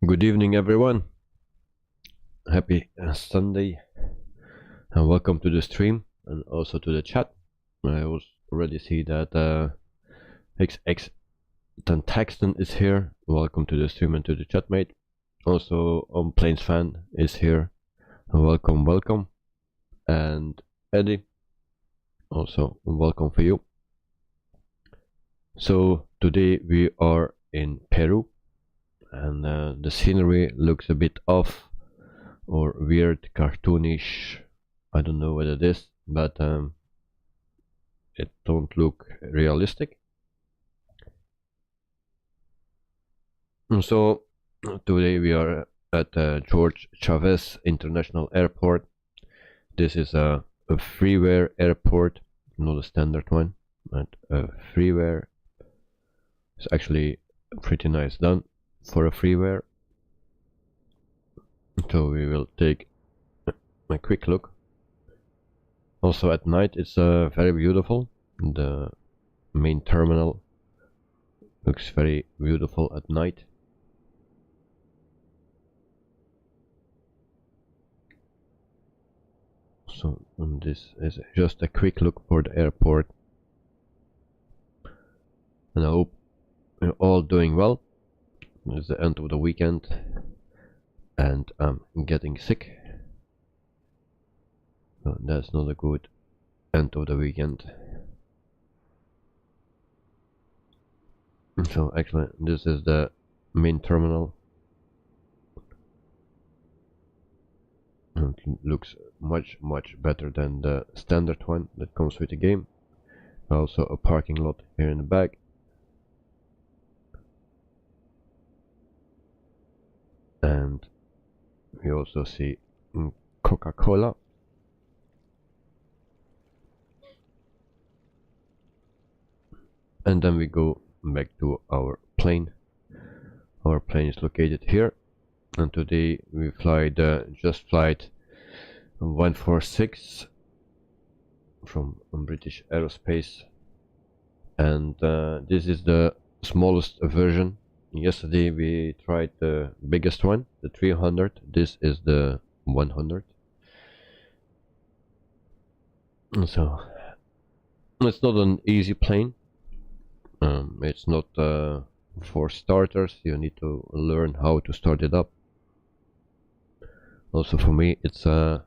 Good evening, everyone. Happy Sunday, and welcome to the stream and also to the chat. I already see that XX Tantaxton is here. Welcome to the stream and to the chat, mate. Also, Plains Fan is here. Welcome, welcome. And Eddie, also welcome for you. So today we are in Peru, and the scenery looks a bit off or weird, cartoonish. I don't know what it is, but it don't look realistic. And so today we are at Jorge Chávez International Airport. This is a freeware airport, not a standard one, but a freeware. It's actually pretty nice done for a freeware. So we will take a quick look. Also at night it's very beautiful. The main terminal looks very beautiful at night. So this is just a quick look for the airport, and I hope you're all doing well. It's the end of the weekend and I'm getting sick. So that's not a good end of the weekend. So actually this is the main terminal. It looks much better than the standard one that comes with the game. Also a parking lot here in the back. And we also see Coca-Cola. And then we go back to our plane. Our plane is located here, and today we fly the just flight 146 from British Aerospace, and this is the smallest version. Yesterday we tried the biggest one, the 300. This is the 100. So it's not an easy plane. It's not for starters. You need to learn how to start it up. Also for me it's a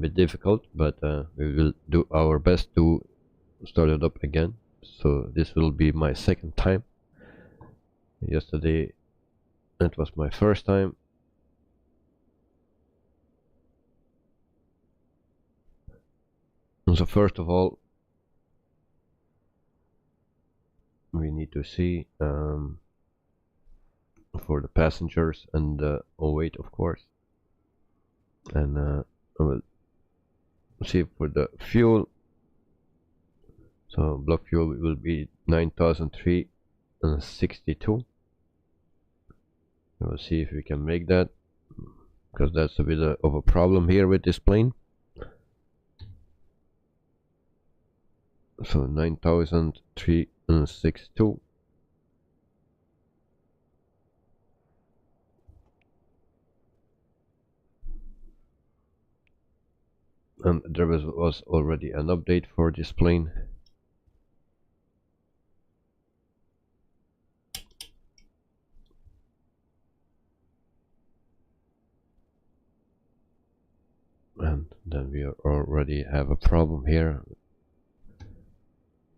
bit difficult, but we will do our best to start it up again. So this will be my second time. Yesterday it was my first time. So first of all we need to see for the passengers and the weight, of course, and I will see for the fuel. So block fuel will be 9,362. We'll see if we can make that, because that's a bit of a problem here with this plane. So 9,362. And there was already an update for this plane. And then we already have a problem here.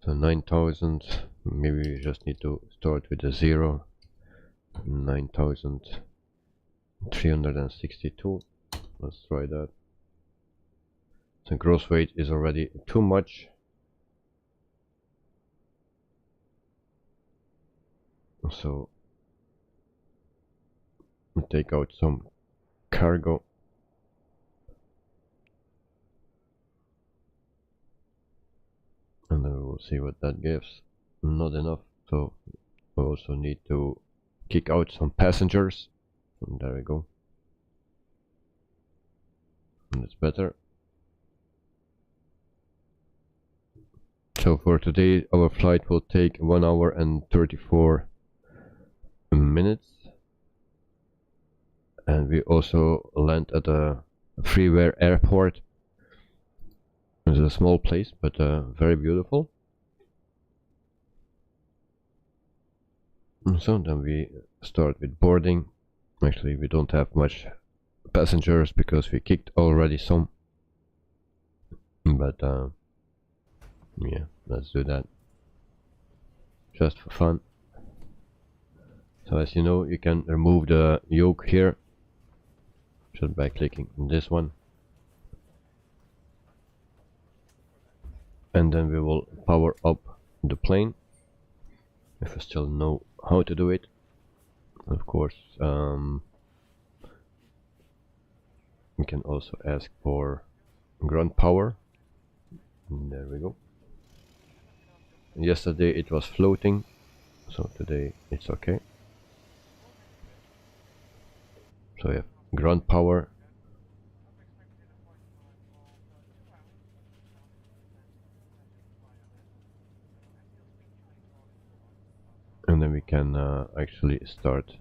So 9,000, maybe we just need to start with a 0. 9,362. Let's try that. The gross weight is already too much. So we take out some cargo. And then we will see what that gives. Not enough, so we also need to kick out some passengers. And there we go. And it's better. So for today our flight will take 1 hour and 34 minutes. and we also land at a freeware airport. It's a small place, but very beautiful. And so then we start with boarding. Actually, we don't have much passengers because we kicked already some. But yeah, let's do that. Just for fun. So as you know, you can remove the yoke here just by clicking on this one. And then we will power up the plane, if I still know how to do it. Of course, we can also ask for ground power. And there we go. Yesterday it was floating, so today it's okay. So we have ground power. And then we can actually start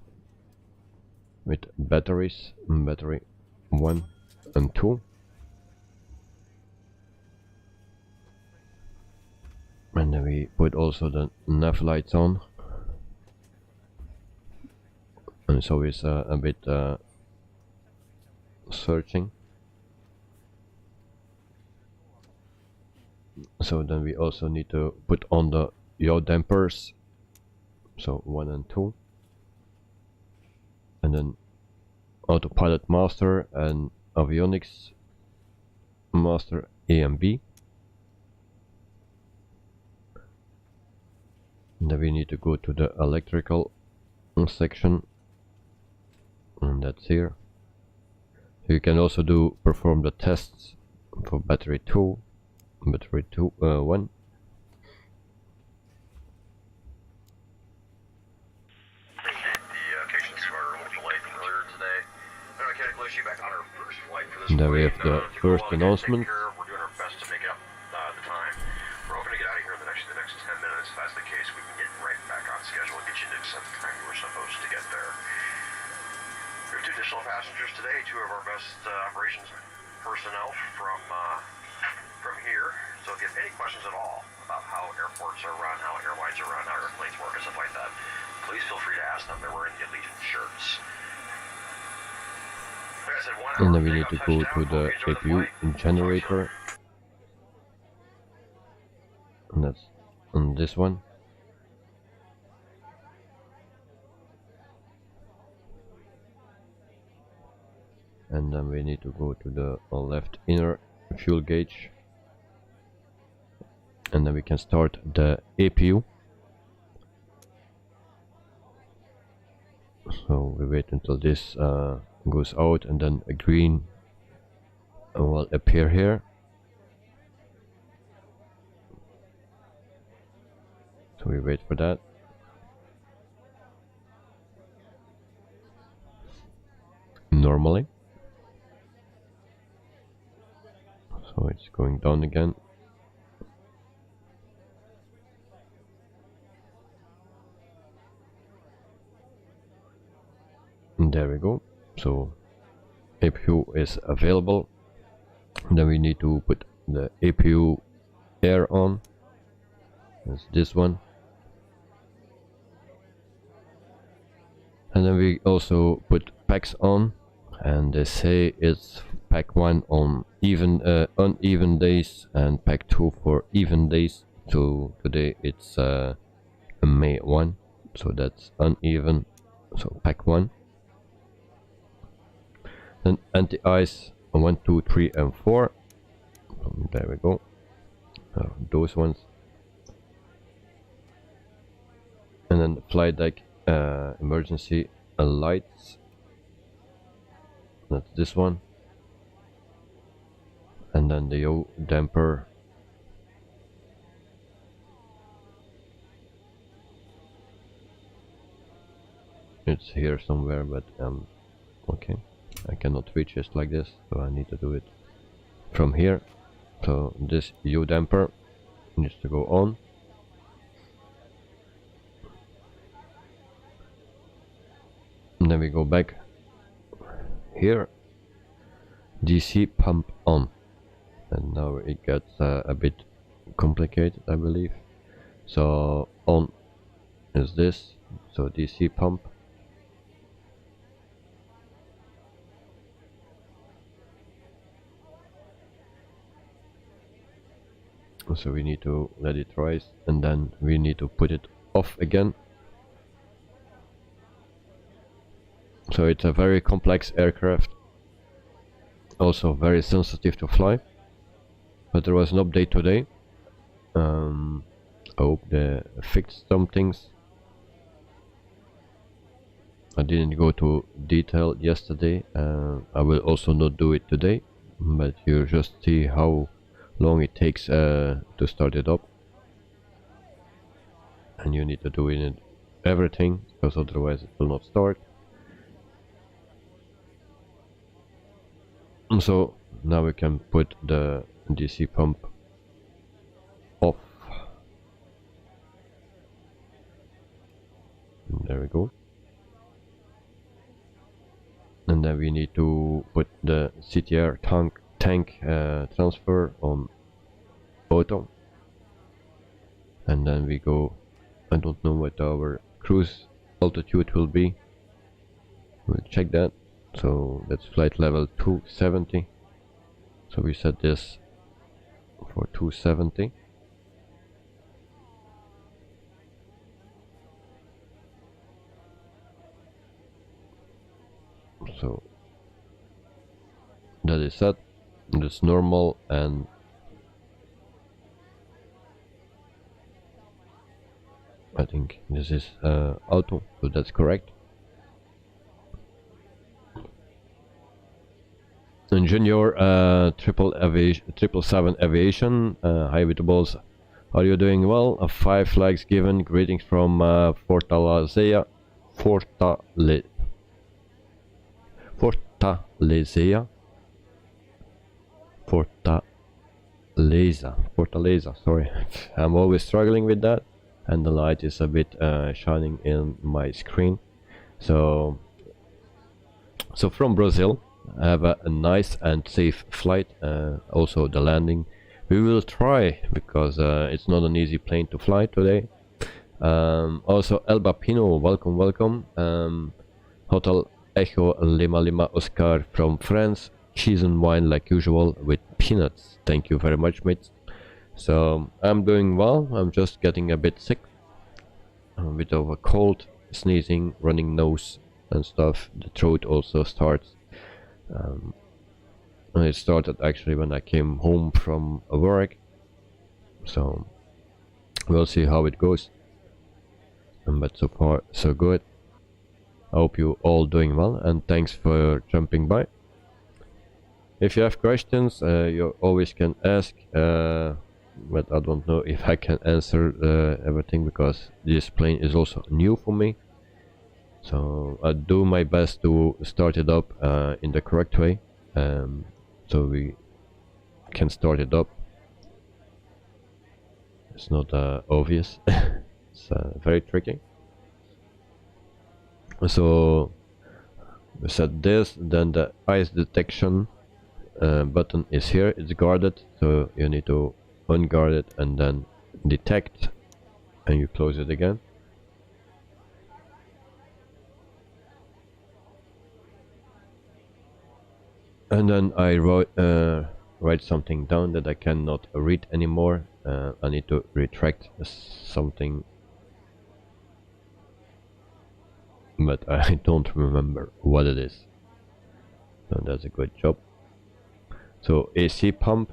with batteries, battery 1 and 2. And then we put also the nav lights on. And so it's a bit searching. So then we also need to put on the yaw dampers. So 1 and 2. And then autopilot master and avionics master A and B. And then we need to go to the electrical section, and that's here. So you can also perform the tests for battery 2, battery 1. And then we have the first announcement. We're doing our best to make up the time. We're hoping to get out of here in the next 10 minutes. If that's the case, we can get right back on schedule and get you into the time you were supposed to get there. We have 2 additional passengers today, 2 of our best operations personnel from here. So if you have any questions at all about how airports are run, how airlines are run, how airplanes work, and stuff like that, please feel free to ask them. They're wearing the elite shirts. And then we need to go to the APU generator, and that's on this one. And then we need to go to the left inner fuel gauge, and then we can start the APU. So we wait until this goes out, and then a green will appear here. So we wait for that. Normally. So it's going down again. And there we go. So APU is available. Then we need to put the APU air on. That's this one. And then we also put packs on, and they say it's pack 1 on uneven days and pack 2 for even days. So today it's May 1, so that's uneven, so pack 1. Then anti-ice 1, 2, 3 and 4. There we go. Those ones. And then the flight deck emergency lights. That's this one. And then the yaw damper. It's here somewhere, but okay. I cannot reach it like this, so I need to do it from here. So this yaw damper needs to go on. And then we go back here, DC pump on, and now it gets a bit complicated, I believe. So on is this, so DC pump, so we need to let it rise, and then we need to put it off again. So it's a very complex aircraft, also very sensitive to fly, but there was an update today. I hope they fixed some things. I didn't go to detail yesterday. I will also not do it today, but you just see how long it takes to start it up, and you need to do it in everything, because otherwise it will not start. So now we can put the DC pump off. There we go. And then we need to put the CTR tank transfer on auto, and then we go. I don't know what our cruise altitude will be, we'll check that. So that's flight level 270, so we set this for 270. So that is set, that's normal, and I think this is auto, so that's correct. Engineer 777 Aviation, hi Vitables, are you doing well? 5 flags given, greetings from Fortaleza, sorry. I'm always struggling with that, and the light is a bit shining in my screen. So from Brazil, have a nice and safe flight. Also the landing we will try, because it's not an easy plane to fly today. Also Elba Pino, welcome. Hotel Echo Lima Lima Oscar from France, cheese and wine like usual with peanuts. Thank you very much, mates. So I'm doing well, I'm just getting a bit sick, a bit of a cold, sneezing, running nose and stuff. The throat also starts. It started actually when I came home from work, so we'll see how it goes. But so far so good. I hope you all doing well, and thanks for jumping by. If you have questions, you always can ask, but I don't know if I can answer everything, because this plane is also new for me. So I do my best to start it up in the correct way, so we can start it up. It's not obvious. It's very tricky. So we set this, then the ice detection button is here. It's guarded, so you need to unguard it and then detect, and you close it again. And then I write something down that I cannot read anymore. I need to retract something, but I don't remember what it is. So that's a good job. So AC pump,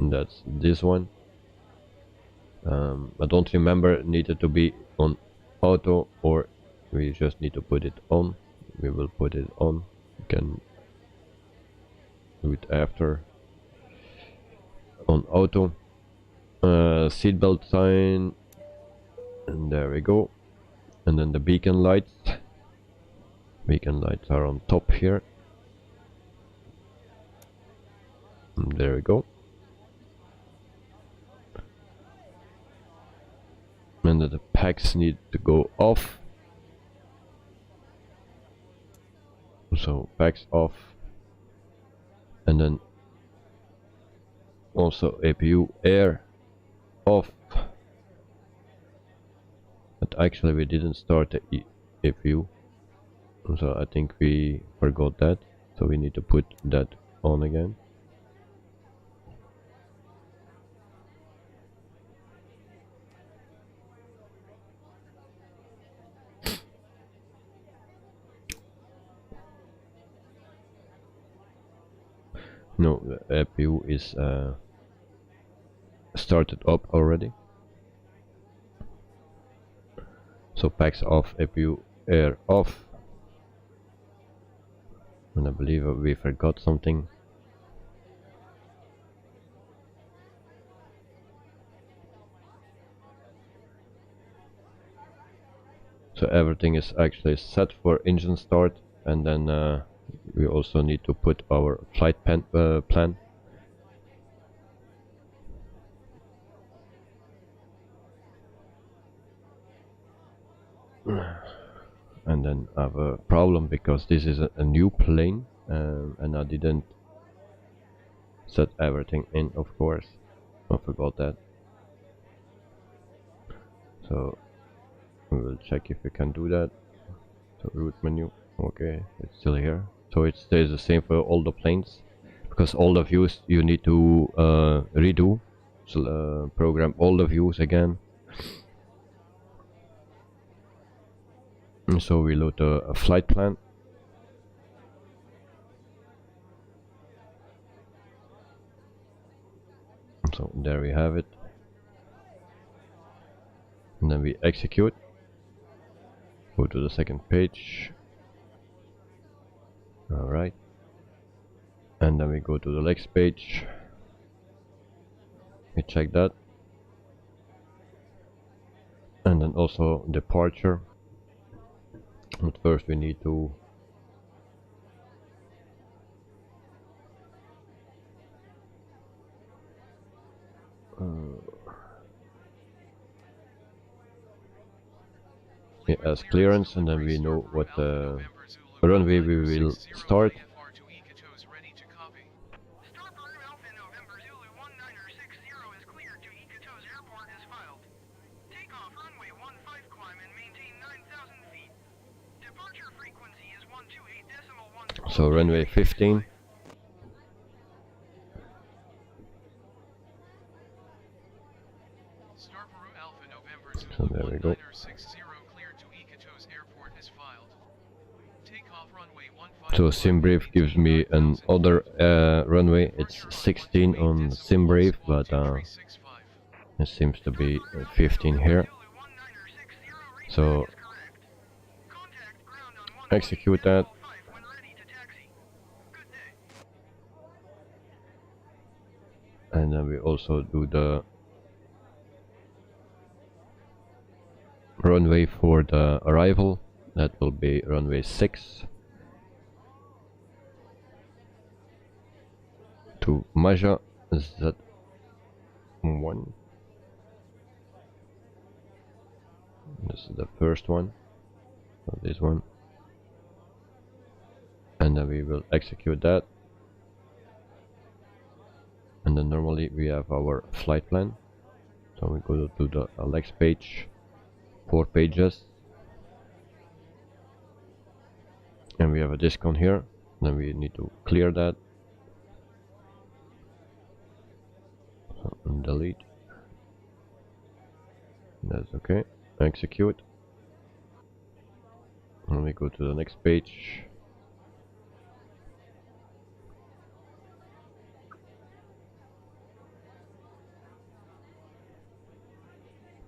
that's this one. I don't remember, needed to be on auto, or we just need to put it on. We will put it on. You can do it after. On auto. Seatbelt sign, and there we go. And then the beacon lights. Beacon lights are on top here. And there we go. And then the packs need to go off. So packs off, and then also APU air off. But actually we didn't start the APU, so I think we forgot that, so we need to put that on again. No, the APU is started up already. So packs off, APU air off. And I believe we forgot something. So everything is actually set for engine start, and then we also need to put our flight plan. And then I have a problem because this is a new plane, and I didn't set everything in, of course. I forgot that. So we will check if we can do that. So root menu, okay, it's still here. So it stays the same for all the planes, because all the views you need to redo. So program all the views again. And so we load a flight plan. So there we have it. And then we execute. Go to the second page. Alright. And then we go to the next page. We check that. And then also departure. But first we need to as clearance, and then we know what runway we will start. So runway 15. So there we go. So SimBrave gives me another runway. It's 16 on SimBrave, but it seems to be 15 here. So execute that. And then we also do the runway for the arrival. That will be runway 6 to Maja Z1. This is the first one, so this one. And then we will execute that. And then normally we have our flight plan. So we go to the next page, 4 pages. And we have a disk on here. Then we need to clear that. So, and delete. That's okay. Execute. And we go to the next page.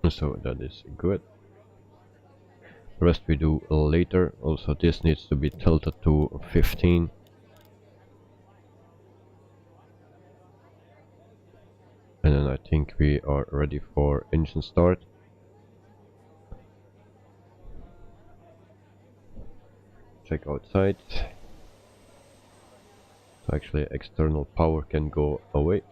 So that is good. The rest we do later. Also this needs to be tilted to 15. And then I think we are ready for engine start. Check outside. So actually external power can go away.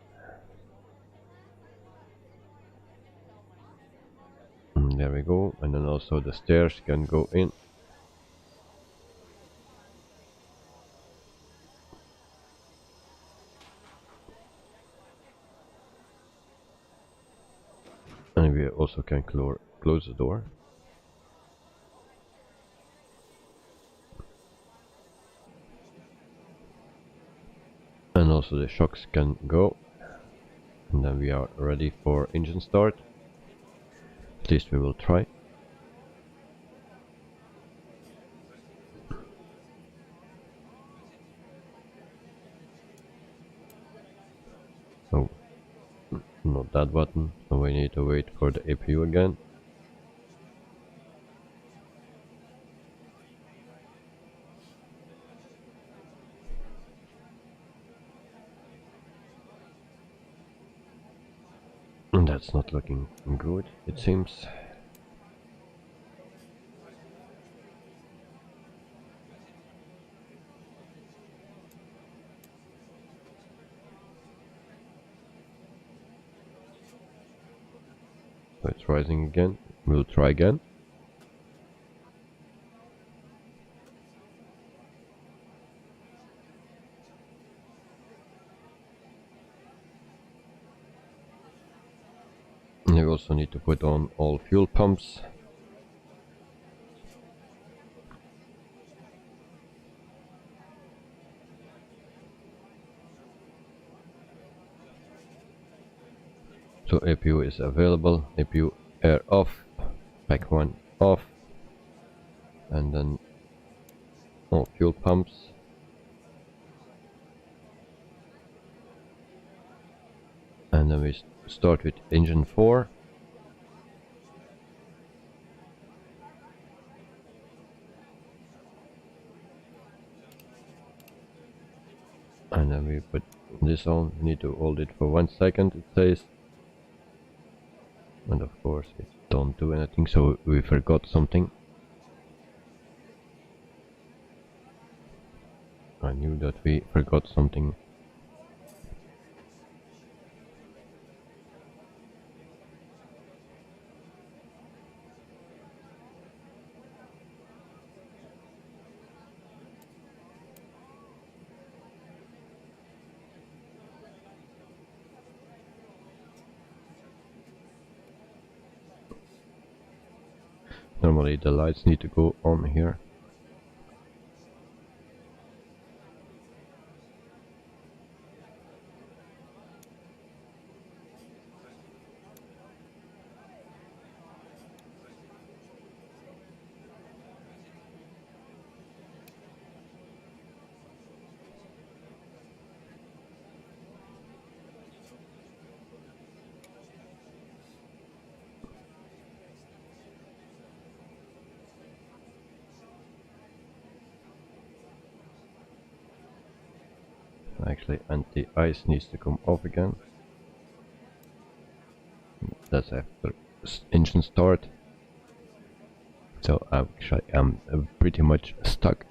There we go, and then also the stairs can go in. And we also can close the door. And also the shocks can go. And then we are ready for engine start. At least we will try. Oh, not that button, so we need to wait for the APU again. And that's not looking good, it seems. So it's rising again. We'll try again. And we also need to put on all fuel pumps. So APU is available, APU air off, pack 1 off, and then all fuel pumps. And then we start with engine 4. And then we put this on, we need to hold it for 1 second, it says. And of course it don't do anything, so we forgot something. I knew that we forgot something. Normally the lights need to go on here. Actually, anti-ice needs to come off again. That's after engine start. So actually I'm pretty much stuck.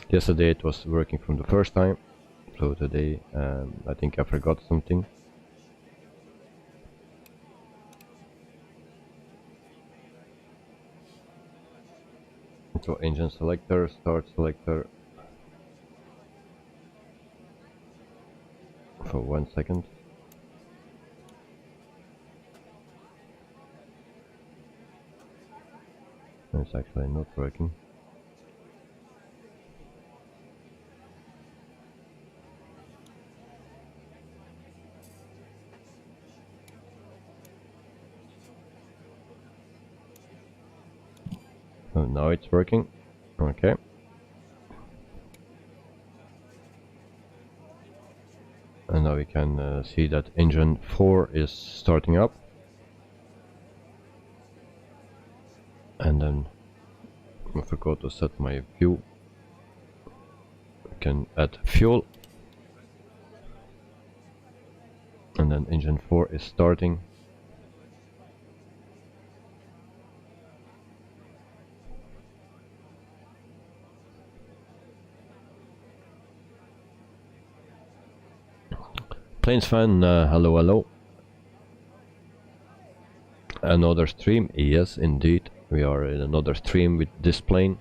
Yesterday it was working from the first time, so today I think I forgot something. So engine selector, start selector. For 1 second. It's actually not working. So now it's working. Okay. And now we can see that engine 4 is starting up. And then I forgot to set my view. We can add fuel. And then engine 4 is starting. Planes fan, hello, hello. Another stream, yes, indeed. We are in another stream with this plane.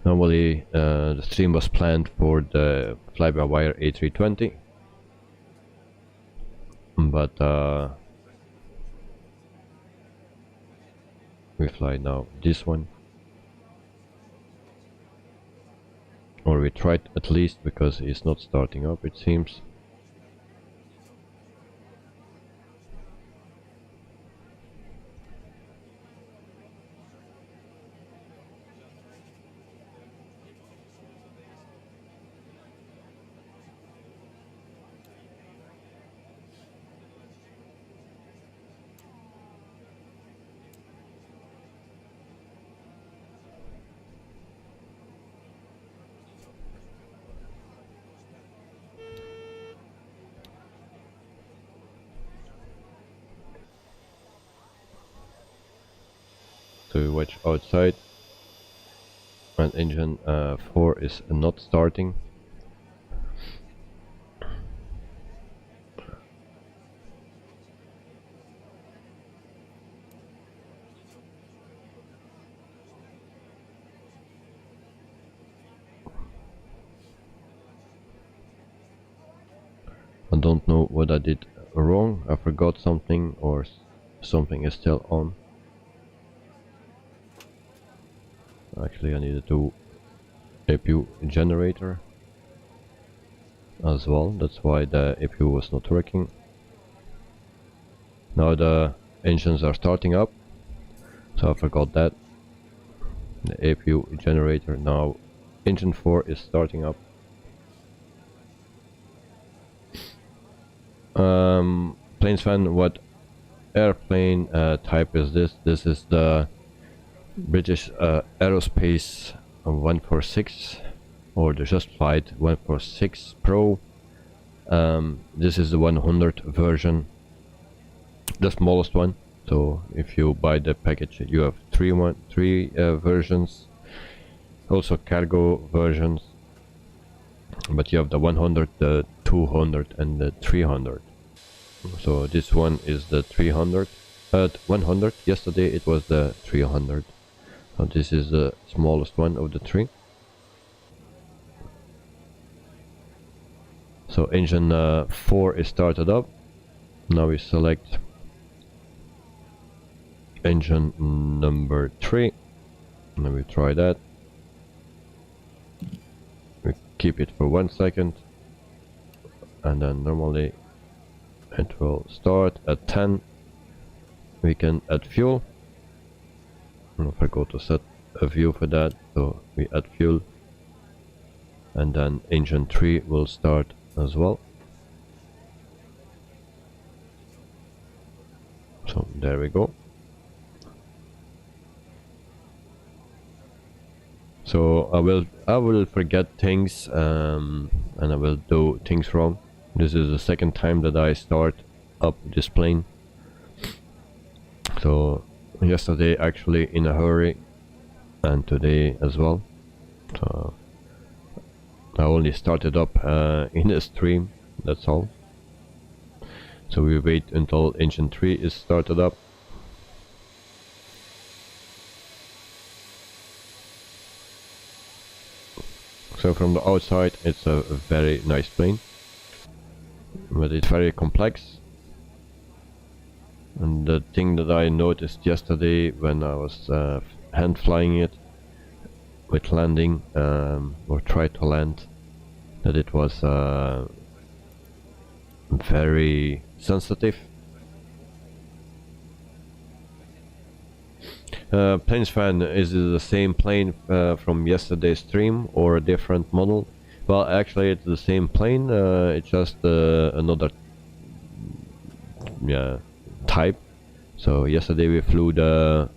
Normally, the stream was planned for the fly-by-wire A320, but We fly now this one, or we tried at least, because it's not starting up, it seems. So we watch outside, and engine 4 is not starting. I don't know what I did wrong. I forgot something, or something is still on. Actually, I needed to APU generator as well. That's why the APU was not working. Now the engines are starting up, so I forgot that. The APU generator. Now engine 4 is starting up. Planes fan, what airplane type is this? This is the British Aerospace 146, or the Just Flight 146 Pro. This is the 100 version, the smallest one. So if you buy the package, you have three versions, also cargo versions, but you have the 100, the 200 and the 300. So this one is the 300, 100. Yesterday it was the 300. So this is the smallest one of the three. So engine 4 is started up. Now we select engine number 3, and then we try that. We keep it for 1 second, and then normally it will start at 10. We can add fuel. And if I go to set a view for that, so we add fuel, and then engine 3 will start as well. So there we go. So I will forget things, and I will do things wrong. This is the second time that I start up this plane. So yesterday actually in a hurry, and today as well. So I only started up in a stream, that's all. So we wait until engine 3 is started up. So from the outside it's a very nice plane, but it's very complex. And the thing that I noticed yesterday when I was hand flying it with landing, or tried to land, that it was very sensitive. Planes fan, is it the same plane from yesterday's stream or a different model? Well, actually it's the same plane, it's just another type. So yesterday we flew the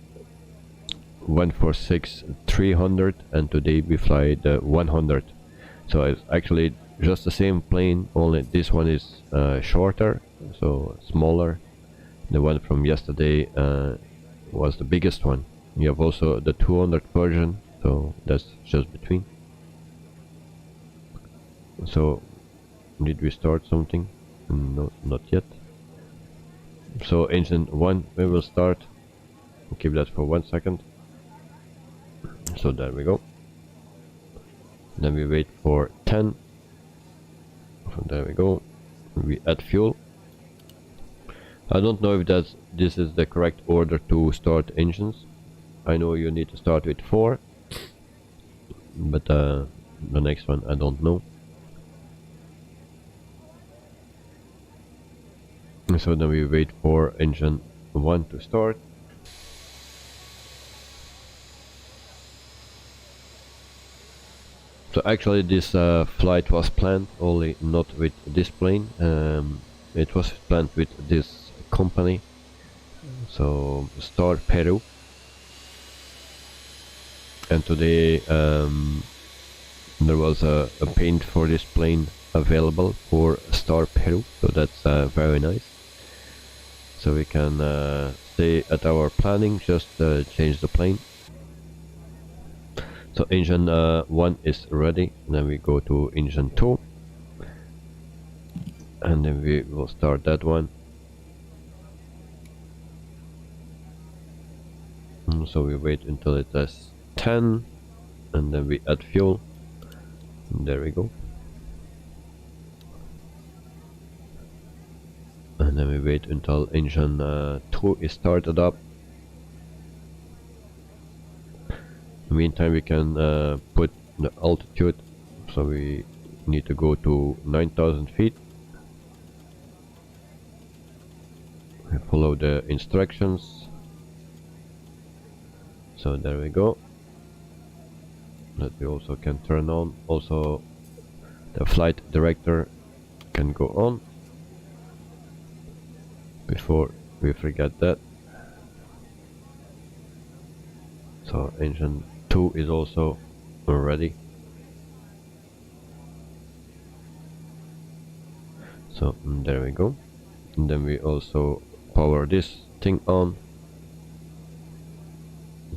146-300, and today we fly the 100. So it's actually just the same plane, only this one is shorter, so smaller. The one from yesterday was the biggest one. You have also the 200 version, so that's just between. So did we start something? No, not yet. So engine 1 we will start. Keep that for 1 second. So there we go. Then we wait for 10. So there we go. We add fuel. I don't know if this is the correct order to start engines. I know you need to start with 4, but the next one I don't know. So then we wait for engine 1 to start. So actually this flight was planned only not with this plane. It was planned with this company, so Star Peru. And today there was a paint for this plane available for Star Peru, so that's very nice. So we can stay at our planning, just change the plane. So engine 1 is ready, then we go to engine 2, and then we will start that one. So we wait until it has 10, and then we add fuel, and there we go. And then we wait until engine 2 is started up. In the meantime, we can put the altitude, so we need to go to 9,000 feet. We follow the instructions, so there we go. That we also can turn on. Also the flight director can go on, before we forget that. So engine 2 is also ready. So there we go. And then we also power this thing on.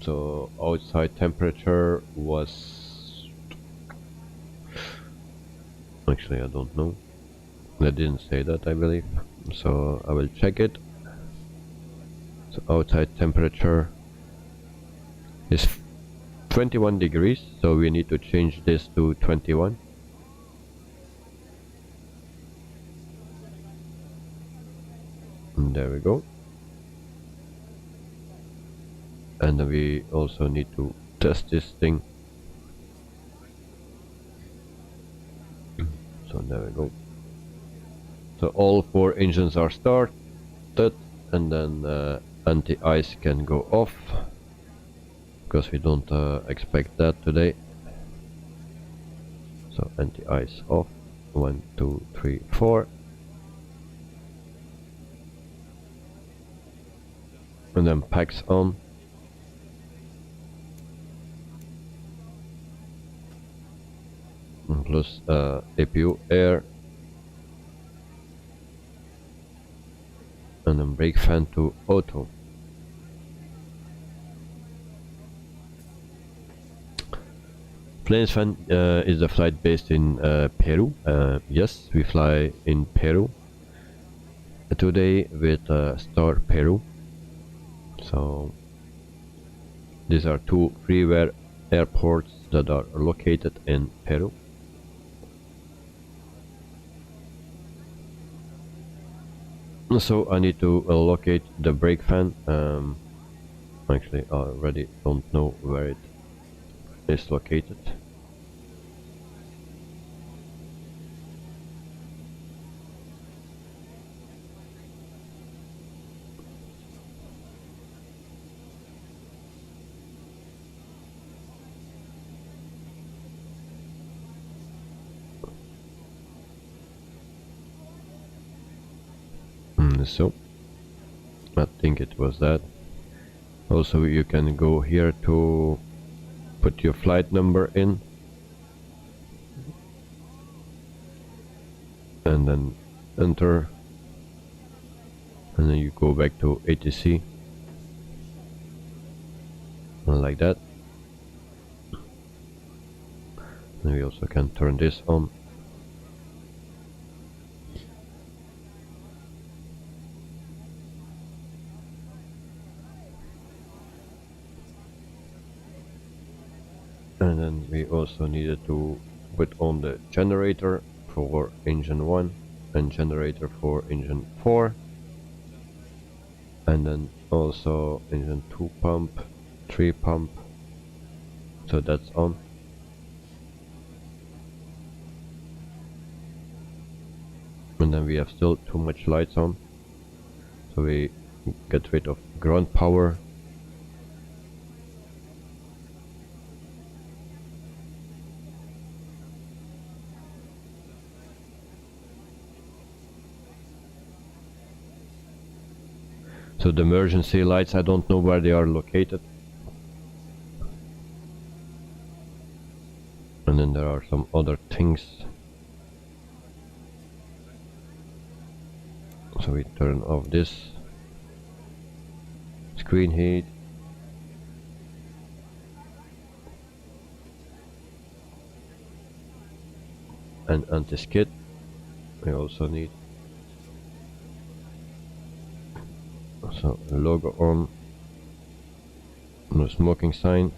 So outside temperature was, actually I don't know, they didn't say that, I believe, so I will check it. So outside temperature is 21 degrees, so we need to change this to 21. And there we go. And we also need to test this thing. So there we go. So all 4 engines are started, and then anti-ice can go off, because we don't expect that today. So anti-ice off. 1, 2, 3, 4. And then packs on. And plus APU air. And then brake fan to auto. Planes fan is a flight based in Peru. Yes, we fly in Peru today with Star Peru. So these are 2 freeware airports that are located in Peru. So I need to locate the brake fan. Actually I already don't know where it is located. So I think it was that. Also you can go here to put your flight number in, and then enter, and then you go back to ATC, and like that. And we also can turn this on. And then we also needed to put on the generator for engine 1 and generator for engine 4, and then also engine 2 pump, 3 pump, so that's on. And then we have still too much lights on, so we get rid of ground power. So the emergency lights, I don't know where they are located. And then there are some other things. So we turn off this. Screen heat. And anti-skid. We also need. So logo on. No smoking sign.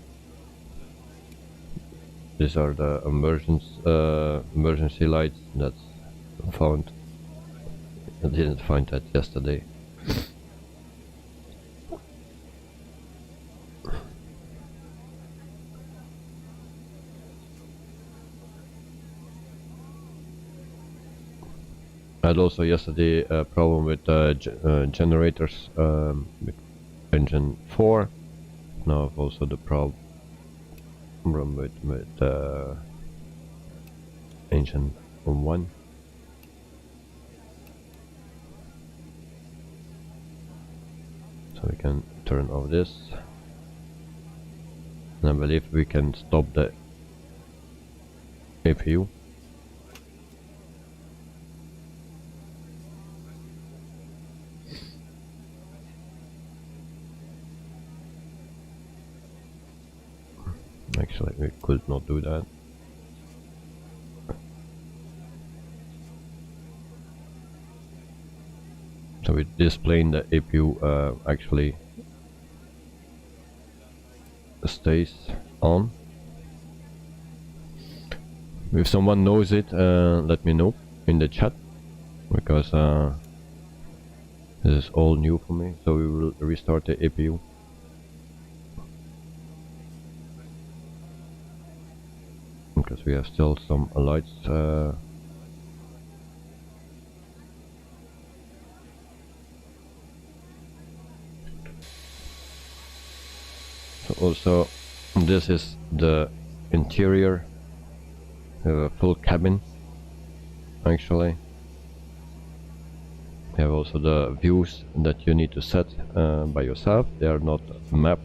These are the emergency lights that's found. I didn't find that yesterday. I had also yesterday a problem with generators with engine 4. Now I've also the problem with engine 1. So we can turn off this. And I believe we can stop the APU. Actually, we could not do that. So with this plane, the APU actually stays on. If someone knows it, let me know in the chat, because this is all new for me. So we will restart the APU. Because we have still some lights so also this is the interior. We have a full cabin actually. We have also the views that you need to set by yourself. They are not mapped.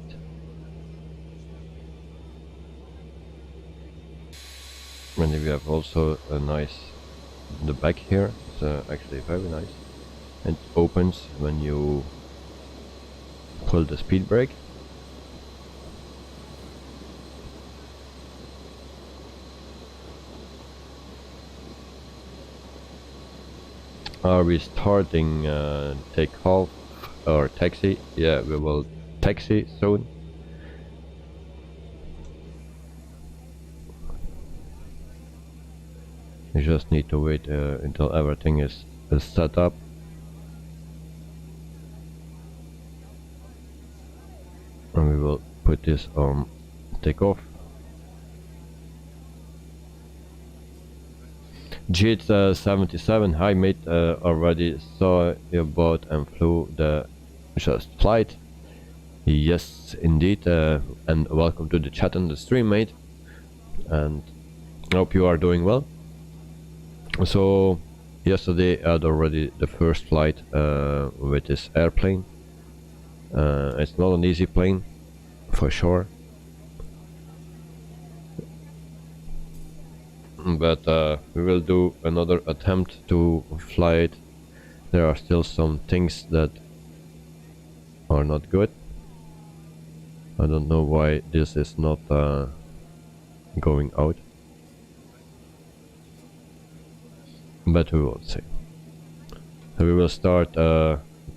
And we have also a nice, the back here, it's actually very nice. It opens when you pull the speed brake. Are we starting takeoff or taxi? Yeah, we will taxi soon. We just need to wait until everything is set up. And we will put this on takeoff. GH77, hi mate, already saw your boat and flew the just flight. Yes, indeed, and welcome to the chat and the stream, mate. And I hope you are doing well. So yesterday I had already the first flight with this airplane. It's not an easy plane, for sure. But we will do another attempt to fly it. There are still some things that are not good. I don't know why this is not going out. But we will see. So we will start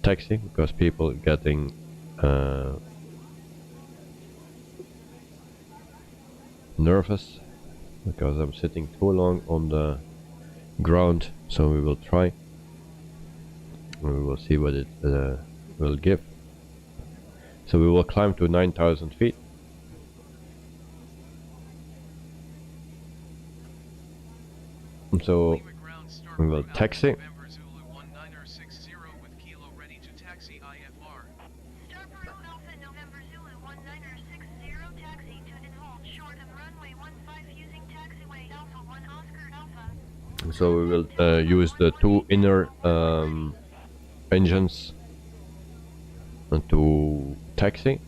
taxi because people getting nervous because I'm sitting too long on the ground. So we will try. And we will see what it will give. So we will climb to 9,000 feet So we will taxi. So we will use the two inner engines to taxi.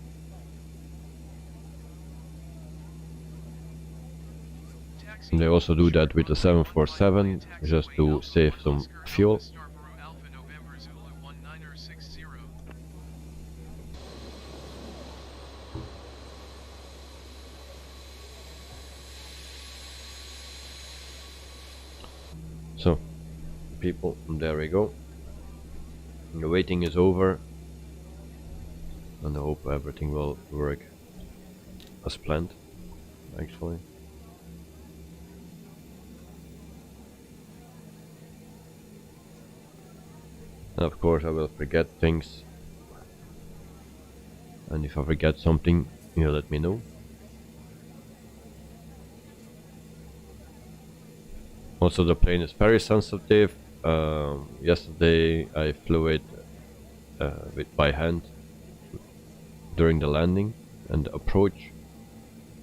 And they also do that with the 747 just to save some fuel. So, people, there we go. The waiting is over, and I hope everything will work as planned, actually. And of course I will forget things, and if I forget something, you let me know. Also, the plane is very sensitive. Yesterday I flew it by hand during the landing and the approach,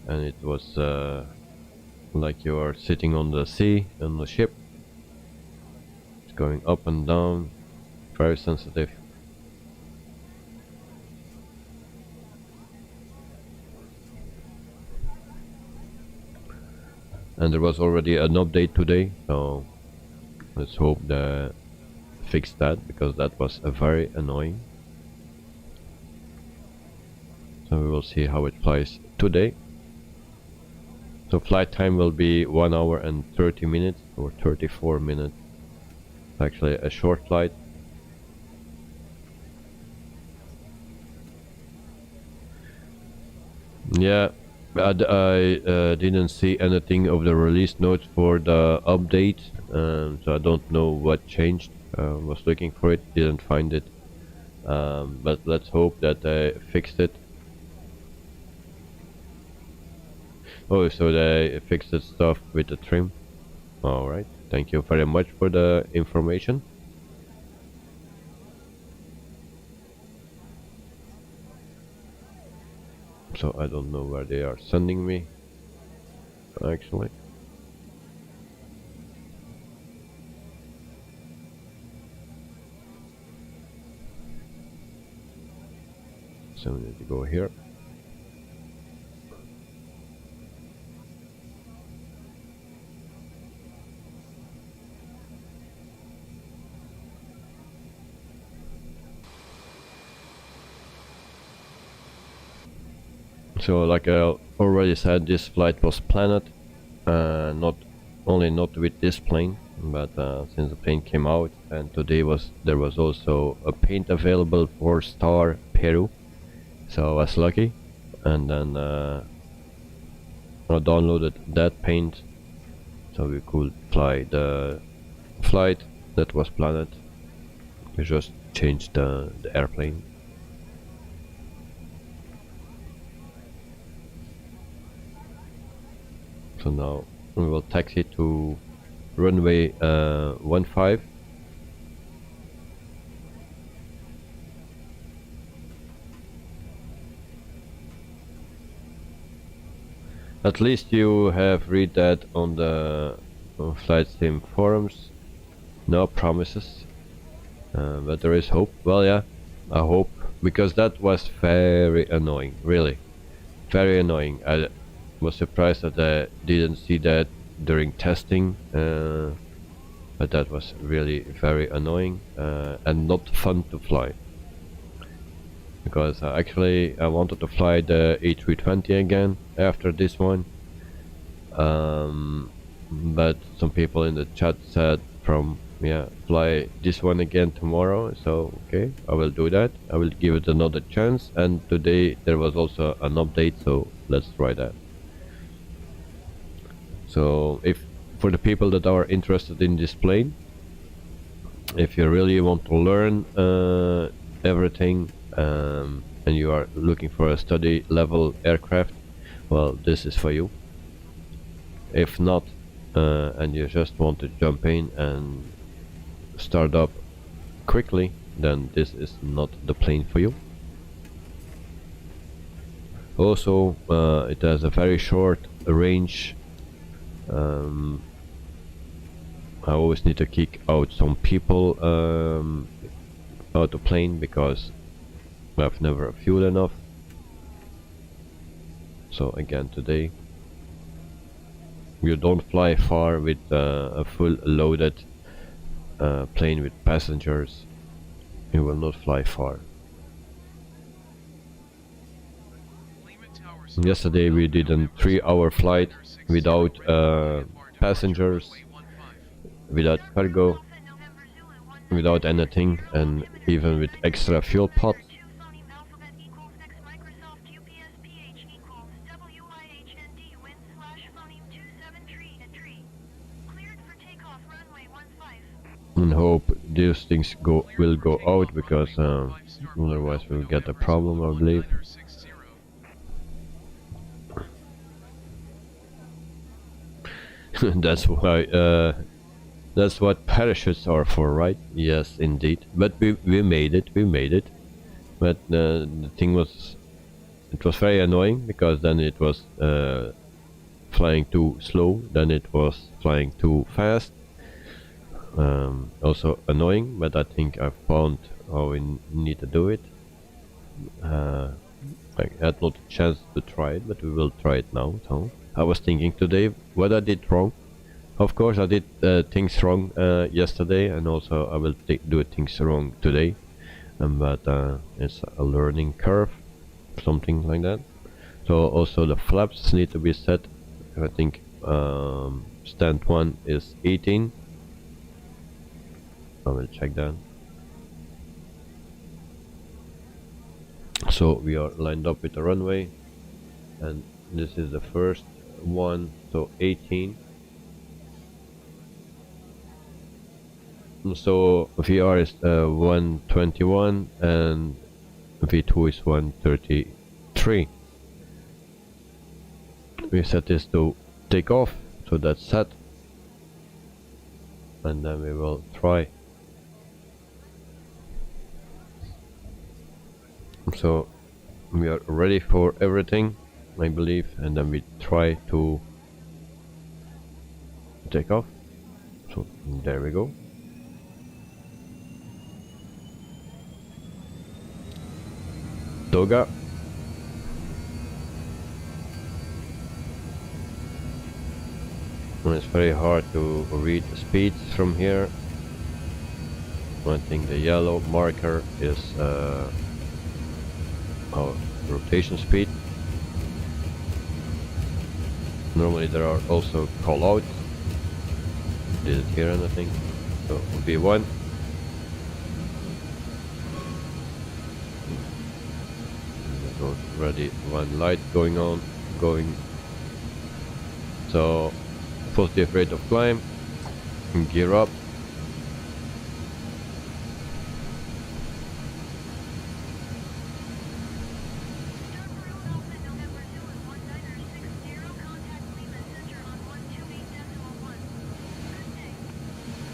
and it was like you are sitting on the sea on the ship. It's going up and down, very sensitive. And there was already an update today, so let's hope they fix that, because that was very annoying. So we will see how it flies today. So flight time will be 1 hour and 30 minutes or 34 minutes. Actually a short flight. Yeah, I didn't see anything of the release notes for the update, so I don't know what changed. Was looking for it, didn't find it, but let's hope that they fixed it. Oh, so they fixed the stuff with the trim. Alright, thank you very much for the information. So I don't know where they are sending me, actually. So we need to go here. So like I already said, this flight was planned, not with this plane, but since the plane came out, and today there was also a paint available for Star Peru, so I was lucky, and then I downloaded that paint so we could fly the flight that was planned. We just changed the airplane. So now we will taxi to runway 15. At least you have read that on the flight sim forums. No promises, but there is hope. Well, yeah, I hope, because that was very annoying, really, very annoying. I was surprised that I didn't see that during testing, but that was really very annoying and not fun to fly, because actually I wanted to fly the A320 again after this one, but some people in the chat said fly this one again tomorrow, so okay, I will do that. I will give it another chance, and today there was also an update, so let's try that. So if for the people that are interested in this plane, if you really want to learn everything, and you are looking for a study level aircraft, well, this is for you. If not, and you just want to jump in and start up quickly, then this is not the plane for you. Also, it has a very short range. I always need to kick out some people out of plane because I've never fueled enough. So again, today you don't fly far with a full loaded plane with passengers. You will not fly far. Yesterday we did a 3-hour flight without passengers, without cargo, without anything, and even with extra fuel pot. And hope these things will go out, because otherwise we'll get a problem, I believe. That's why that's what parachutes are for, right? Yes, indeed. But we made it. But the thing was, it was very annoying, because then it was flying too slow, then it was flying too fast. Also annoying, but I think I found how we need to do it. I had not a chance to try it, but we will try it now. So I was thinking today what I did wrong. Of course I did things wrong yesterday, and also I will do things wrong today, but it's a learning curve, something like that. So also the flaps need to be set. I think stand 1 is 18. I will check that. So we are lined up with the runway, and this is the first one, so 18. So VR is 121 and V2 is 133. We set this to take off, so that's set, and then we will try. So we are ready for everything, I believe, and then we try to take off. So there we go. Toga. And it's very hard to read the speeds from here. I think the yellow marker is our rotation speed. Normally there are also callouts. Didn't hear anything. So V1. Already one light going on, so positive rate of climb, gear up.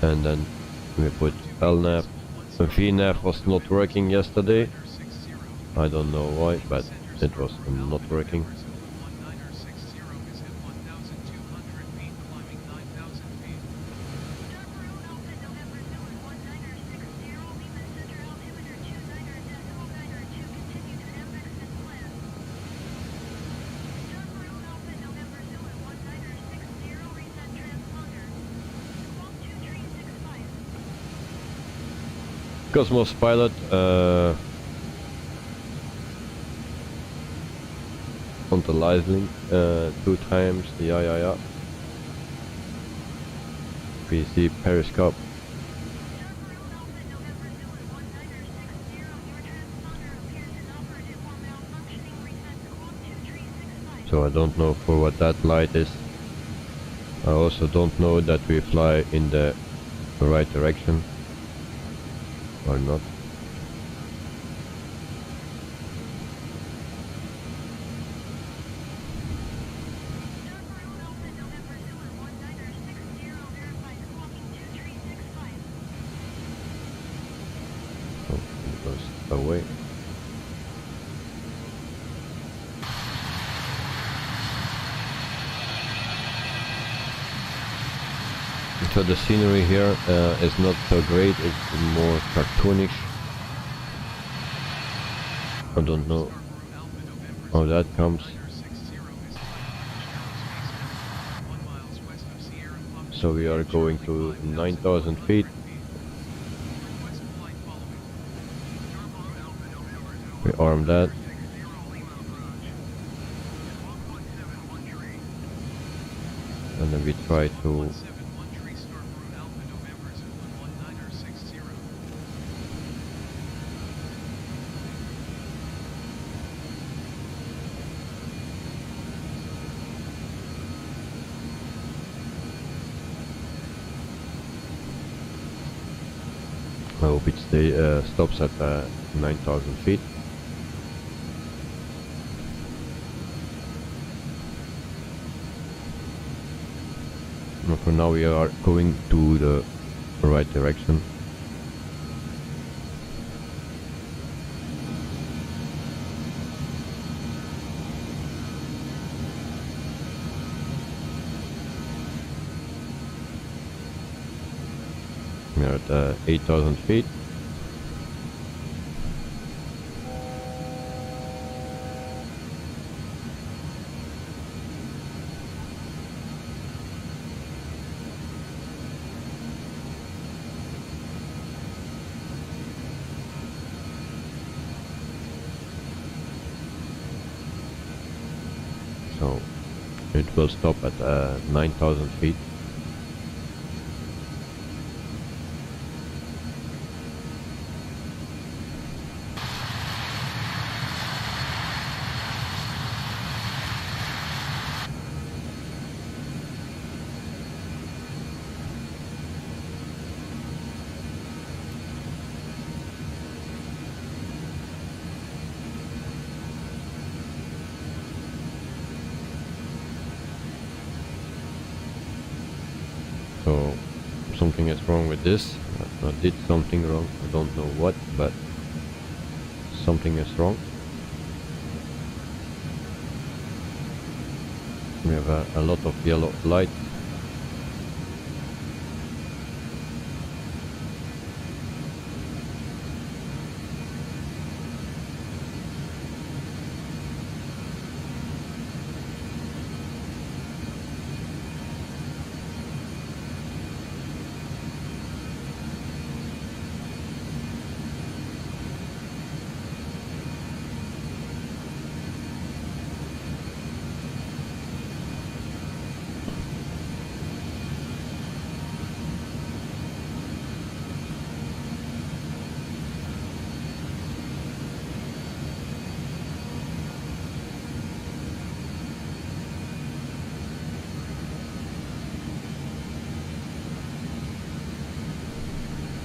And then we put LNAV. VNAV was not working yesterday. I don't know why, but it was not working. Cosmos pilot on the live link 2 times, yeah. PC periscope. So I don't know for what that light is. I also don't know that we fly in the right direction or not. It goes away. So the scenery here is not so great, it's more cartoonish. I don't know how that comes. So we are going to 9,000 feet. We arm that. And then we try to I hope it stops at 9,000 feet. And for now we are going to the right direction. We are at 8,000 feet. So it will stop at 9,000 feet. So something is wrong with this. I did something wrong. I don't know what, but something is wrong. We have a lot of yellow light.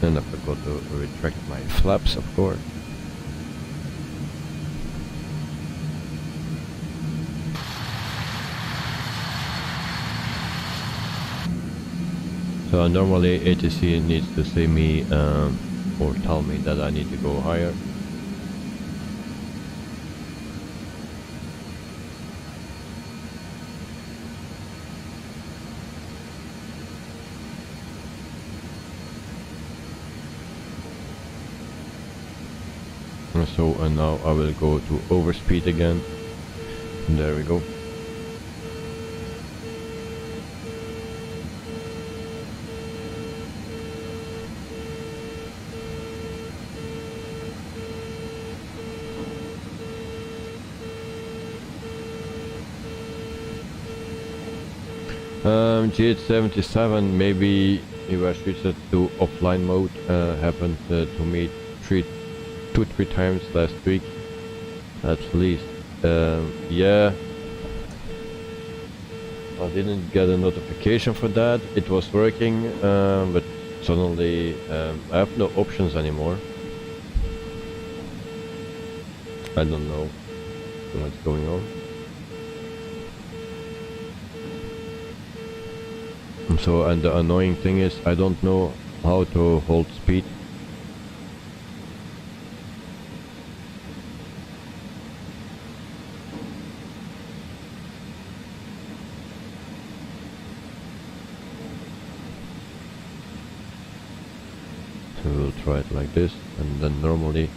And I forgot to retract my flaps, of course. So normally ATC needs to say me or tell me that I need to go higher. So and now I will go to overspeed again. And there we go. GH77, maybe if I switch it to offline mode, happened to me 2-3 times last week at least. Yeah, I didn't get a notification for that. It was working, but suddenly I have no options anymore. I don't know what's going on. So, and the annoying thing is I don't know how to hold speed. try it like this, and then normally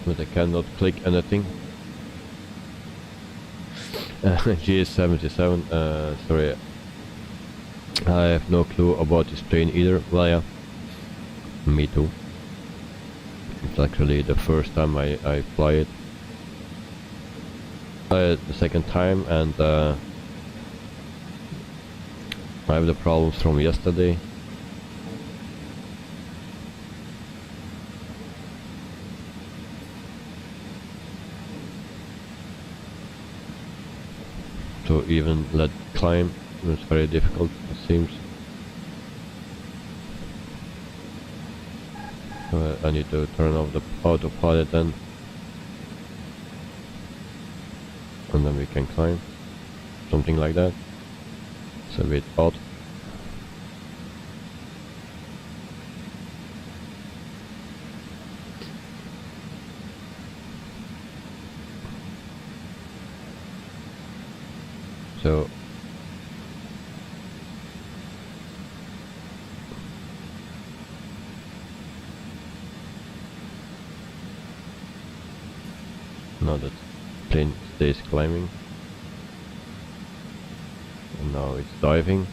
but I cannot click anything. GS77, sorry, I have no clue about this plane either. Well, yeah, me too. It's actually the first time I fly it. The second time, and I have the problems from yesterday. To even let climb, it's very difficult, it seems. I need to turn off the autopilot then, and then we can climb, something like that. It's a bit odd. So now that plane stays climbing, and now it's diving.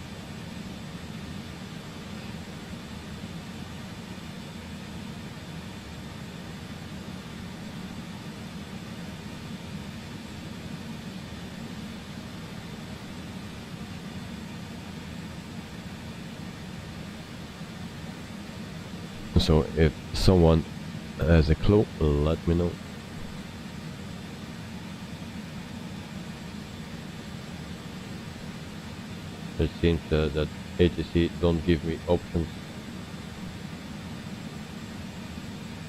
So if someone has a clue, let me know. It seems that ATC don't give me options.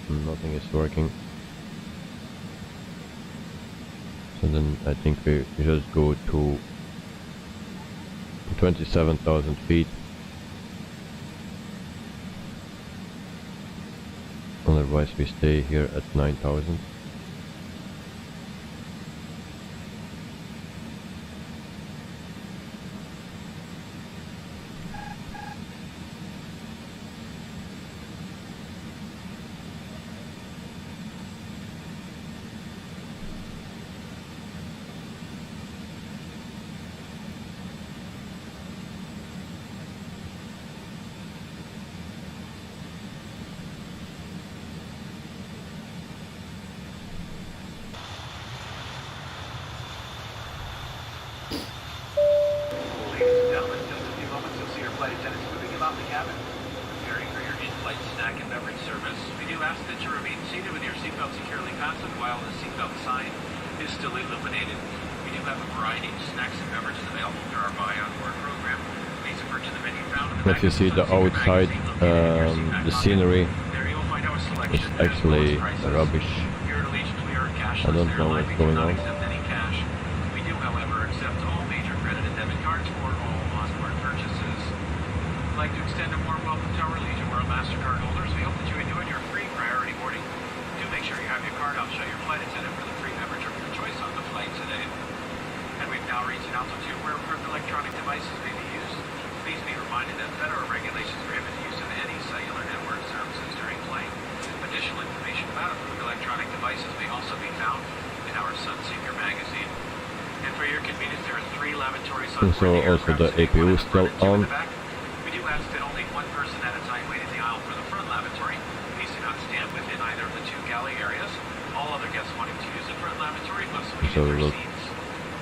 Nothing is working. So then I think we just go to 27,000 feet. Otherwise we stay here at 9,000. If you see the outside, the scenery is actually rubbish. I don't know what's going on. We do, however, accept all major credit and debit cards for all onboard purchases. I'd like to extend a warm welcome to our Legion World MasterCard holders. We hope that you enjoyed your free priority boarding. Do make sure you have your card. I'll show your flight attendant for the free beverage of your choice on the flight today. And we've now reached an altitude where approved electronic devices may be used. Please be reminded that federal regulations prohibit the use of any cellular network services during flight. Additional information about approved electronic devices may also be found in our Sunseeker magazine. And for your convenience, there are 3 lavatories on board the also aircraft. the APU is still on. We do ask that only one person at a time wait in the aisle for the front lavatory. Please do not stand within either of the 2 galley areas. All other guests wanting to use the front lavatory must wait in their seats.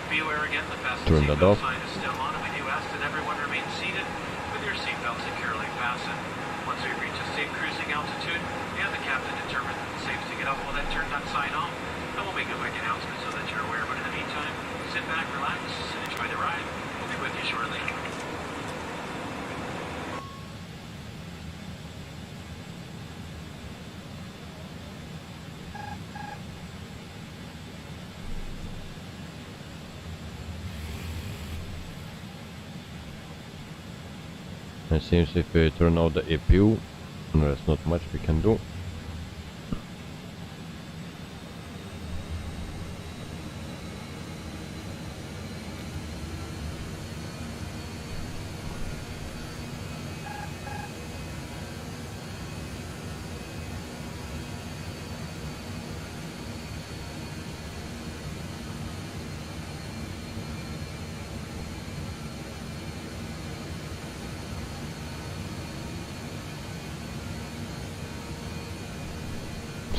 Be aware again, the fasten seatbelt sign is still on, and we do ask that everyone remain seated with your seatbelt securely fastened. Once we reach a safe cruising altitude and the captain determines that it's safe to get up, we'll then turn that sign off, and we'll make a quick announcement so that you're aware. But in the meantime, sit back, relax, and enjoy the ride. We'll be with you shortly. It seems if we turn out the APU, There's not much we can do.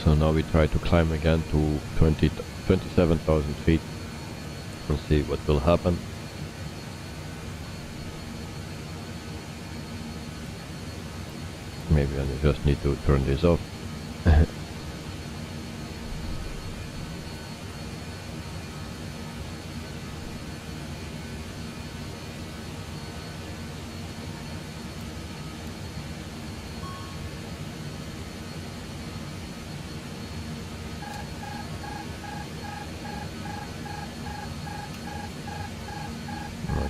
So now we try to climb again to 27,000 feet and see what will happen. Maybe I just need to turn this off.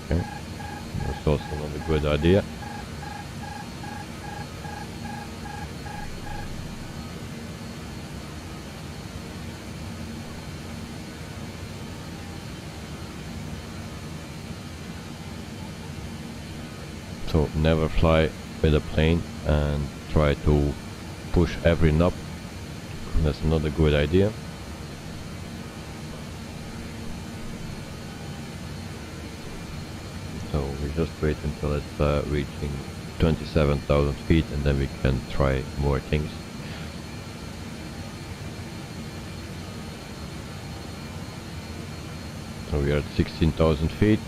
Okay, that's also not a good idea. So never fly with a plane and try to push every knob. That's not a good idea. So we just wait until it's reaching 27,000 feet and then we can try more things. So we are at 16,000 feet.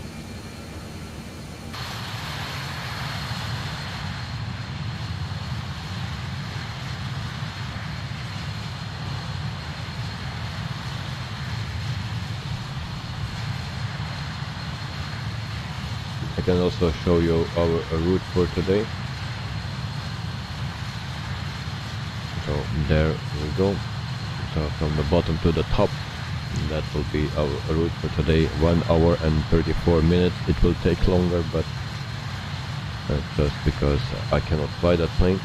I can also show you our route for today. So there we go. So from the bottom to the top, that will be our route for today. 1 hour and 34 minutes. It will take longer, but that's just because I cannot fly that plane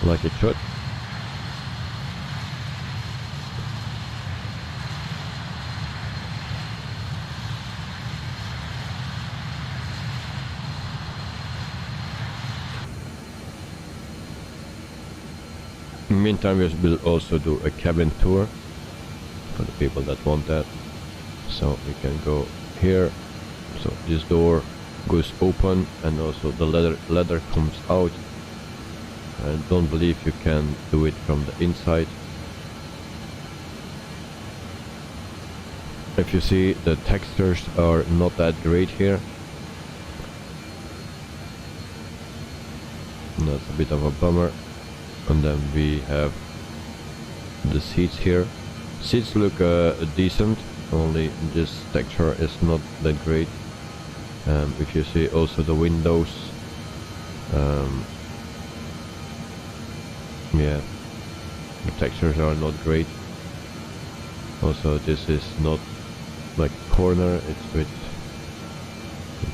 like it should. Meantime, we will also do a cabin tour for the people that want that. So we can go here. So this door goes open and also the ladder comes out. I don't believe you can do it from the inside. If you see, the textures are not that great here. And that's a bit of a bummer. And then we have the seats here. Seats look decent, only this texture is not that great. If you see also the windows, yeah, the textures are not great. Also this is not like corner, it's with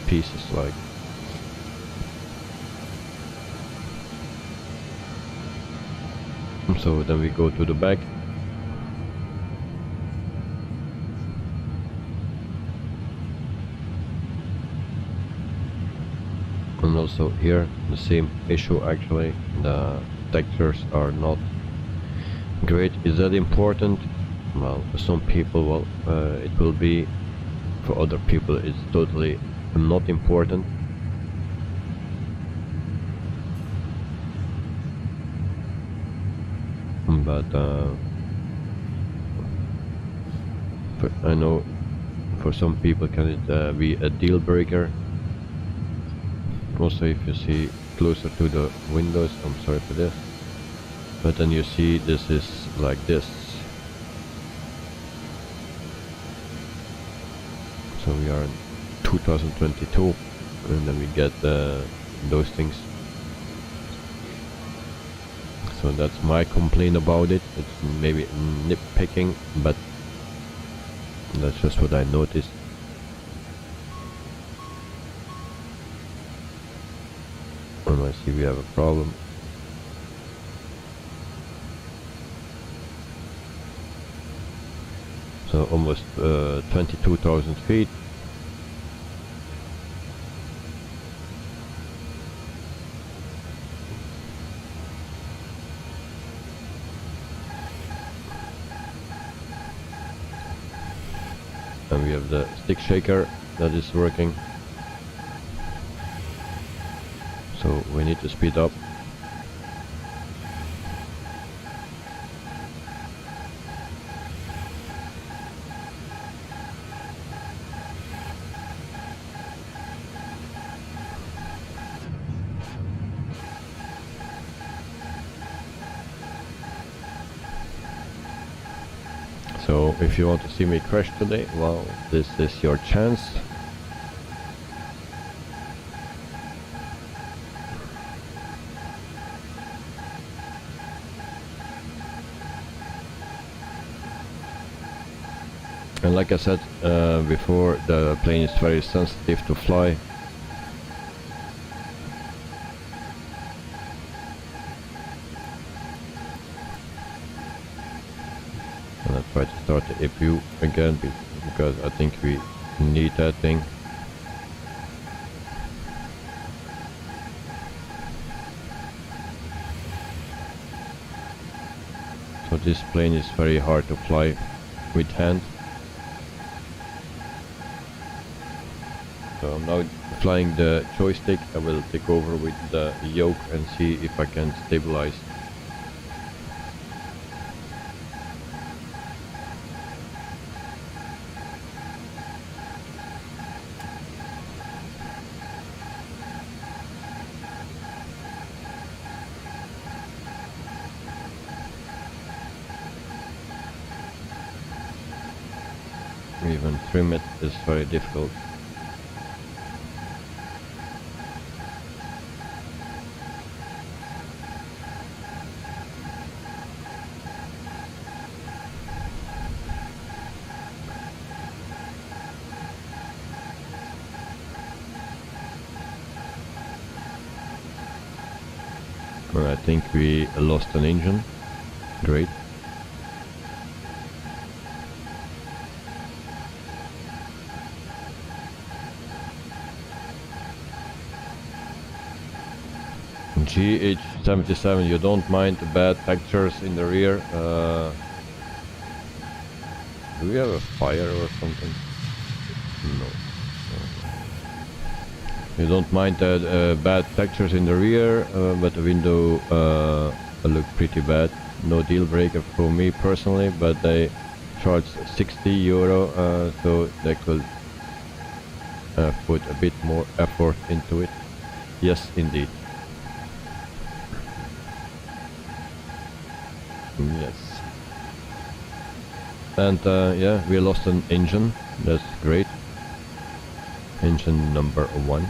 pieces like. So then we go to the back. And also here the same issue actually, the textures are not great. Is that important? Well, for some people, well, it will be. For other people it's totally not important. But I know for some people can it be a deal breaker. Also, if you see closer to the windows, I'm sorry for this, but then you see this is like this. So we are in 2022 and then we get those things. So that's my complaint about it. It's maybe nitpicking, but that's just what I noticed. And I see we have a problem. So almost 22,000 feet. And we have the stick shaker that is working. So we need to speed up. So if you want to see me crash today, well, this is your chance. And like I said before, the plane is very sensitive to fly. And I try to start the APU again because I think we need that thing. So this plane is very hard to fly with hand. So I'm now flying the joystick. I will take over with the yoke and see if I can stabilize. Even trim it is very difficult. And I think we lost an engine. Great. GH77, you don't mind the bad textures in the rear. Do we have a fire or something? No. You don't mind the bad textures in the rear, but the window look pretty bad. No deal breaker for me personally, but they charge €60, so they could put a bit more effort into it. Yes, indeed. Yes. And yeah, we lost an engine. That's great. Engine number 1.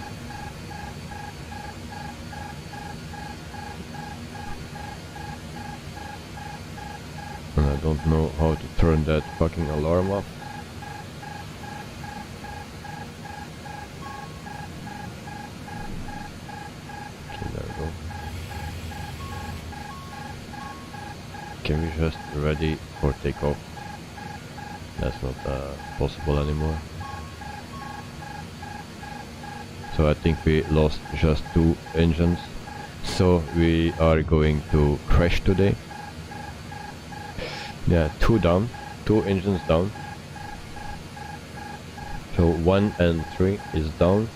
And I don't know how to turn that fucking alarm off. Okay, there we go. Can we just ready for takeoff? That's not possible anymore. So I think we lost just 2 engines. So we are going to crash today. Yeah, 2 down, 2 engines down. So 1 and 3 is down.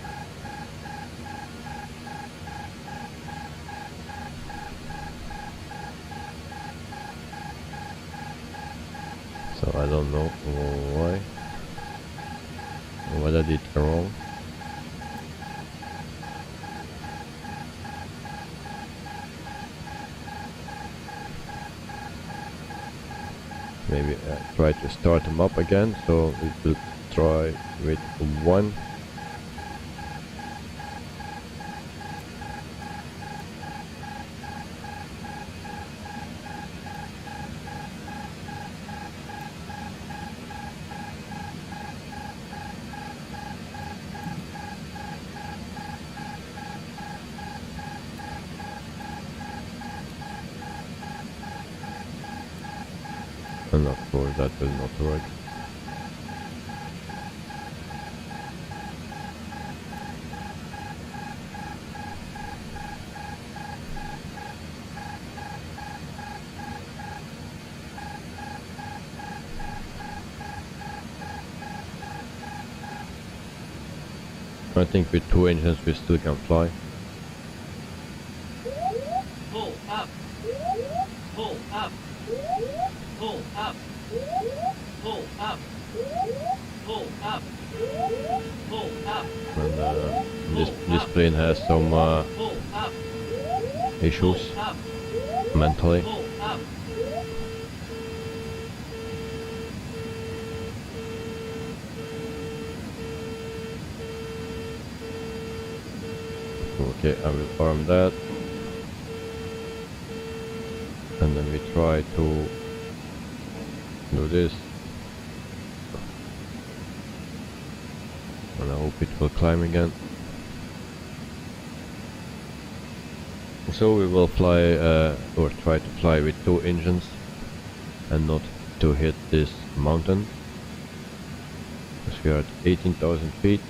So I don't know why. What I did wrong. Maybe try to start them up again. So we will try with 1. And of course that will not work. I think with 2 engines we still can fly. Pull up. Pull up. Pull up. Pull up. Pull up. Pull up. And this plane has some Pull up. issues Pull up. mentally. Pull up. Okay, I will arm that. And then we try to do this. And I hope it will climb again. So we will fly, or try to fly with 2 engines and not to hit this mountain. Because we are at 18,000 feet.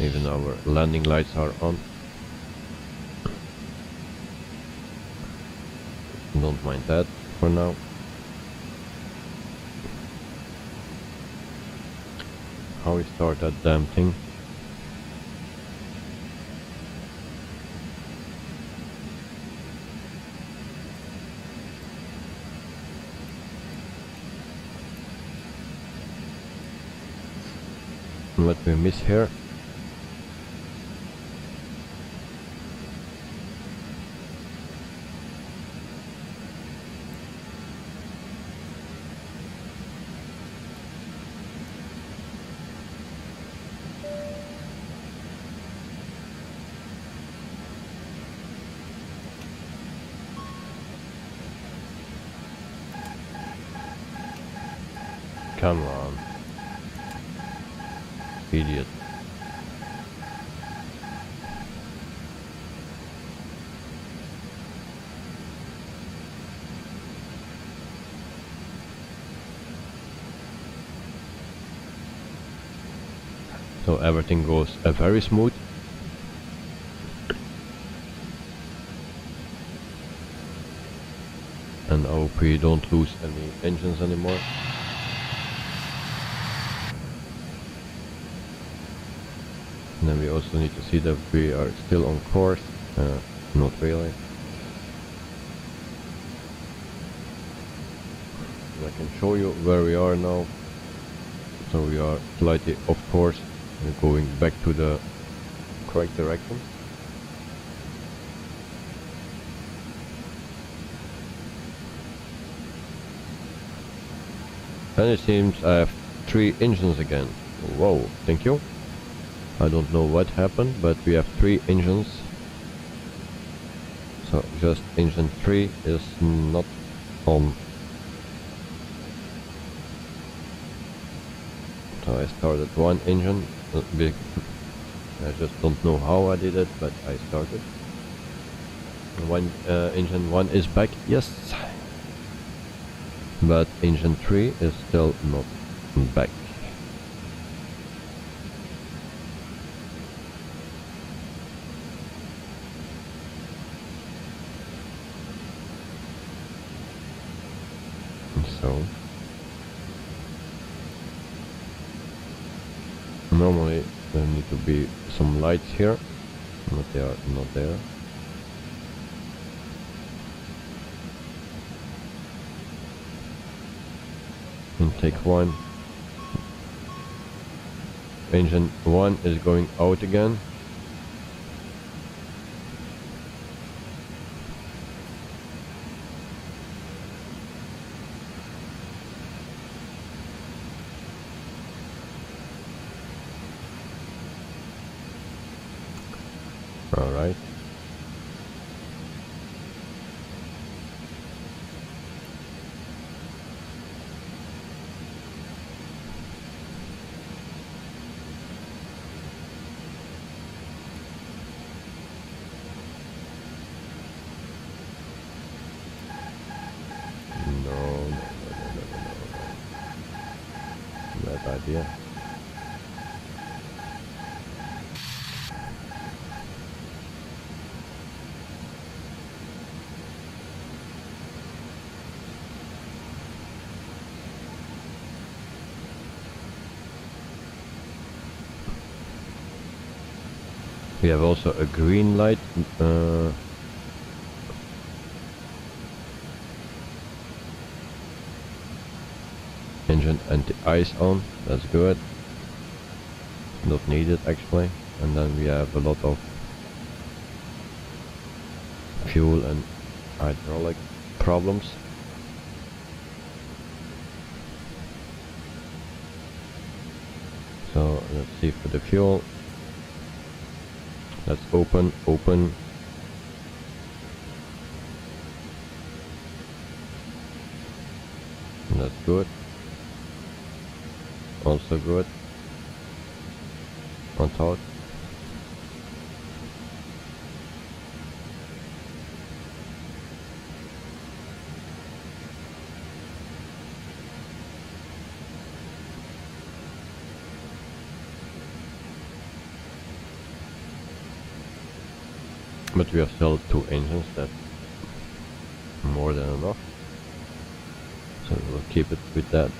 Even our landing lights are on. Don't mind that for now. How we start that damn thing? What we miss here? Come on. Idiot. So everything goes very smooth. And I hope we don't lose any engines anymore. And then we also need to see that we are still on course. Not really. I can show you where we are now. So we are slightly off course and going back to the correct direction. And it seems I have 3 engines again. Whoa, thank you. I don't know what happened, but we have 3 engines. So just engine 3 is not on. So I started 1 engine. I just don't know how I did it, but I started. Engine 1 is back, yes. But engine 3 is still not back. So normally there need to be some lights here, but they are not there. Intake 1. Engine 1 is going out again. Alright. idea. We have also a green light engine anti-ice on, that's good. Not needed actually. And then we have a lot of fuel and hydraulic problems. So let's see for the fuel. Let's open. That's good. Also good. On top. But we have still 2 engines, that's more than enough. So we'll keep it with that.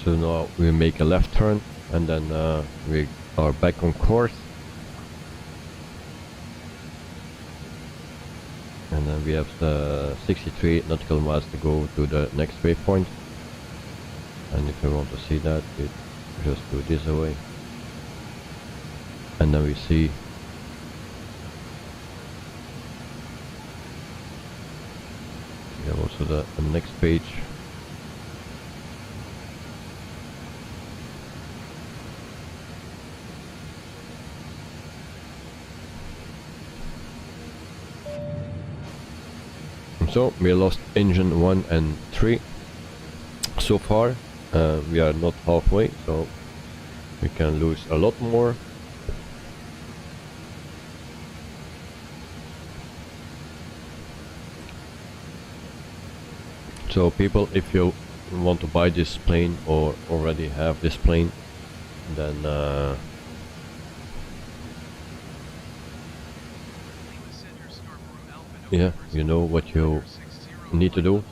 So now we make a left turn and then we are back on course. And then we have the 63 nautical miles to go to the next waypoint. And if you want to see that, you just do this away. And then we see we have also the next page. So we lost engine 1 and 3 so far. We are not halfway, so we can lose a lot more. So people, if you want to buy this plane or already have this plane, then yeah, you know what you need to do,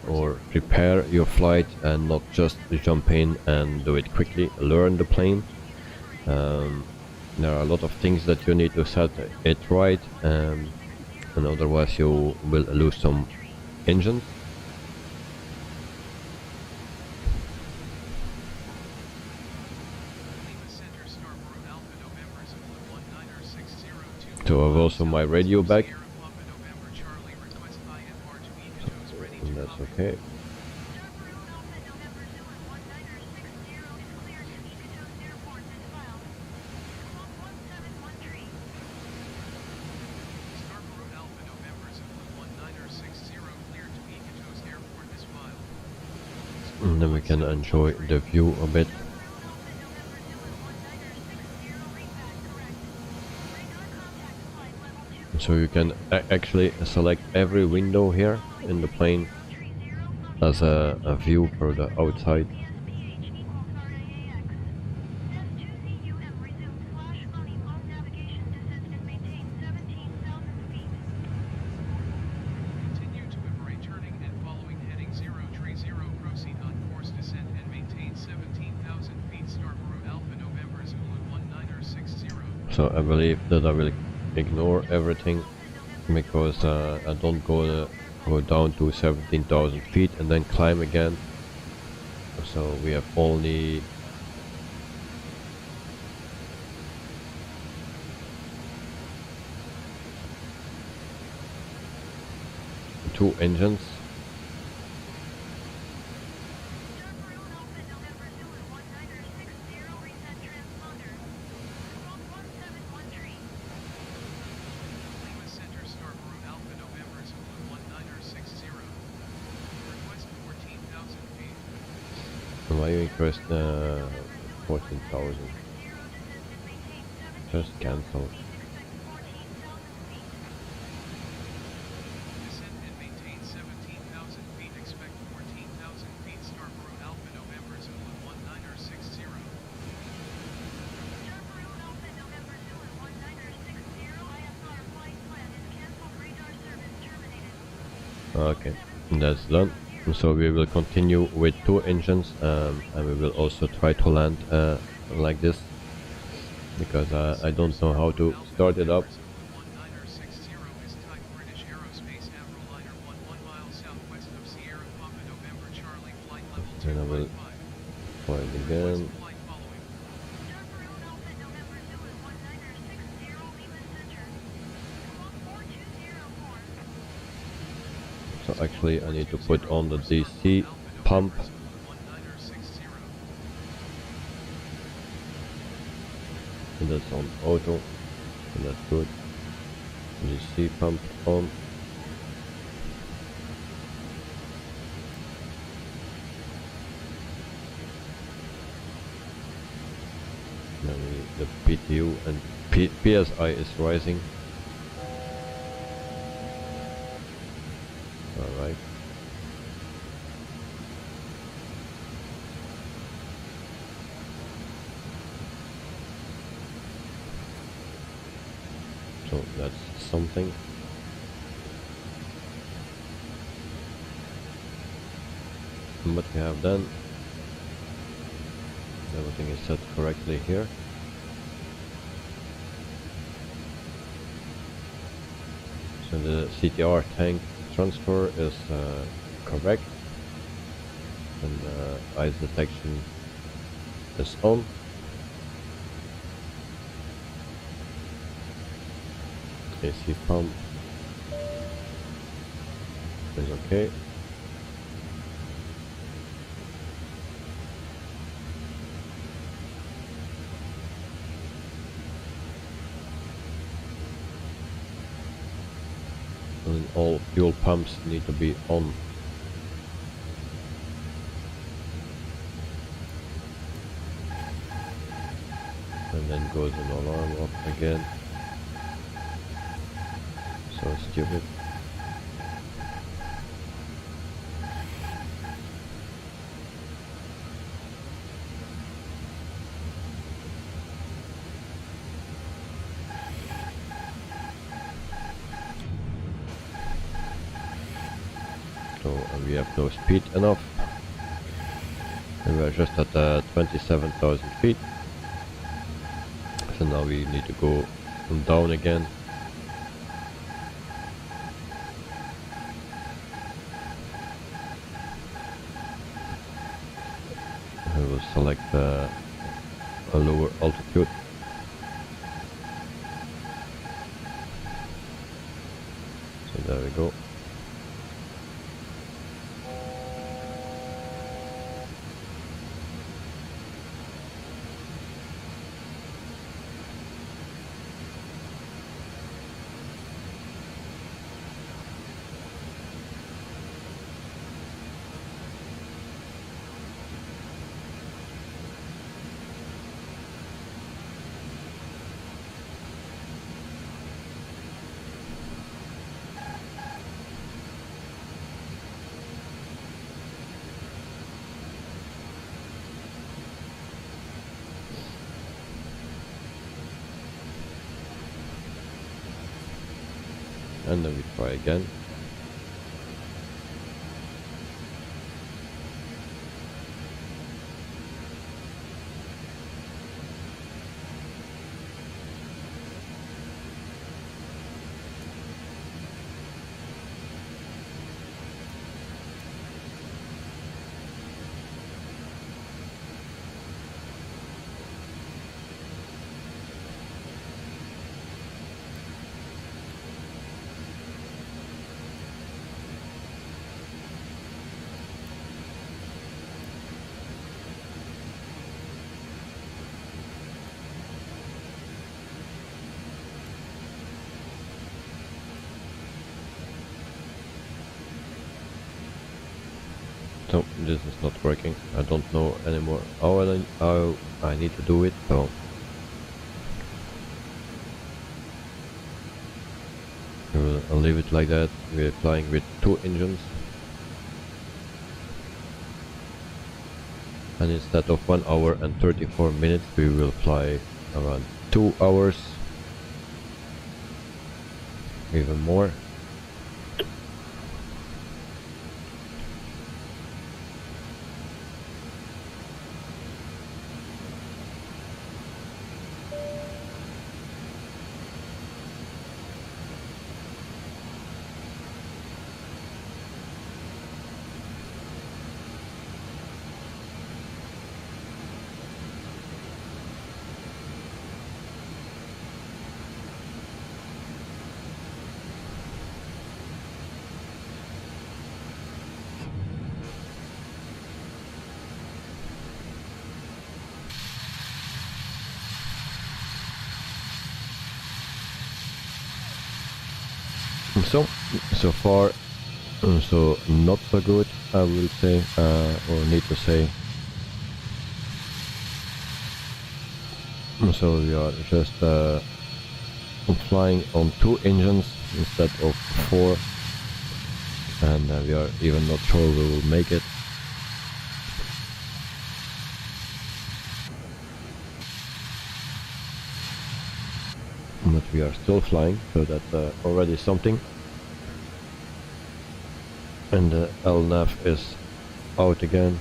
or prepare your flight and not just jump in and do it quickly. Learn the plane. There are a lot of things that you need to set it right, and otherwise you will lose some engines. So I have also my radio back. And that's okay. And then we can enjoy the view a bit. So you can actually select every window here in the plane as a view for the outside. So I believe that I will ignore everything because I don't go down to 17,000 feet and then climb again. So we have only two engines. why you increased 14,000? Just cancel. Descend and maintain 17,000 feet. Expect 14,000 feet. Scarborough Alpha November Zulu 1960. Scarborough Alpha November Zulu 1960. ISR flight plan is cancelled. Radar service terminated. Okay, that's done. So we will continue with 2 engines, and we will also try to land like this, because I don't know how to start it up. 1960 is type British Aerospace Avro Liner 11 miles southwest of Sierra Papa November Charlie flight level And I will 215. try it again. Flight following. Scarborough Alpha November Zulu 1960. Lima Center. Squawk 4204. So actually I need to put on the DC pump. And that's on auto, and that's good. DC pump on. Now the PTU and PSI is rising. Alright. So that's something. And what we have done, everything is set correctly here. So the CTR tank transfer is correct, and ice detection is on. AC pump is okay. And all fuel pumps need to be on. And then goes an alarm off again. So stupid. So we have no speed enough, and we are just at 27,000 feet. So now we need to go down again. I will select a lower altitude. So there we go. And then we try again. So this is not working. I don't know anymore how I need to do it. So I'll leave it like that. We're flying with 2 engines. And instead of 1 hour and 34 minutes, we will fly around 2 hours. Even more. So far, so not so good, I will say, or need to say. So we are just flying on 2 engines instead of 4, and we are even not sure we will make it. But we are still flying, so that's already something. And the LNAV is out again.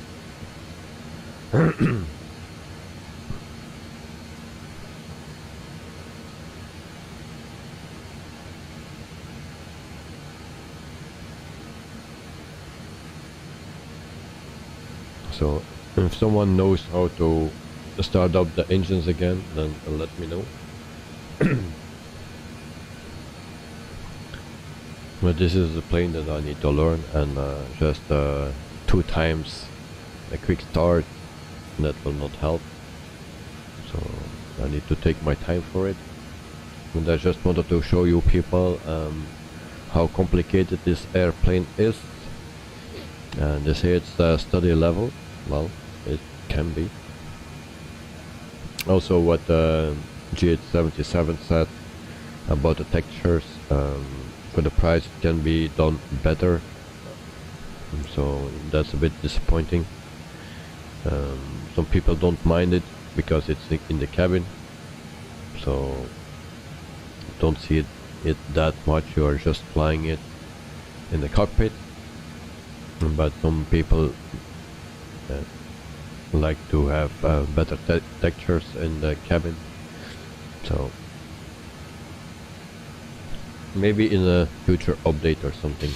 So if someone knows how to start up the engines again, then let me know. But this is a plane that I need to learn, and just 2 times a quick start, that will not help. So I need to take my time for it. And I just wanted to show you people how complicated this airplane is. And they say it's study level. Well, it can be. Also what G877 said about the textures, for the price it can be done better, so that's a bit disappointing. Some people don't mind it because it's in the cabin, so don't see it that much. You are just flying it in the cockpit, but some people like to have better textures in the cabin. So maybe in a future update or something.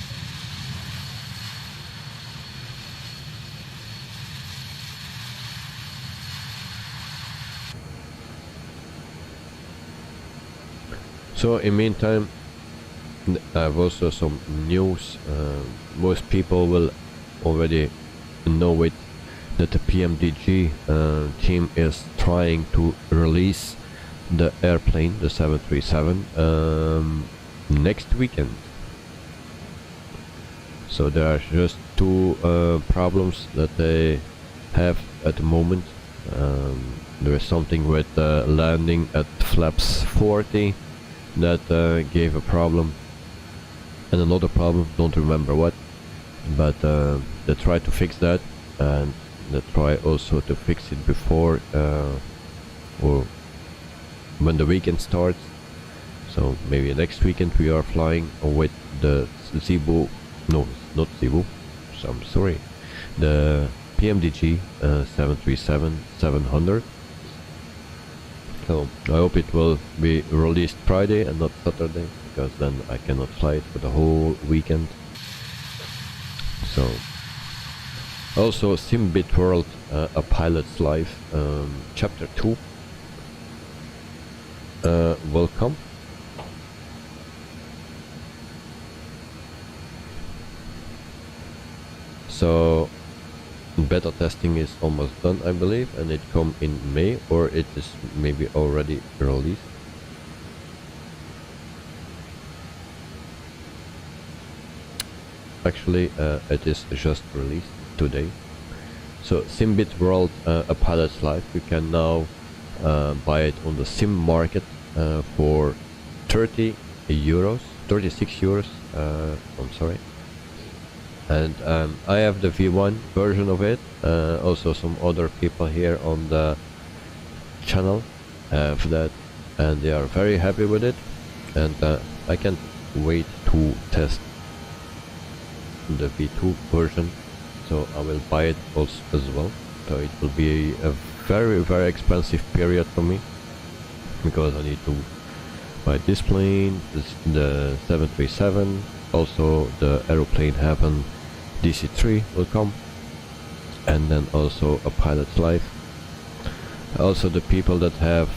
So in meantime, I have also some news. Most people will already know it, that the PMDG team is trying to release the airplane, the 737, next weekend. So there are just 2 problems that they have at the moment. There is something with landing at flaps 40 that gave a problem, and another problem, don't remember what, but they try to fix that, and they try also to fix it before or when the weekend starts. So maybe next weekend we are flying with the Zebu, no, not Zebu, so I'm sorry, the PMDG 737-700. So I hope it will be released Friday and not Saturday, because then I cannot fly it for the whole weekend. So also Simbit World, a pilot's life, chapter 2 will come. So beta testing is almost done, I believe, and it come in May, or it is maybe already released. Actually, it is just released. today. So Simbit World, a pilot's life, you can now buy it on the sim market for 30 euros, 36 euros, I'm sorry. And I have the V1 version of it. Also some other people here on the channel have that, and they are very happy with it, and I can't wait to test the V2 version, so I will buy it also as well. So it will be a very expensive period for me, because I need to buy this plane, the 737, also the aeroplane happen DC-3 will come, and then also a pilot's life. Also the people that have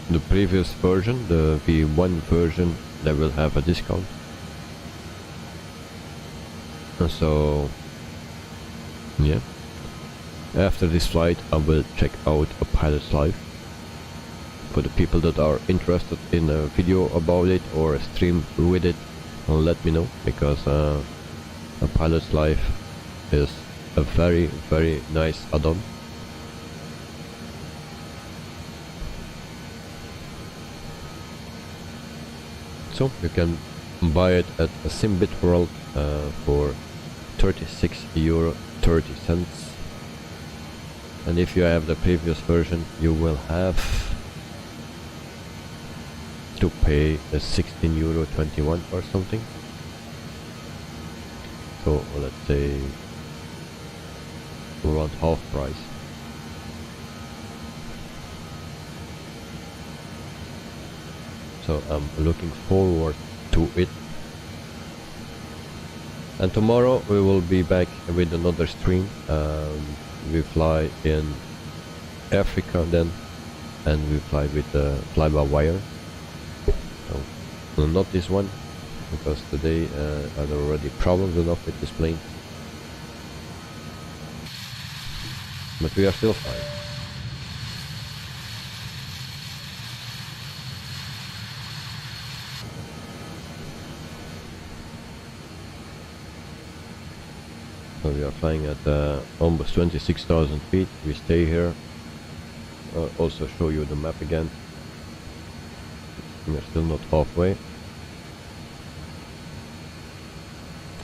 the previous version, the V1 version, they will have a discount. And so yeah, after this flight I will check out a pilot's life. For the people that are interested in a video about it or a stream with it, let me know, because a pilot's life is a very nice add-on. So you can buy it at a Simbit World for 36 euro 30 cents, and if you have the previous version you will have to pay a 16 euro 21 or something. So let's say around half price. So I'm looking forward to it. And tomorrow we will be back with another stream. We fly in Africa then, and we fly with the fly-by-wire. So, well, not this one, because today I had already problems enough with this plane. But we are still fine. So we are flying at almost 26,000 feet. We stay here. I'll also show you the map again. We're still not halfway.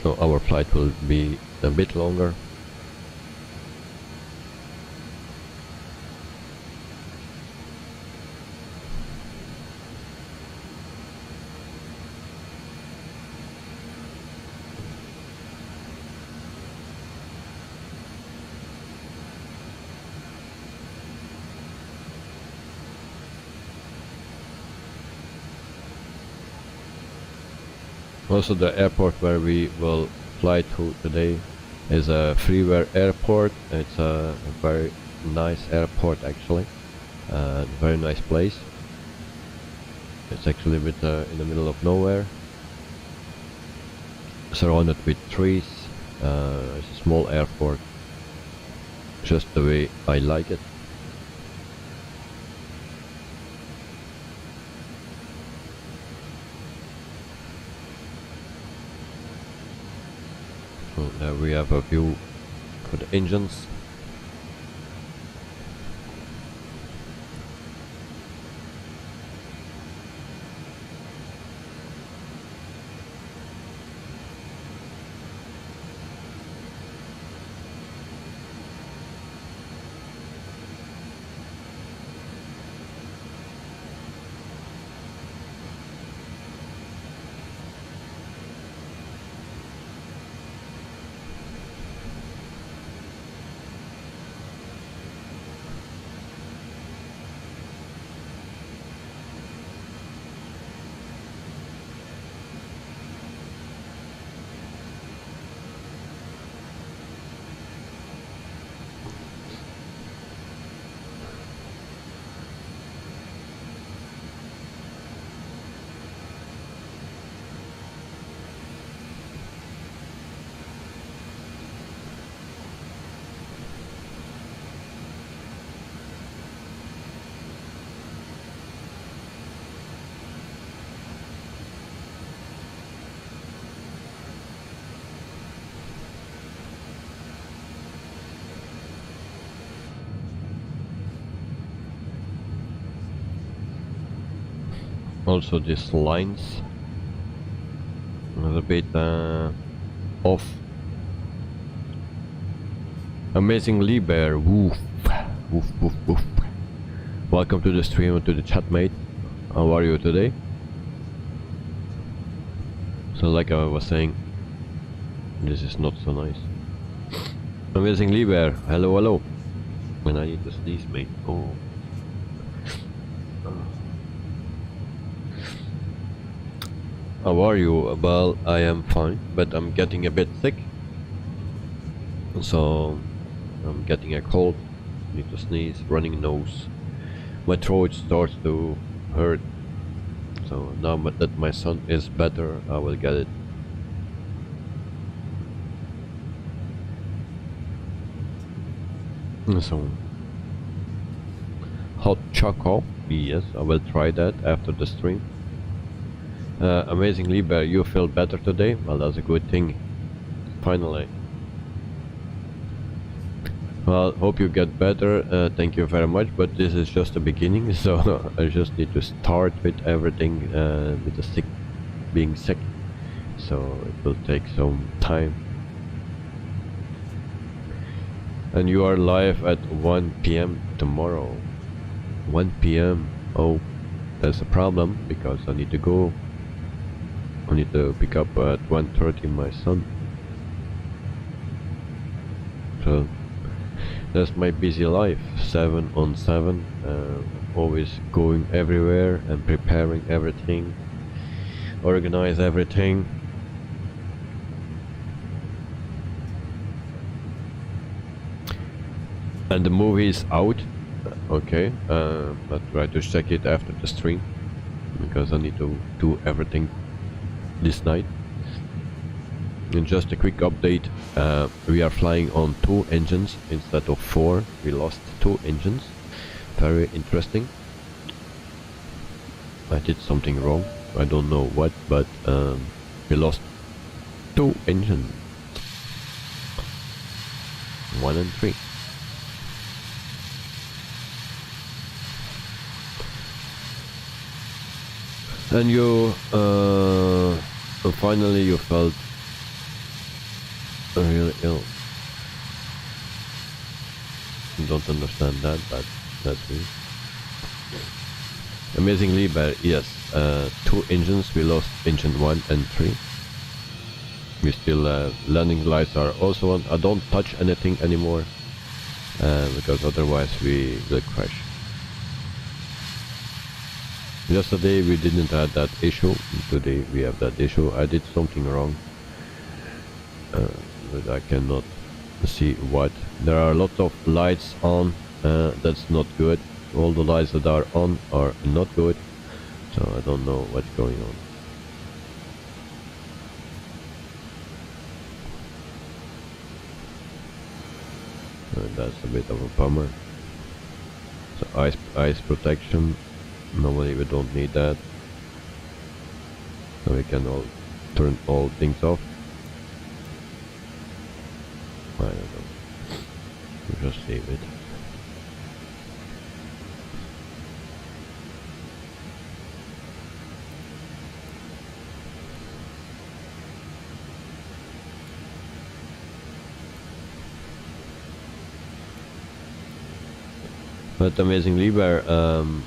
So our flight will be a bit longer. Also the airport where we will fly to today is a freeware airport. It's a very nice airport actually, very nice place. It's actually in the middle of nowhere, surrounded with trees. It's a small airport, just the way I like it. So there we have a view for the engines. Also these lines are a bit off. Amazing Liber, woof, woof, woof, woof. Welcome to the stream and to the chat, mate. How are you today? So like I was saying, this is not so nice. Amazing Liber, hello, hello. When I need to sneeze, mate. Oh. How are you? Well, I am fine, but I'm getting a bit sick. So I'm getting a cold, need to sneeze, running nose. My throat starts to hurt. So now that my son is better, I will get it. So hot choco, yes, I will try that after the stream. Amazing Liber, you feel better today? Well, that's a good thing. Finally. Well, hope you get better. Thank you very much, but this is just the beginning, so I just need to start with everything with the being sick. So it will take some time. And you are live at 1 PM tomorrow. 1 PM. Oh, that's a problem because I need to go. I need to pick up at 1:30 my son. So that's my busy life, 7 on 7, always going everywhere and preparing everything, organize everything. And the movie is out, okay, I'll try to check it after the stream, because I need to do everything this night. And just a quick update, we are flying on 2 engines instead of 4. We lost 2 engines, very interesting. I did something wrong, I don't know what, but we lost 2 engines, 1 and 3. And you, finally you felt really ill. Don't understand that, but that's me. Amazing Liber, yes, 2 engines, we lost engine 1 and 3. We still, landing lights are also on. I don't touch anything anymore, because otherwise we will crash. Yesterday we didn't have that issue, today we have that issue. I did something wrong, but I cannot see what. There are lots of lights on, that's not good. All the lights that are on are not good, so I don't know what's going on. That's a bit of a bummer. So ice protection. Normally we don't need that, so we can all turn all things off. I don't know, we'll just leave it. But Amazing Liber,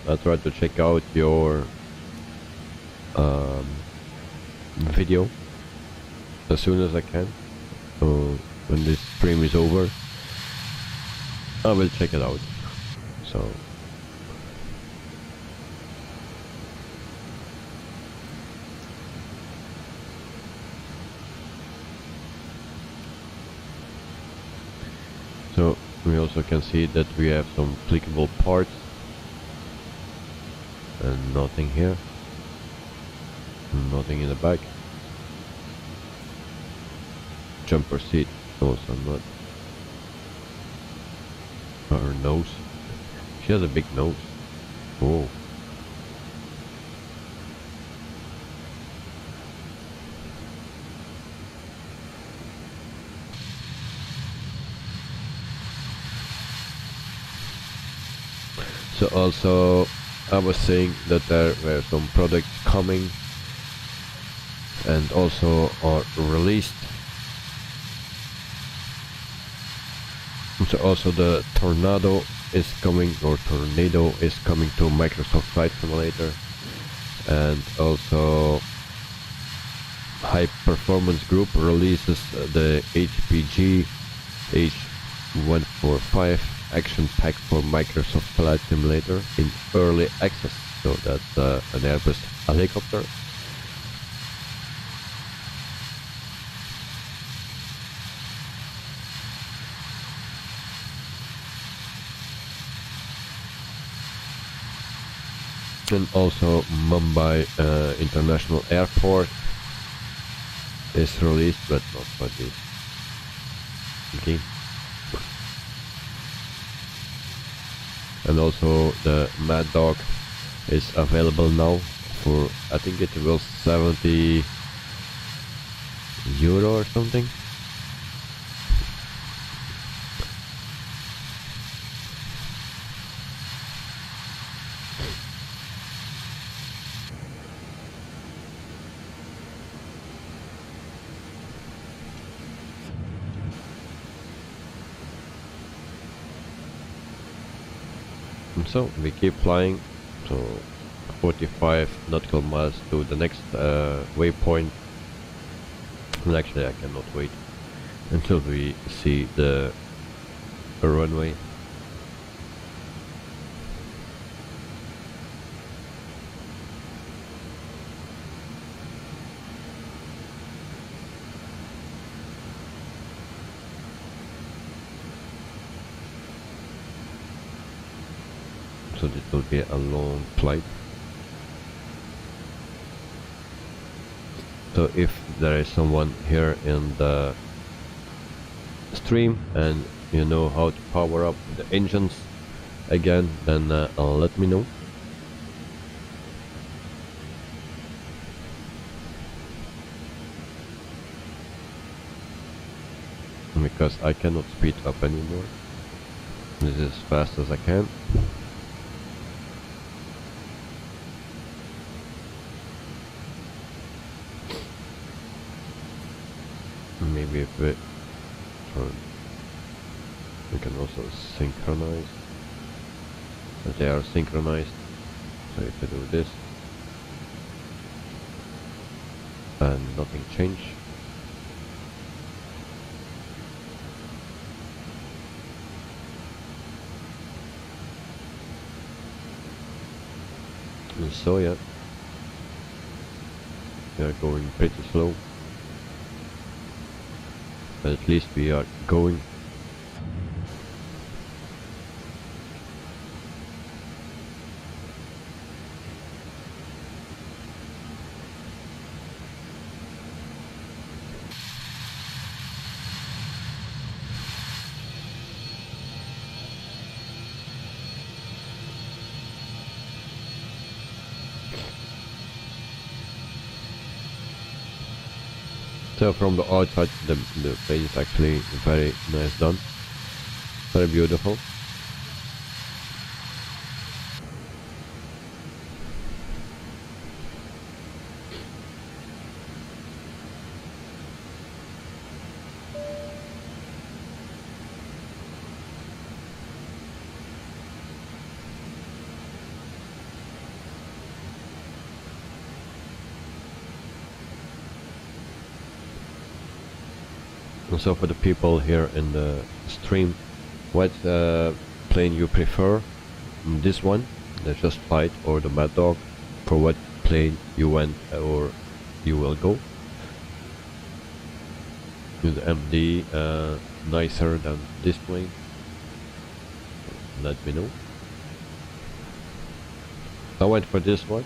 I tried to check out your video as soon as I can. So when this stream is over, I will check it out. So we also can see that we have some clickable parts and nothing here, nothing in the back. Jumper seat also not. Her nose, she has a big nose. Whoa. So also I was saying that there were some products coming and also are released. So also the Tornado is coming, or Tornado is coming to Microsoft Flight Simulator, and also High Performance Group releases the HPG H145 action pack for Microsoft Flight Simulator in early access. So that's an Airbus helicopter. And also Mumbai International Airport is released, but not for this game. And also the Mad Dog is available now for, I think it was 70 euro or something. And so we keep flying, so 45 nautical miles to the next waypoint. And actually I cannot wait until we see the runway. So this will be a long flight. So if there is someone here in the stream and you know how to power up the engines again, then let me know. Because I cannot speed up anymore. This is as fast as I can. Maybe if we can also synchronize, as they are synchronized. So if I do this and nothing changed, and so yeah, we are going pretty slow. But at least we are going. So from the outside, the place is actually very nice done, very beautiful. And so for the people here in the stream, what plane you prefer? This one, the Just Flight, or the Mad Dog? For what plane you went or you will go? Is the MD nicer than this plane? Let me know. I went for this one,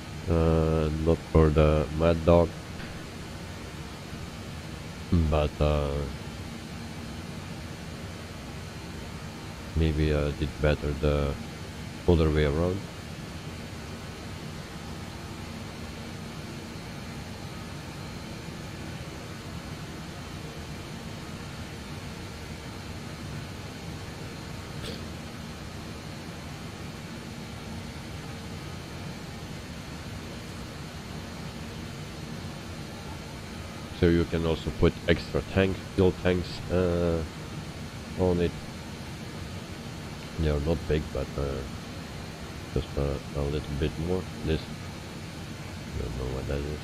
not for the Mad Dog, but maybe I did better the other way around. So you can also put extra fuel tanks on it. They are not big, but just a little bit more. This, I don't know what that is.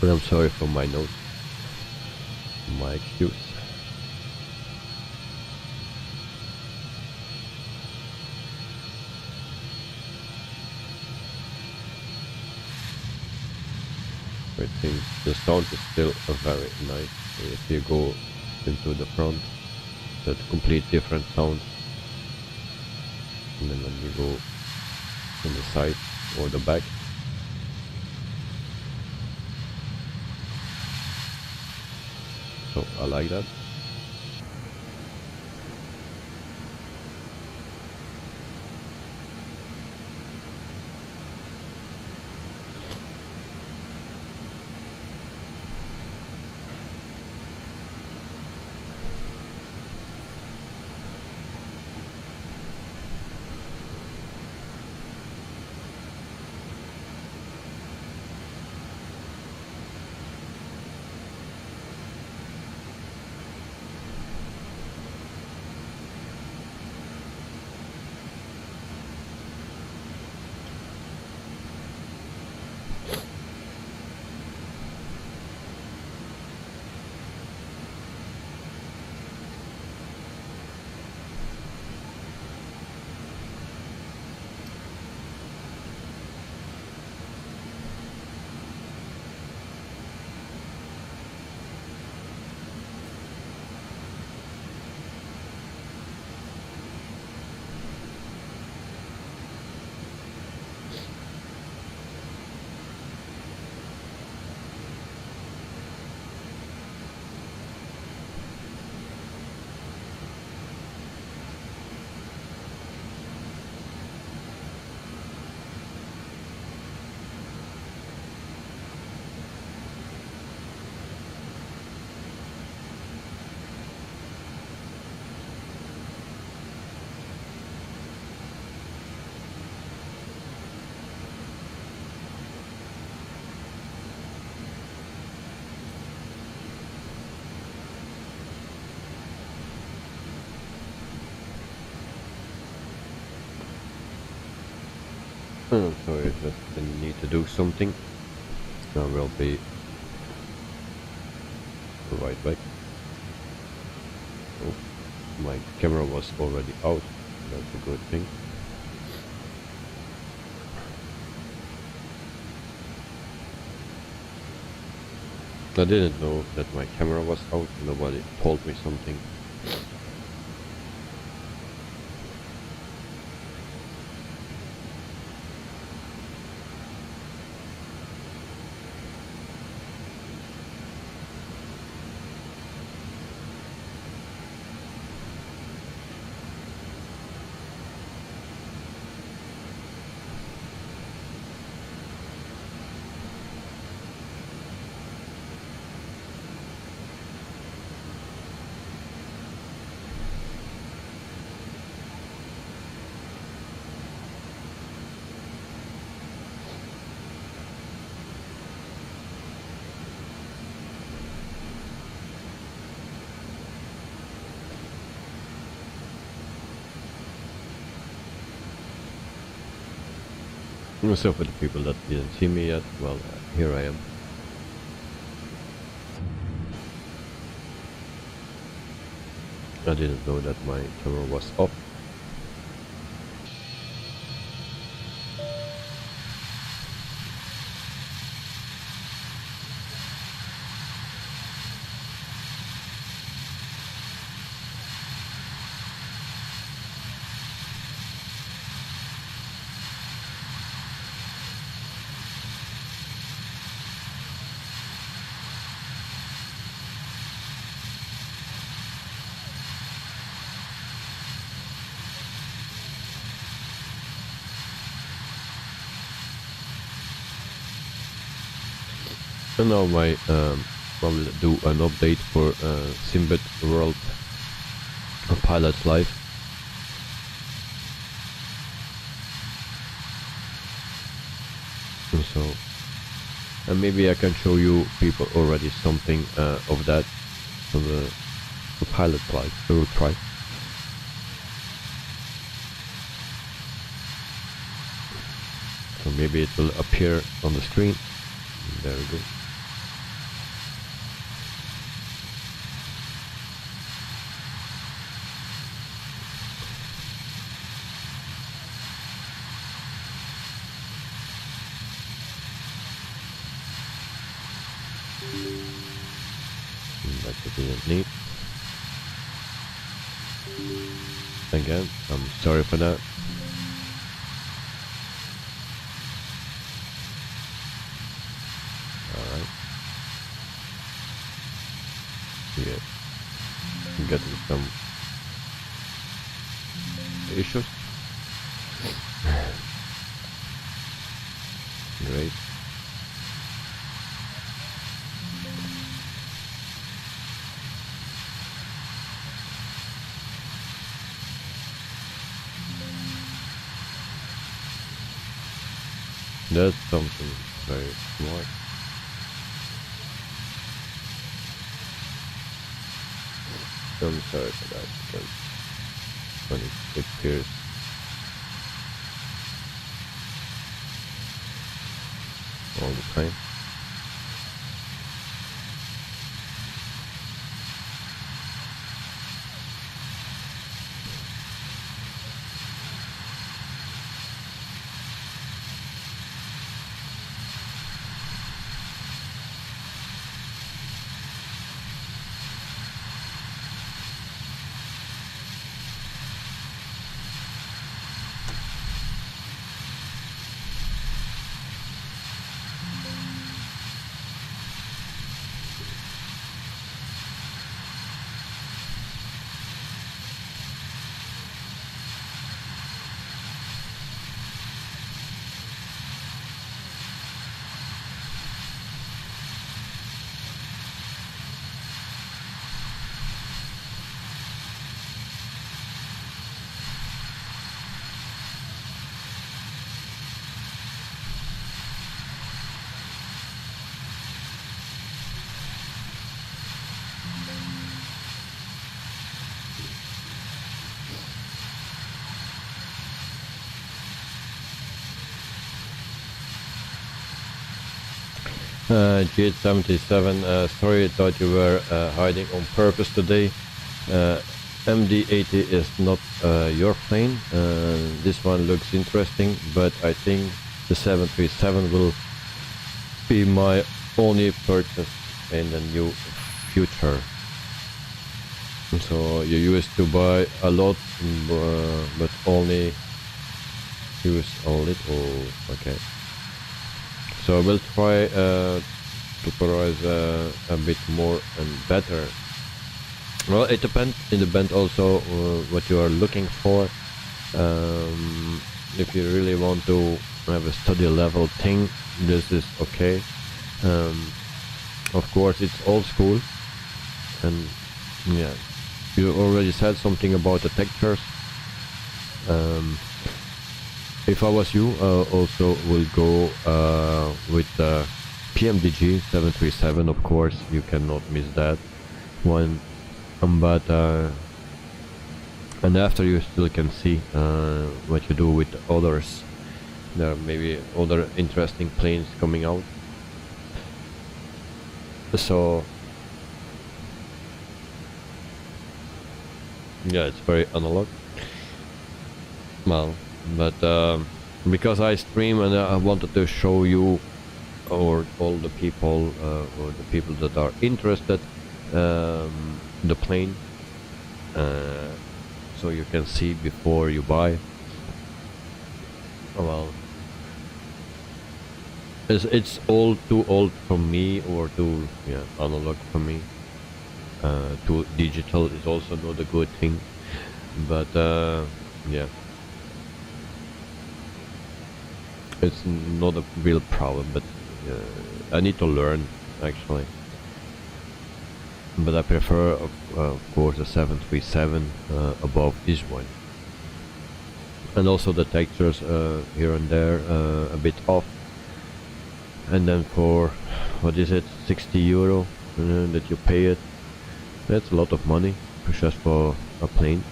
And I'm sorry for my notes, my excuse. I think the sound is still very nice. If you go into the front, that's complete different sound. And then when you go on the side or the back, so I like that. I'm sorry, I just need to do something. I will be right back. Oh, my camera was already out. That's a good thing. I didn't know that my camera was out. Nobody told me something. So for the people that didn't see me yet, well, here I am. I didn't know that my camera was off. And now I will do an update for Simbet World Pilots Live. So, and maybe I can show you people already something of that on the pilot live. So we'll try. So maybe it will appear on the screen. There we go. That we didn't need. Again, I'm sorry for that. Alright. Yeah. I'm getting some issues. Great. That's something very smart. I'm sorry for that, because when it appears all the time. G77, sorry, I thought you were hiding on purpose today. MD80 is not your plane. This one looks interesting, but I think the 737 will be my only purchase in the new future. So you used to buy a lot, but only use a little. Okay. So we'll try to price a bit more and better. Well, it depends. It depends also what you are looking for. If you really want to have a study level thing, this is okay. Of course, it's old school, and yeah, you already said something about the textures. If I was you, also will go with the PMDG 737, of course, you cannot miss that one. But and after you still can see what you do with the others. There may be other interesting planes coming out. So yeah, it's very analog. Well, but because I stream and I wanted to show you, or all the people or the people that are interested, the plane, so you can see before you buy. Well, it's too old for me, or too analog for me. Too digital is also not a good thing, but yeah, it's not a real problem, but I need to learn actually, but I prefer of course the 737 above this one. And also the textures here and there a bit off. And then for what is it, 60 euro that you pay it, that's a lot of money just for a plane.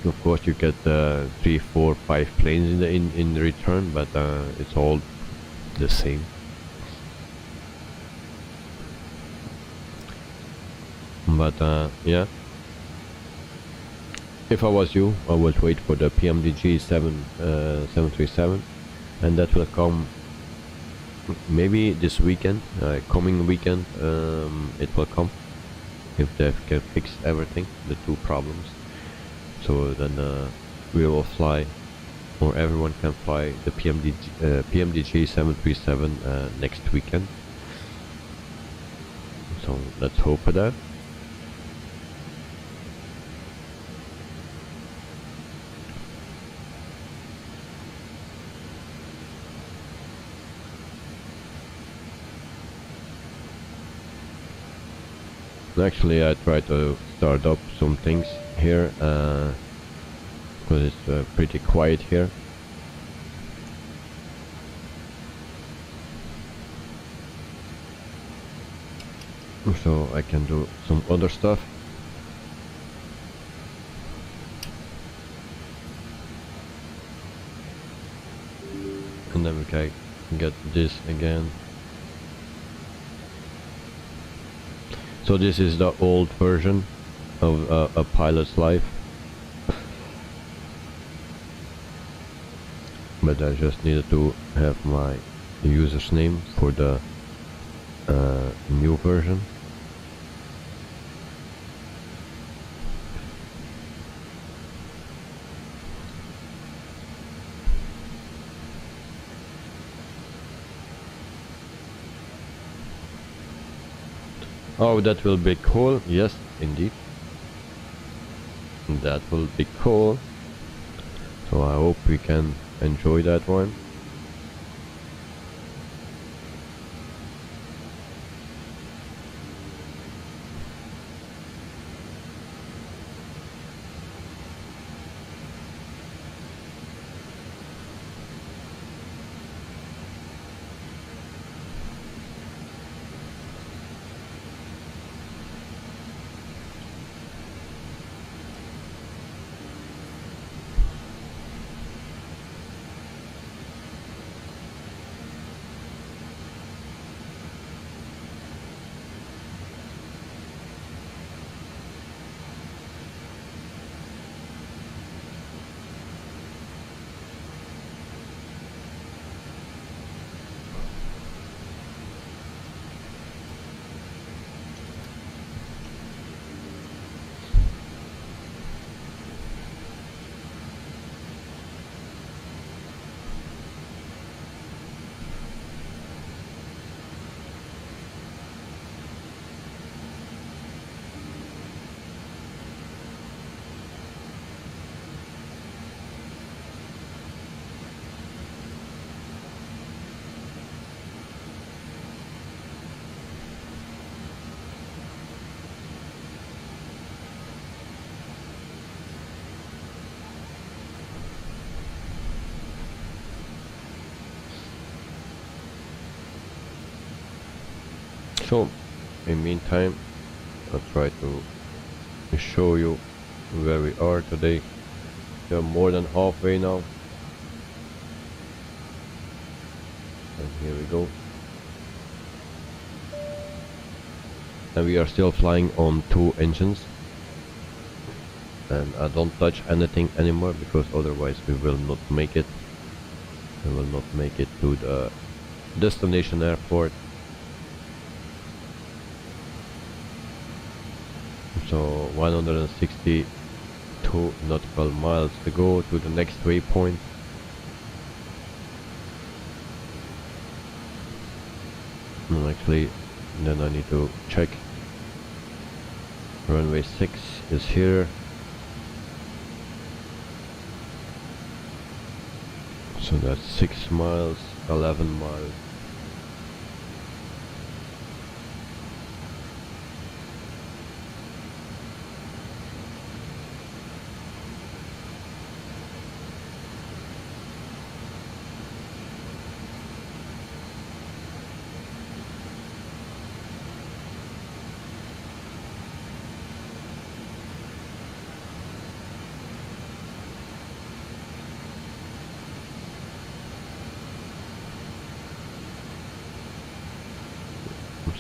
Of course you get 3, 4, 5 planes in return, but it's all the same. But yeah, if I was you, I would wait for the PMDG 737, and that will come maybe this weekend, coming weekend. It will come if they can fix everything, the 2 problems. So then we will fly, or everyone can fly the PMDG 737 next weekend. So let's hope for that. Actually, I try to start up some things here because it's pretty quiet here. So I can do some other stuff. And then we can get this again. So this is the old version of a pilot's life, but I just needed to have my user's name for the new version. Oh, that will be cool. Yes, indeed. That will be cool. So I hope we can enjoy that one. So, in meantime, I'll try to show you where we are today. We are more than halfway now. And here we go. And we are still flying on 2 engines. And I don't touch anything anymore because otherwise we will not make it. We will not make it to the destination airport. So 162 nautical miles to go to the next waypoint. And actually, then I need to check. Runway 6 is here. So that's 6 miles, 11 miles.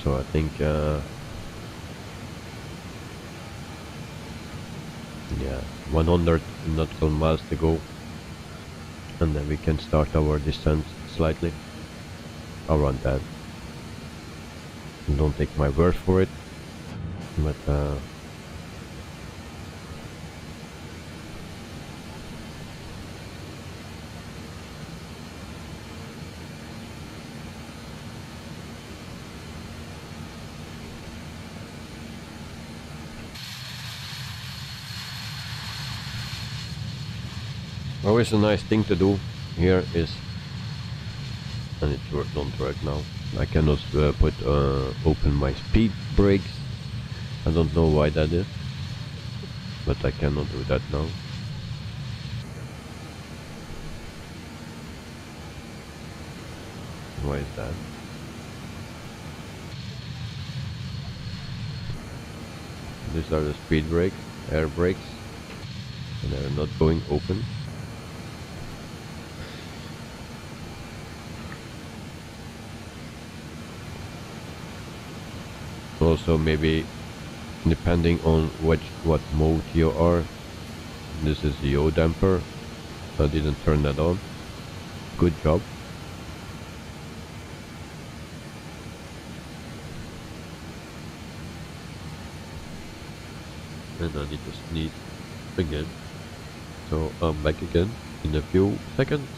So I think yeah, 100 nautical miles to go, and then we can start our descent slightly around that. Don't take my word for it, but always a nice thing to do here is, and it don't work now, I cannot open my speed brakes. I don't know why that is, but I cannot do that now. Why is that? These are the speed brakes, air brakes, and they're not going open. Also, maybe depending on what mode you are. This is the yaw damper. I didn't turn that on. Good job. And I need to sneeze again. So I'm back again in a few seconds.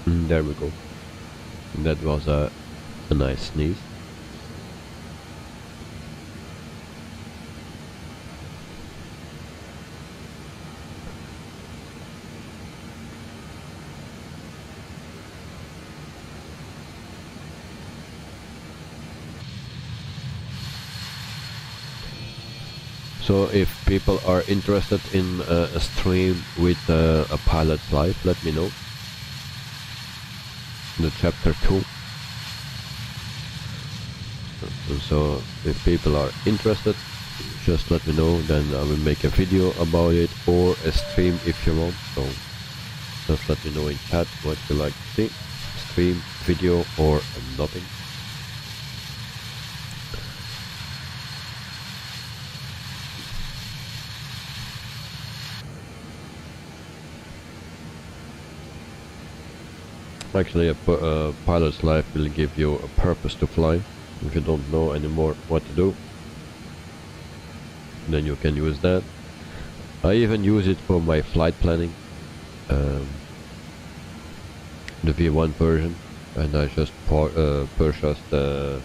There we go. That was a nice sneeze. So if people are interested in a stream with a pilot's life, let me know. The chapter 2. So if people are interested, just let me know, then I will make a video about it, or a stream if you want. So just let me know in chat what you like to see, stream, video, or nothing. Actually, a pilot's life will give you a purpose to fly. If you don't know anymore what to do, then you can use that. I even use it for my flight planning, the V1 version, and I just purchased the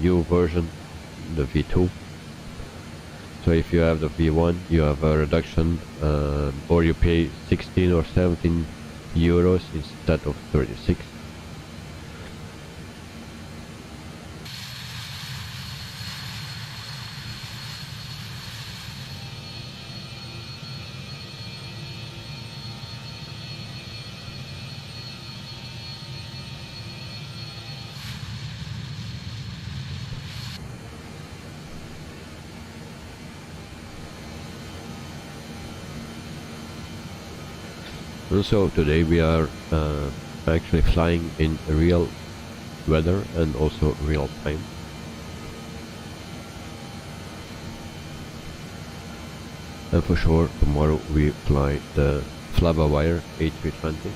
new version, the V2. So if you have the V1, you have a reduction, or you pay 16 or 17 euros instead of 36. And so today we are actually flying in real weather and also real time. And for sure tomorrow we fly the Flabawire A320.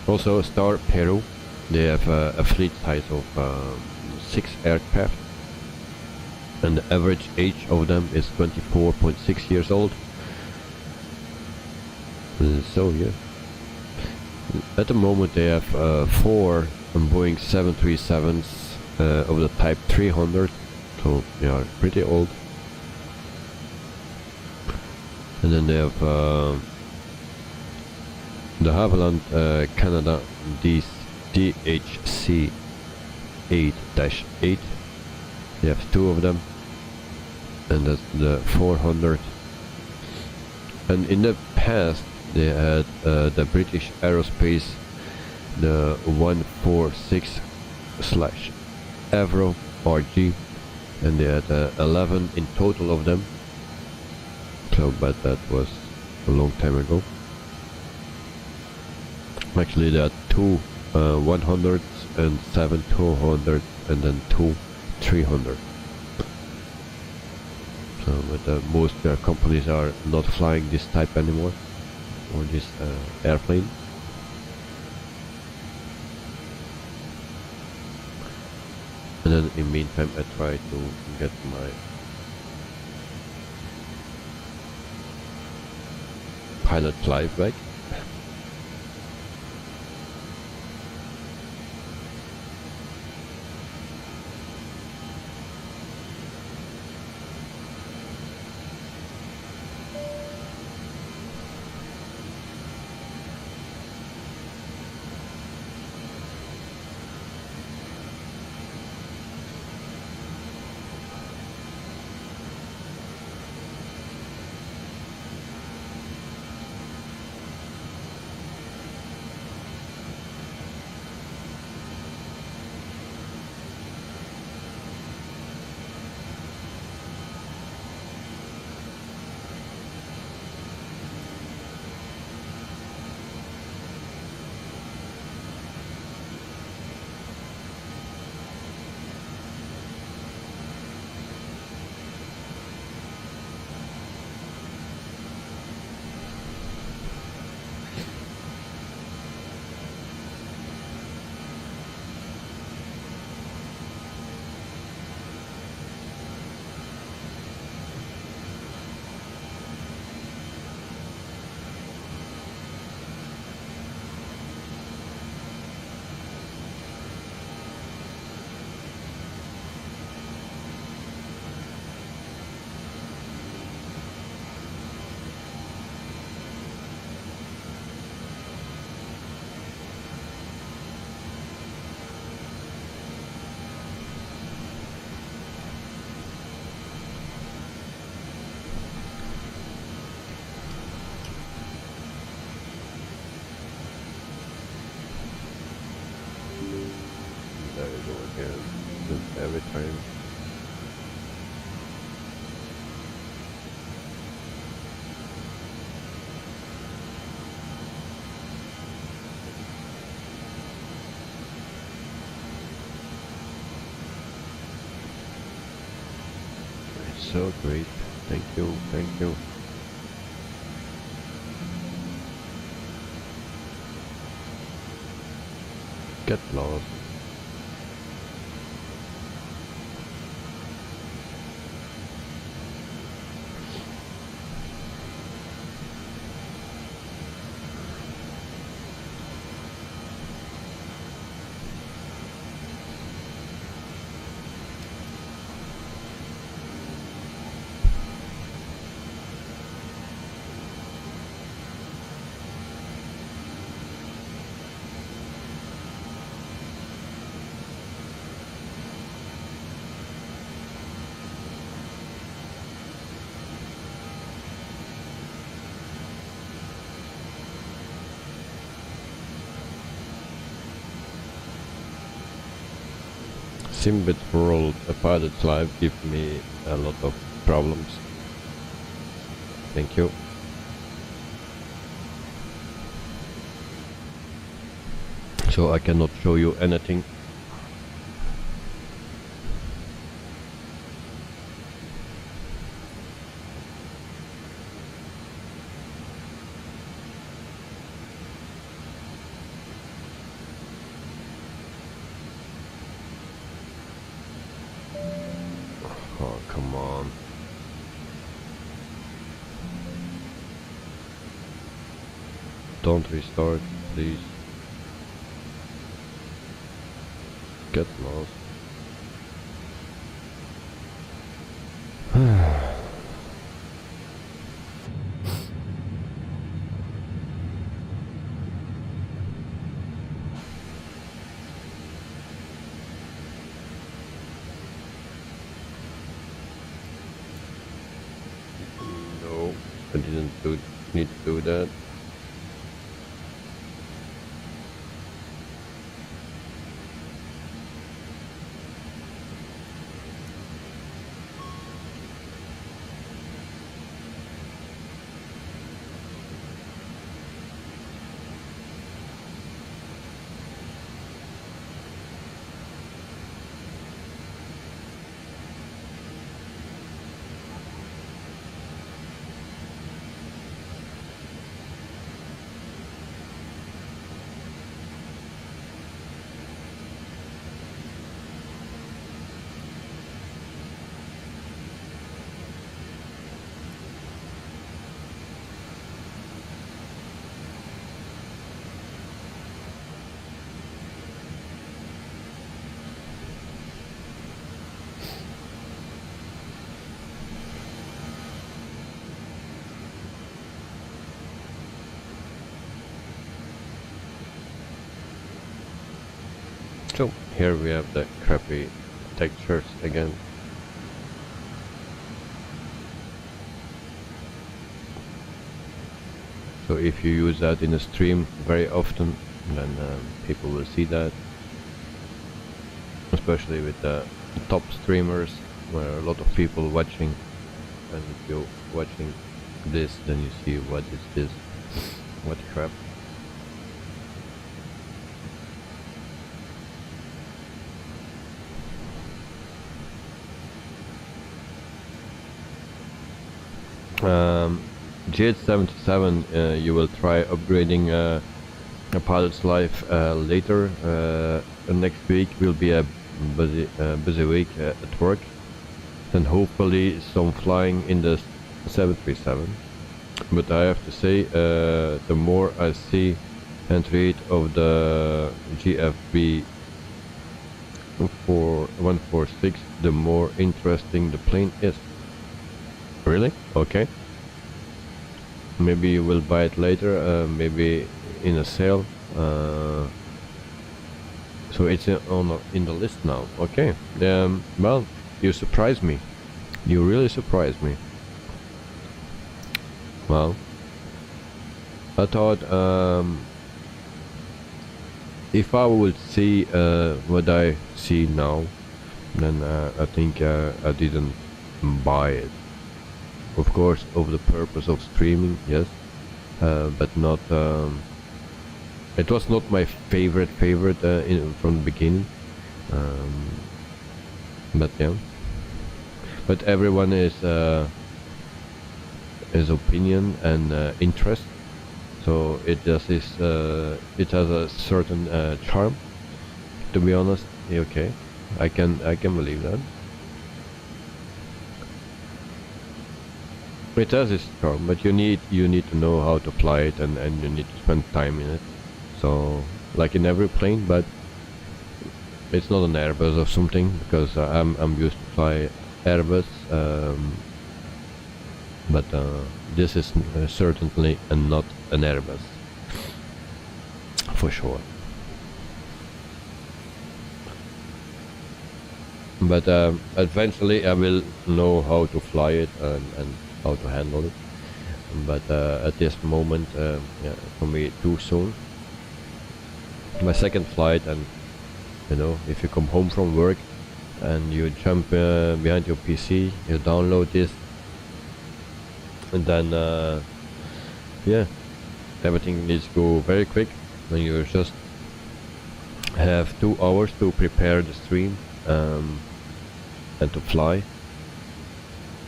Also Star Peru, they have a fleet size of 6 aircraft, and the average age of them is 24.6 years old. So yeah, at the moment they have 4 Boeing 737s of the type 300, so they are pretty old. And then they have the Havilland Canada DHC 8-8. They have 2 of them, and that's the 400. And in the past they had the British Aerospace the 146 slash Avro RG, and they had 11 in total of them. So, but that was a long time ago. Actually, there are two 100s and 7 200 and then 2 300. So, but most companies are not flying this type anymore, or this airplane. And then in the meantime I try to get my pilot life back. There we go again, just every time. It's so great, thank you, thank you. Get lost. Simbit World, a pilot's life, give me a lot of problems. Thank you. So I cannot show you anything. Oh, come on. Don't restart, please. Get lost. No, I didn't need to do that. So here we have the crappy textures again. So if you use that in a stream very often, then people will see that. Especially with the top streamers, where a lot of people watching. And if you're watching this, then you see what is this, what crap. GH77, you will try upgrading a pilot's life later. Next week will be a busy week at work, and hopefully some flying in the 737. But I have to say, the more I see and read of the GFB 146, the more interesting the plane is. Really? Okay. Maybe you will buy it later, maybe in a sale. So it's in the list now. Okay. Well, you surprised me. You really surprised me. Well, I thought if I would see what I see now, then I think I didn't buy it. Of course, of the purpose of streaming, yes, but not. It was not my favorite from the beginning. But yeah. But everyone is his opinion and interest. So it just is. It has a certain charm. To be honest, okay, I can believe that. It has its charm, but you need to know how to fly it, and you need to spend time in it. So, like in every plane, but it's not an Airbus or something, because I'm used to fly Airbus. But this is certainly not an Airbus, for sure. But eventually I will know how to fly it and how to handle it. But at this moment, yeah, for me too soon. My second flight, and you know, if you come home from work and you jump behind your PC, you download this, and then yeah, everything needs to go very quick, and you just have 2 hours to prepare the stream and to fly,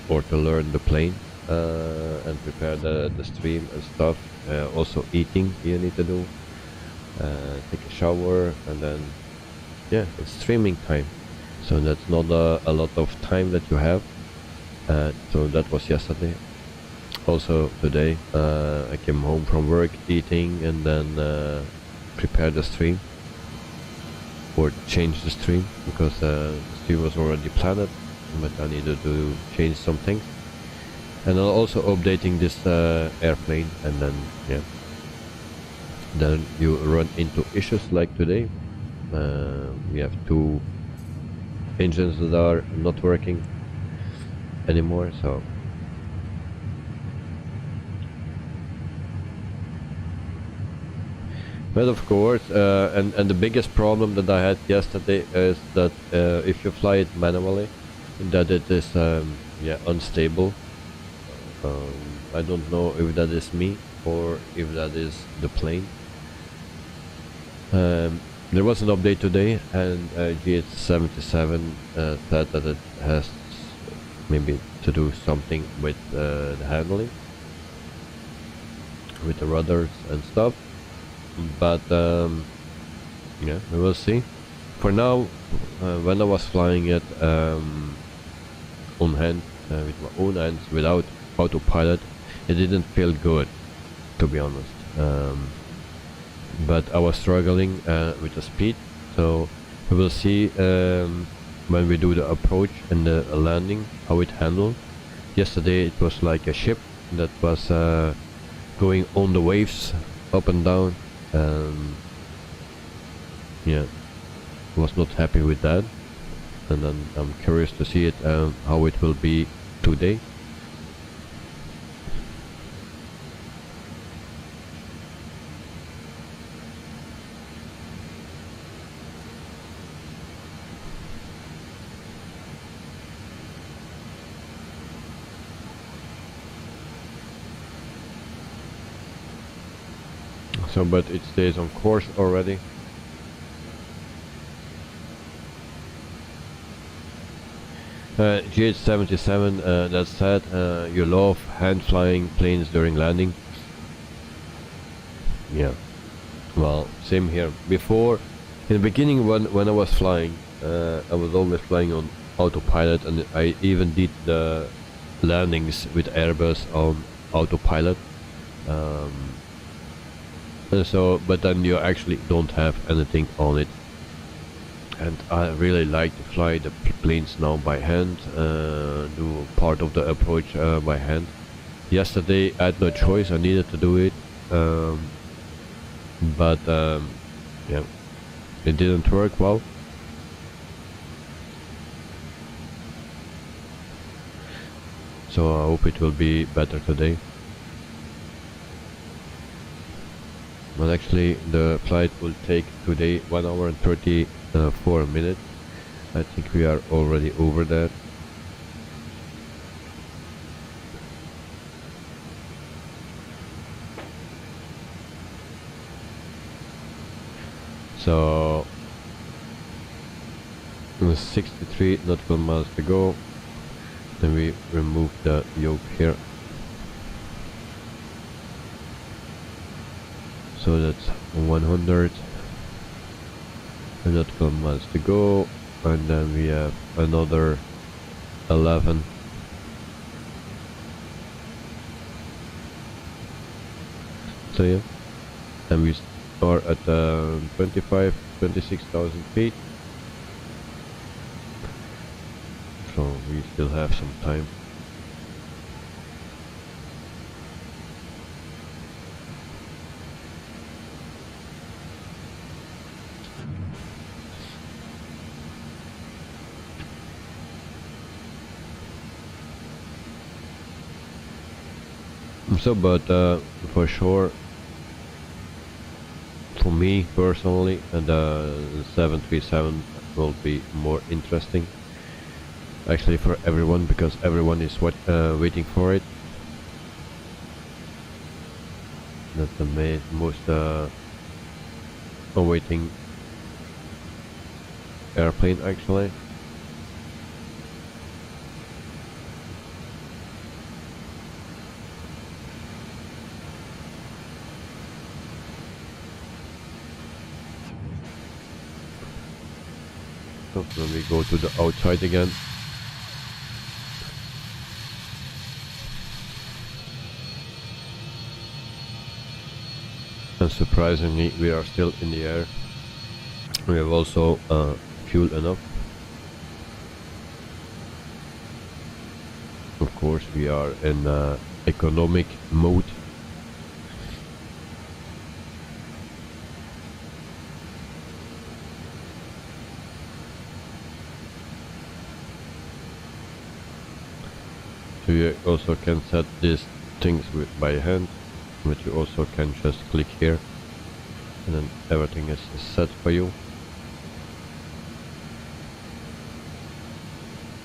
or to learn the plane and prepare the stream and stuff. Also eating you need to do, take a shower, and then yeah, it's streaming time. So that's not a lot of time that you have. So that was yesterday. Also today I came home from work, eating, and then prepare the stream, or change the stream, because the stream was already planned, but I needed to change some things. And I'm also updating this airplane, and then yeah, then you run into issues like today. We have 2 engines that are not working anymore, so but of course, and the biggest problem that I had yesterday is that if you fly it manually, that it is yeah, unstable. I don't know if that is me or if that is the plane. There was an update today, and GH77 said that it has maybe to do something with the handling, with the rudders and stuff. But yeah, we will see. For now, when I was flying it on hand, with my own hands, without autopilot, it didn't feel good, to be honest. But I was struggling with the speed, so we will see when we do the approach and the landing how it handled. Yesterday it was like a ship that was going on the waves, up and down. Yeah, was not happy with that, and then I'm curious to see it how it will be today. So, but it stays on course already. GH77, that said, you love hand flying planes during landing. Yeah, well, same here. Before, in the beginning when I was flying, I was always flying on autopilot, and I even did the landings with Airbus on autopilot. So, but then you actually don't have anything on it. And I really like to fly the planes now by hand, do part of the approach by hand. Yesterday I had no choice, I needed to do it, but yeah, it didn't work well. So I hope it will be better today. Well, actually the flight will take today 1 hour and 34 minutes. I think we are already over that. So 63 nautical miles to go. Then we remove the yoke here. So that's 100 nautical miles to go, and then we have another 11. So yeah, and we are at 26,000 feet. So we still have some time. So, but for sure, for me personally, the 737 will be more interesting. Actually, for everyone, because everyone is waiting for it. That's the most awaiting airplane, actually. So when we go to the outside again. And surprisingly, we are still in the air. We have also fuel enough. Of course, we are in economic mode. So you also can set these things by hand, but you also can just click here, and then everything is set for you.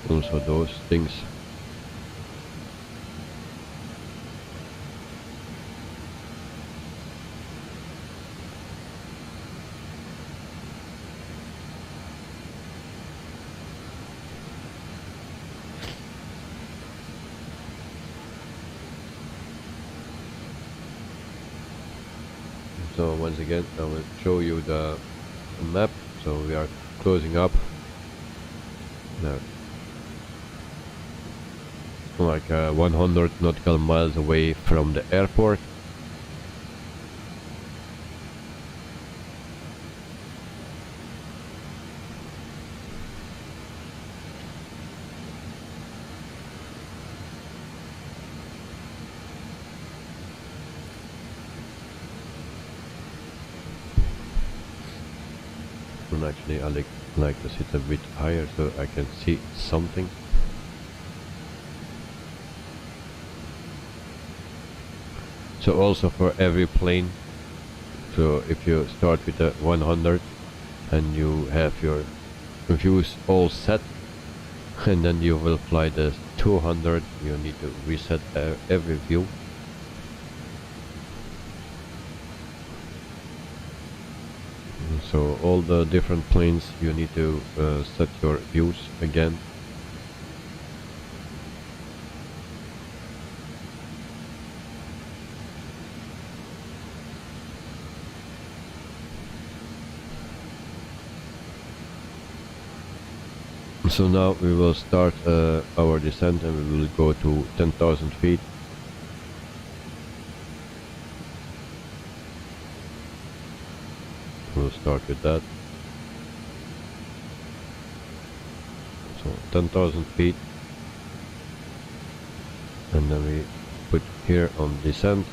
Also those things. So once again, I will show you the map. So we are closing up there, like 100 nautical miles away from the airport. And actually I like to sit a bit higher so I can see something. So also for every plane, so if you start with a 100 and you have your views all set, and then you will fly the 200, you need to reset every view. So all the different planes you need to set your views again. So now we will start our descent, and we will go to 10,000 feet. We'll start with that. So 10,000 feet, and then we put here on descent,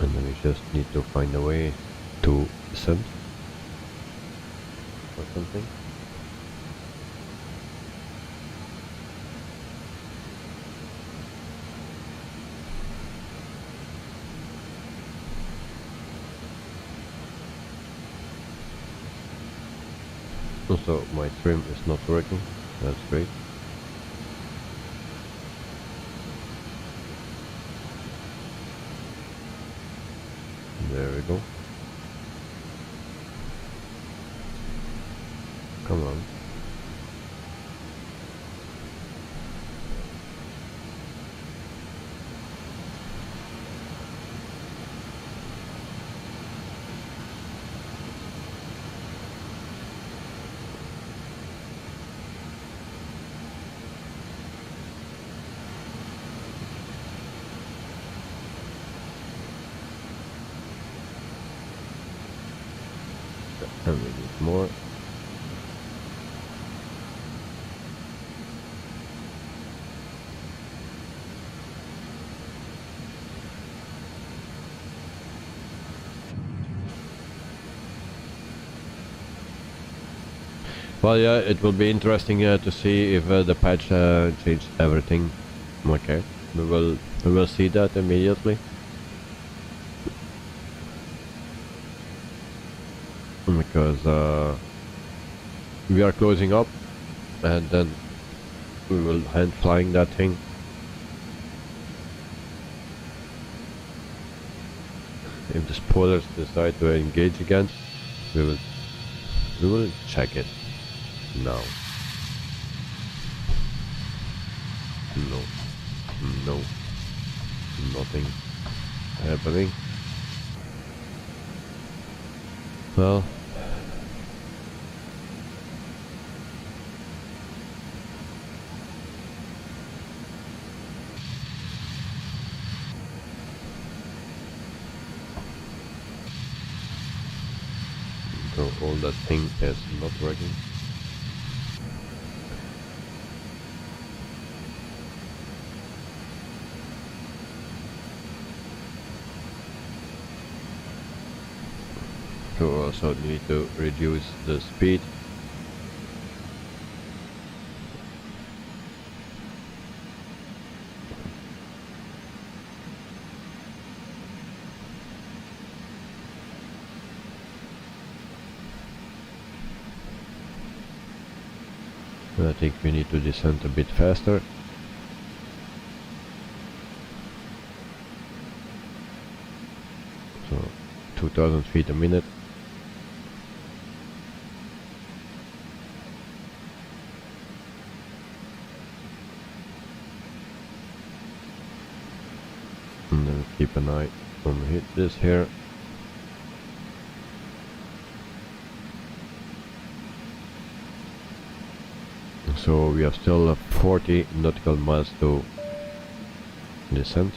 and then we just need to find a way to descend or something. Also, my trim is not working. That's great. There we go. Come on. And we need more. Well, yeah, it will be interesting to see if the patch changed everything. Okay, we will see that immediately. Because we are closing up, and then we will hand flying that thing. If the spoilers decide to engage again, we will check it now. No, nothing happening. Well, so all that thing is not working. So we also need to reduce the speed. I think we need to descend a bit faster. So 2000 feet a minute. And then keep an eye on this here. So we have still 40 nautical miles to descend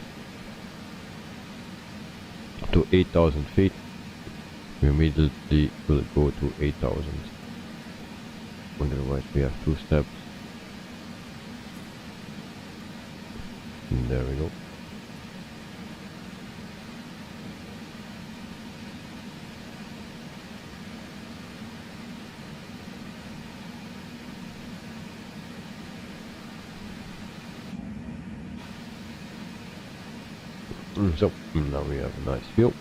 to 8,000 feet. We immediately will go to 8,000. Otherwise we have 2 steps. And there we go. So now we have a nice view.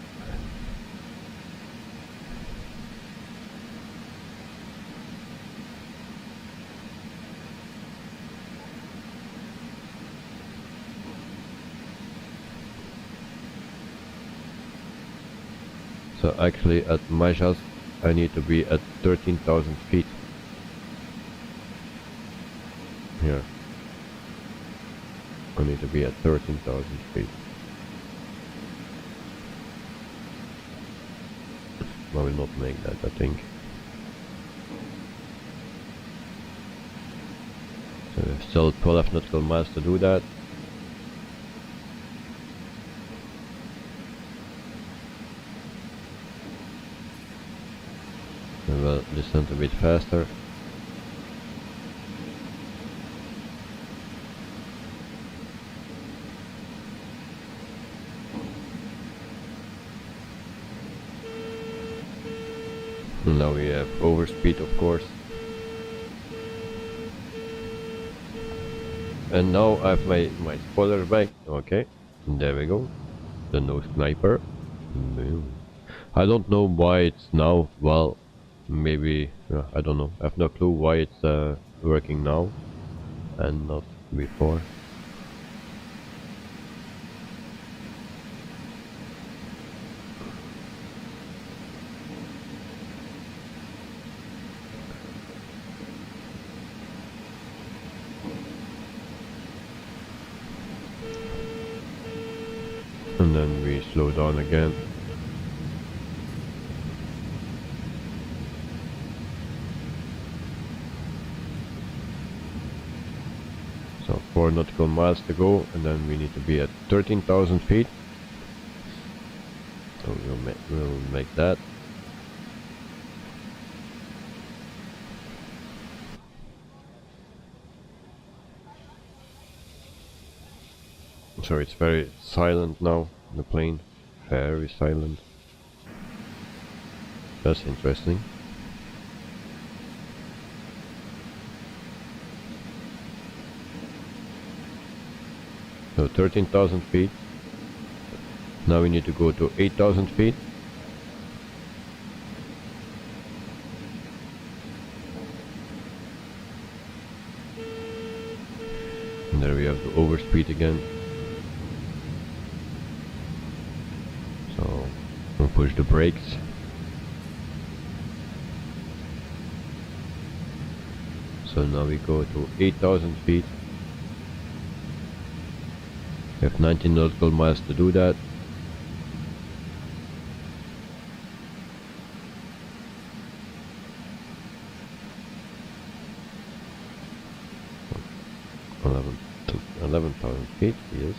So actually at Majas I need to be at 13,000 feet. Here. I need to be at 13,000 feet. I will not make that, I think. So we have still 12 nautical miles to do that. We will descend a bit faster. And now we have overspeed, of course. And now I have my spoiler back. Okay, there we go. The no sniper. I don't know why it's now. Well, maybe I don't know. I have no clue why it's working now and not before. And then we slow down again. So 4 nautical miles to go, and then we need to be at 13,000 feet. So we'll make that. So it's very silent now, the plane. Very silent. That's interesting. So 13,000 feet. Now we need to go to 8,000 feet. And there we have the overspeed again. So we'll push the brakes. So now we go to 8,000 feet. We have 19 nautical miles to do that. Oh, 11,000 feet, yes.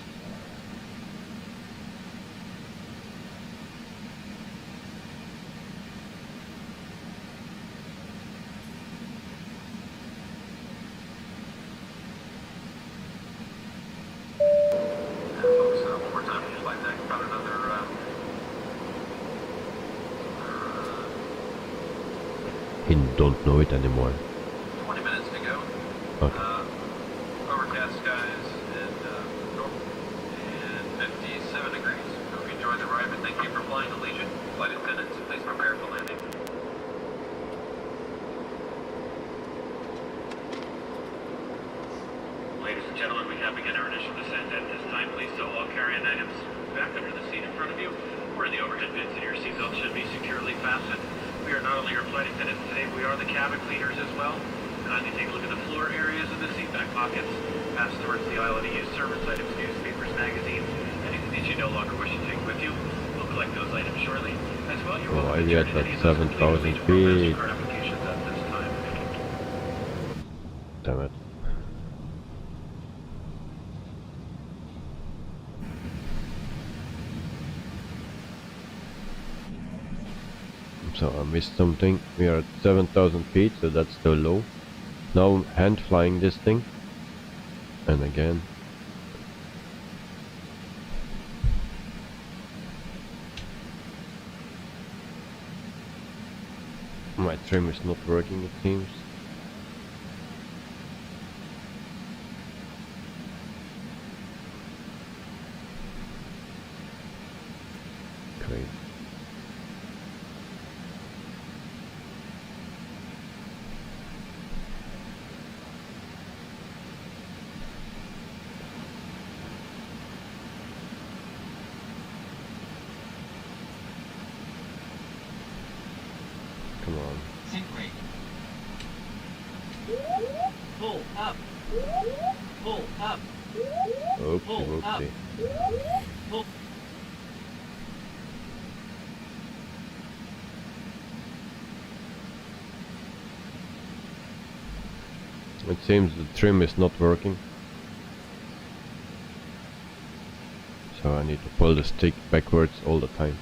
He don't know it anymore. 20 minutes to go. Okay. Overcast skies and 57 degrees. Hope you enjoyed the ride, and thank you for flying the Legion. Flight attendants, please prepare for landing. Ladies and gentlemen, we have begun our initial descent. At this time, please tow all carry-on items back under the seat in front of you, or in the overhead bins, and your seatbelt should be securely fastened. We are not only your flight attendants today, we are the cabin cleaners as well. Kindly take a look at the floor areas of the seat back pockets. Pass towards the aisle to use service items, newspapers, magazines, anything that you no longer wish to take with you. We'll collect those items shortly. As well, you're welcome to Yet turn in any at of those complete 7,000 Legion or feet. MasterCard applications at this time. Damn it. So I missed something. We are at 7,000 feet, so that's still low. Now I'm hand flying this thing. And again. My trim is not working, it seems. great. Come on. Sync rate. Pull up. Pull up. Oopsie Pull up. whoopsie. Pull. It seems the trim is not working. So I need to pull the stick backwards all the time.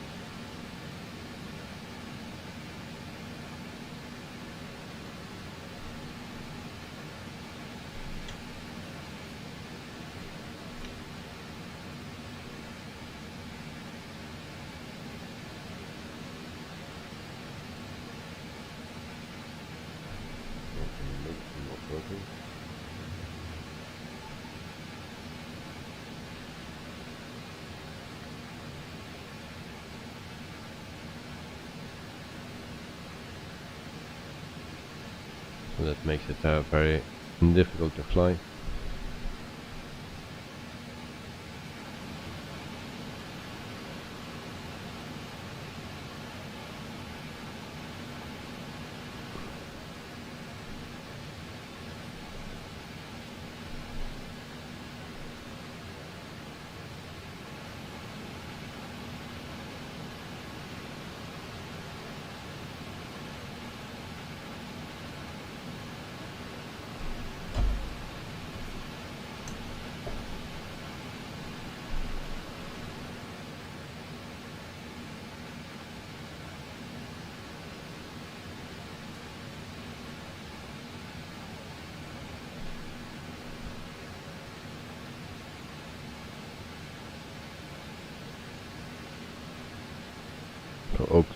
Not working. So that makes it very difficult to fly.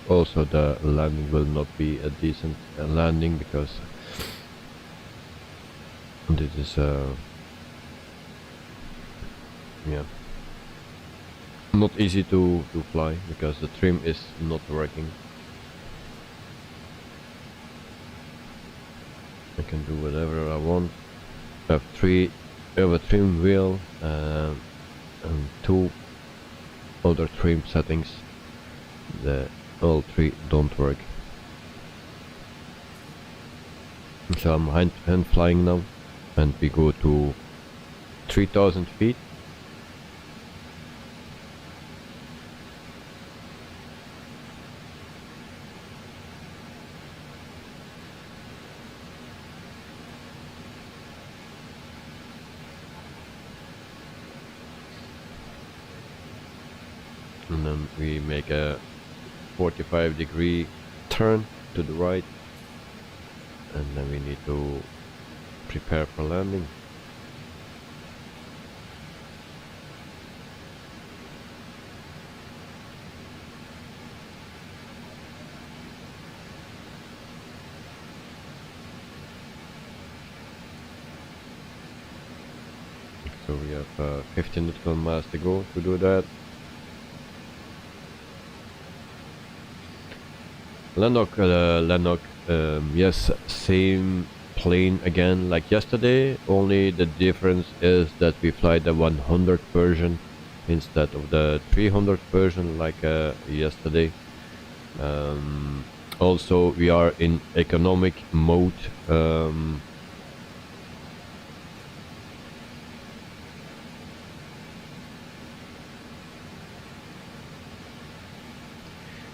Also the landing will not be a decent landing because this is yeah, not easy to fly because the trim is not working. I can do whatever I want. I have a trim wheel and 2 other trim settings. All 3 don't work. So I'm hand flying now, and we go to 3000 feet. And then we make a 45-degree turn to the right, and then we need to prepare for landing. So we have 15 nautical miles to go to do that. Lennox, yes, same plane again like yesterday, only the difference is that we fly the 100 version instead of the 300 version like yesterday. Also we are in economic mode.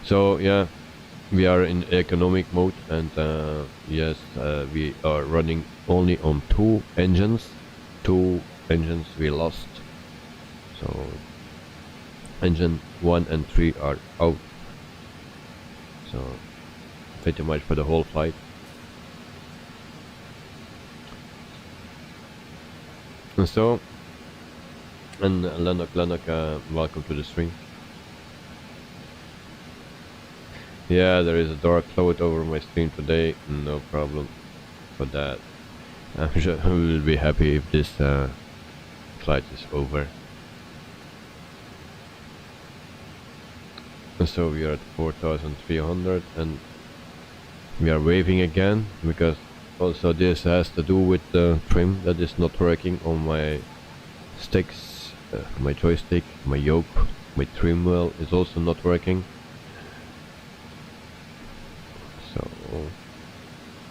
So yeah, we are in economic mode, and yes, we are running only on 2 engines. 2 engines we lost, so engine 1 and 3 are out, so pretty much for the whole flight. And so, and Lennox, welcome to the stream. Yeah, there is a dark cloud over my screen today, no problem for that. I'm sure I will be happy if this flight is over. So we are at 4,300 and we are waving again, because also this has to do with the trim that is not working on my sticks, my joystick, my yoke, my trim wheel is also not working. So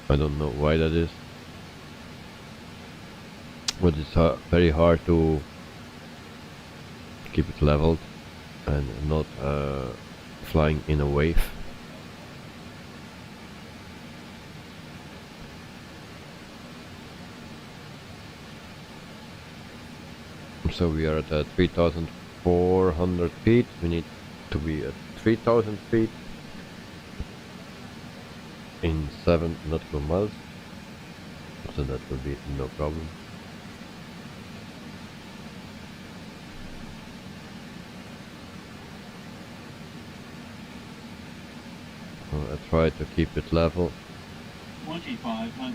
I don't know why that is, but it's very hard to keep it leveled and not flying in a wave. So we are at 3,400 feet. We need to be at 3,000 feet in 7 nautical miles, so that will be no problem. I try to keep it level. 2,500.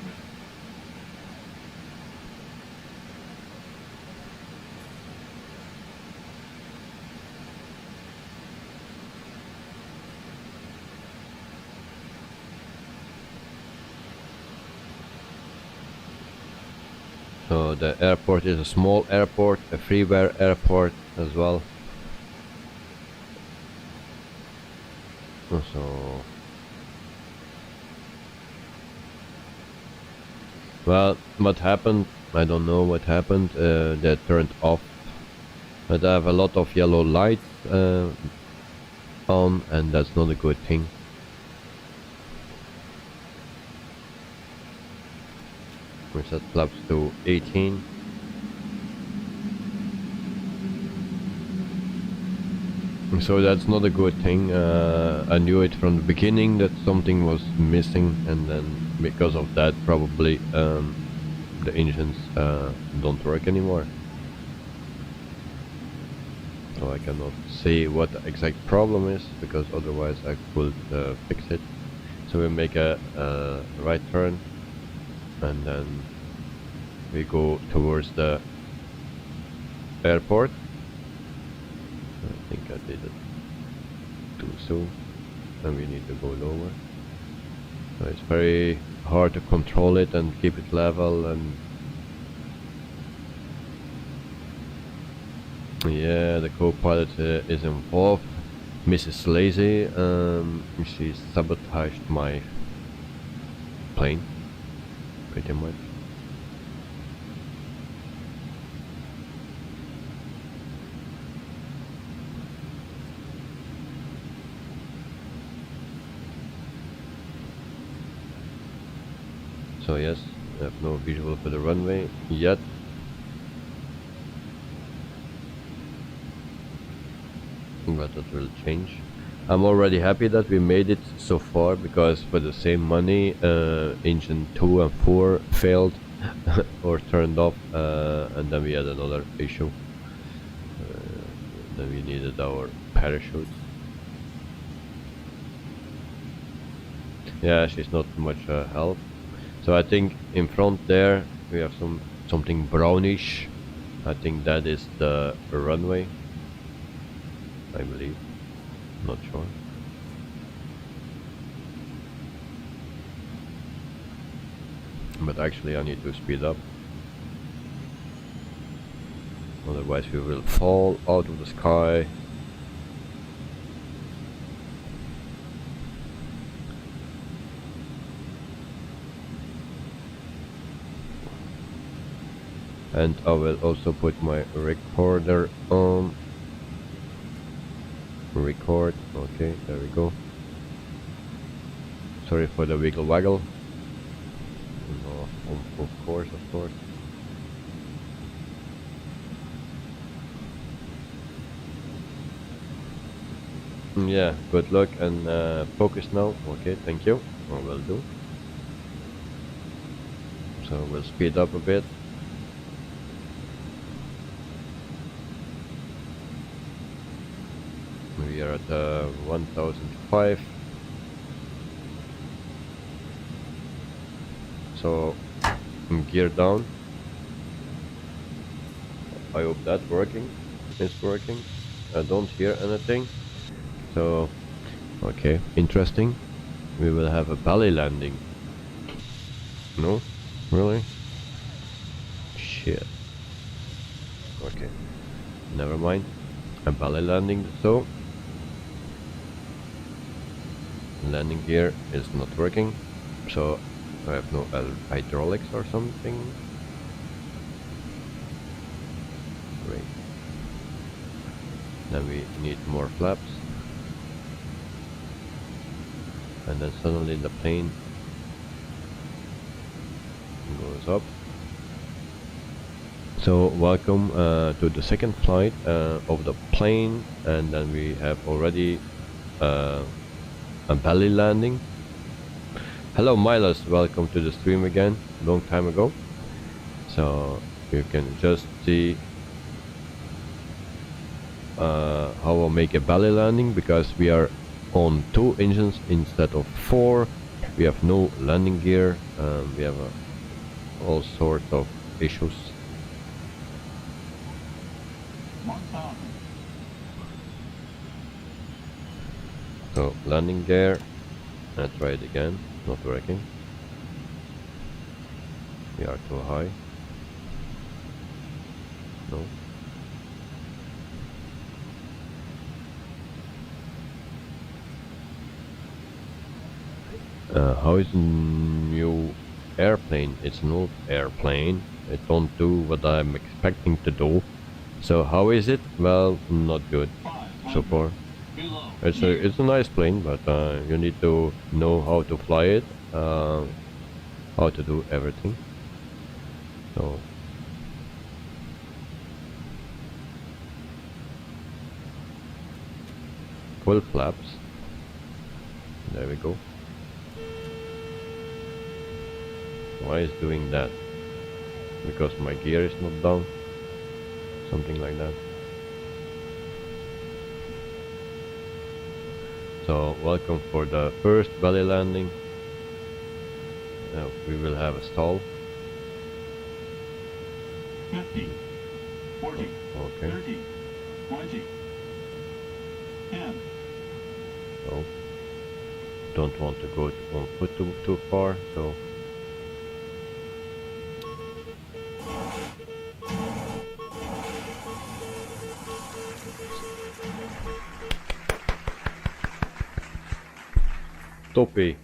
So the airport is a small airport, a freeware airport as well. So, well, what happened? I don't know what happened. They turned off. But I have a lot of yellow lights on, and that's not a good thing. We set flaps to 18. So that's not a good thing. I knew it from the beginning that something was missing, and then because of that probably the engines don't work anymore. So I cannot say what the exact problem is, because otherwise I could fix it. So we make a right turn, and then we go towards the airport. I think I did it too soon, and we need to go lower. So it's very hard to control it and keep it level, and yeah, the co-pilot is involved. Mrs. Lazy, she sabotaged my plane, pretty much. So yes, I have no visual for the runway yet. But that will change. I'm already happy that we made it so far, because for the same money engine 2 and 4 failed or turned off, and then we had another issue. Then we needed our parachutes. Yeah, she's not much help. So I think in front there we have something brownish. I think that is the runway, I believe. Not sure. But actually I need to speed up, otherwise we will fall out of the sky. And I will also put my recorder on. Record. Okay, there we go. Sorry for the wiggle waggle. No, of course. Yeah, good luck, and focus now. Okay, thank you. I will do. So we'll speed up a bit. We are at 1005. So gear down. I hope that's working. It's working. I don't hear anything. So Okay, interesting. We will have a belly landing. No? Really? Shit. Okay. Never mind. A belly landing, so landing gear is not working. So I have no hydraulics or something. Great. Then we need more flaps. And then suddenly the plane goes up. So welcome to the second flight of the plane, and then we have already a belly landing. Hello Milos, welcome to the stream again, long time ago. So you can just see how I'll make a belly landing, because we are on 2 engines instead of 4. We have no landing gear, we have all sorts of issues. 1,000. So landing gear, let's try it again, not working. We are too high. No. How is new airplane? It's an old airplane. It don't do what I'm expecting to do. So how is it? Well, not good so far. Below. It's a nice plane, but you need to know how to fly it, how to do everything. So full flaps. There we go. Why is doing that? Because my gear is not down. Something like that. So welcome for the first belly landing. We will have a stall. 50, 40, Okay. 30, 20, 10. So don't want to go on foot too far. So Toppy.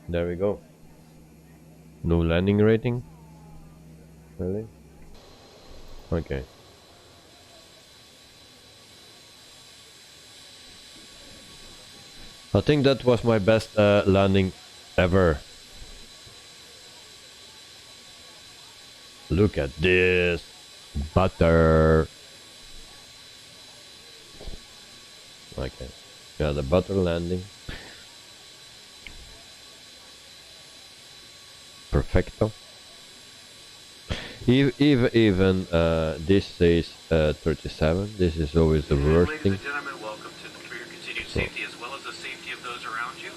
There we go. No landing rating? Really? Okay. I think that was my best landing ever. Look at this butter. Okay. Yeah, the butter landing. Perfecto. Even this says 37. This is always the worst Ladies thing. and gentlemen, welcome for your continued safety as well as the safety of those around you.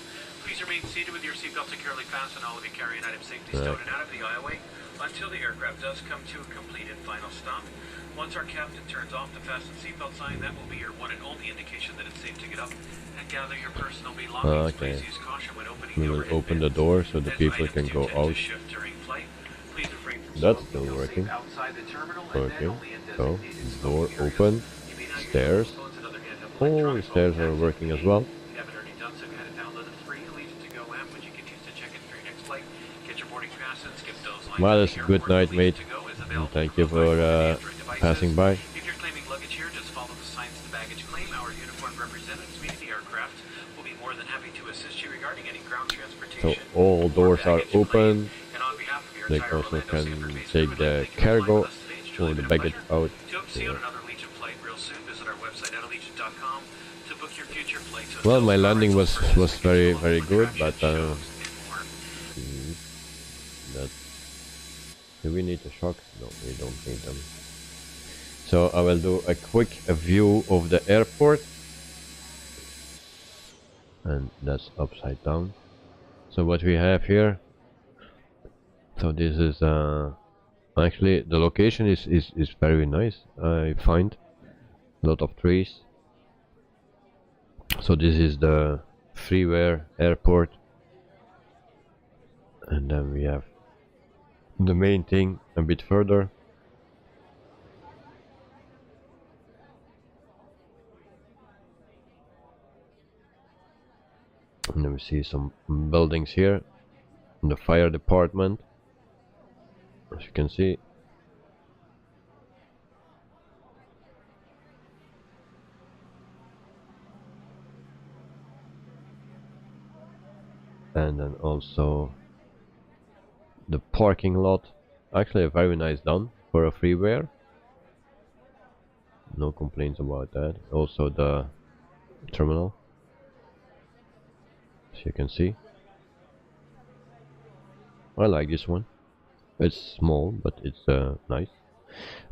Please remain seated with your seatbelt securely fastened, all of you carrying items safely stowed and out of the aisleway until the aircraft does come to a complete and final stop. Once our captain turns off the fasten seatbelt sign, that will be your one and only indication that it's safe to get up and gather your personal belongings. Okay. Please use caution when opening We the will overhead open the bins, door so the as people items can do go tend to out. shift during flight. Please refrain from That's smoking. still Feel safe working. outside the terminal and then Okay. only in So designated door smoking areas. open. You may now use Stairs. mobile phones and other handheld Oh, electronics stairs while are taxiing working the as gate. well. If you haven't already done so, go ahead and download the free Allegiant to Go app, which you can use to check in for your next flight. Get your boarding pass and skip those lines. Well, at it's the a good airport. night, mate. Allegiant to Go is And available thank for you both for iPhone and Android devices. passing by. If you're claiming luggage here, just follow the signs to baggage claim. Our uniformed representatives meeting the aircraft will be more than happy to assist you regarding any ground So transportation. all or doors are baggage claim. open. And on behalf of your They entire also Orlando can Sanford base take crew, the I'd like to thank you for flying cargo with us today. It's or truly the been a baggage pleasure. out. We hope to see you on Yeah. another Allegiant flight real soon. Visit our website at allegiant.com to book your future flights. Well, my hotels, landing car rentals, was very good, attractions, but shows, and more. that, do we need a shock? No, we don't need them. So I will do a quick view of the airport, and that's upside down. So what we have here. So this is actually the location is very nice. I find a lot of trees. So this is the freeware airport, and then we have the main thing a bit further. And then we see some buildings here, the fire department, as you can see. And then also the parking lot, actually a very nice done for a freeware, no complaints about that. Also the terminal, as you can see. I like this one. It's small, but it's nice.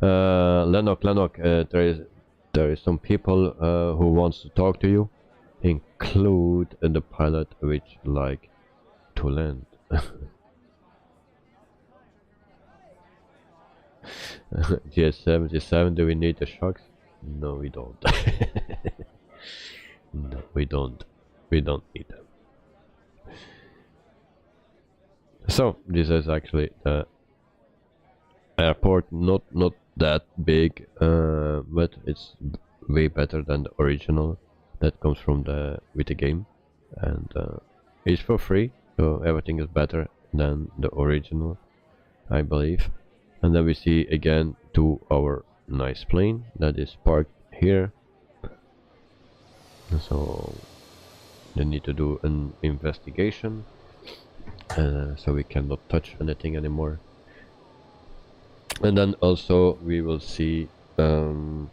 Lennox, there is some people who wants to talk to you, include the pilot which like to land. GS77, do we need the shocks? No, we don't. No, we don't. We don't need them. So this is actually the airport, not that big, but it's way better than the original that comes from with the game, and it's for free, so everything is better than the original, I believe. And then we see again our nice plane that is parked here. So they need to do an investigation, so we cannot touch anything anymore. And then also we will see our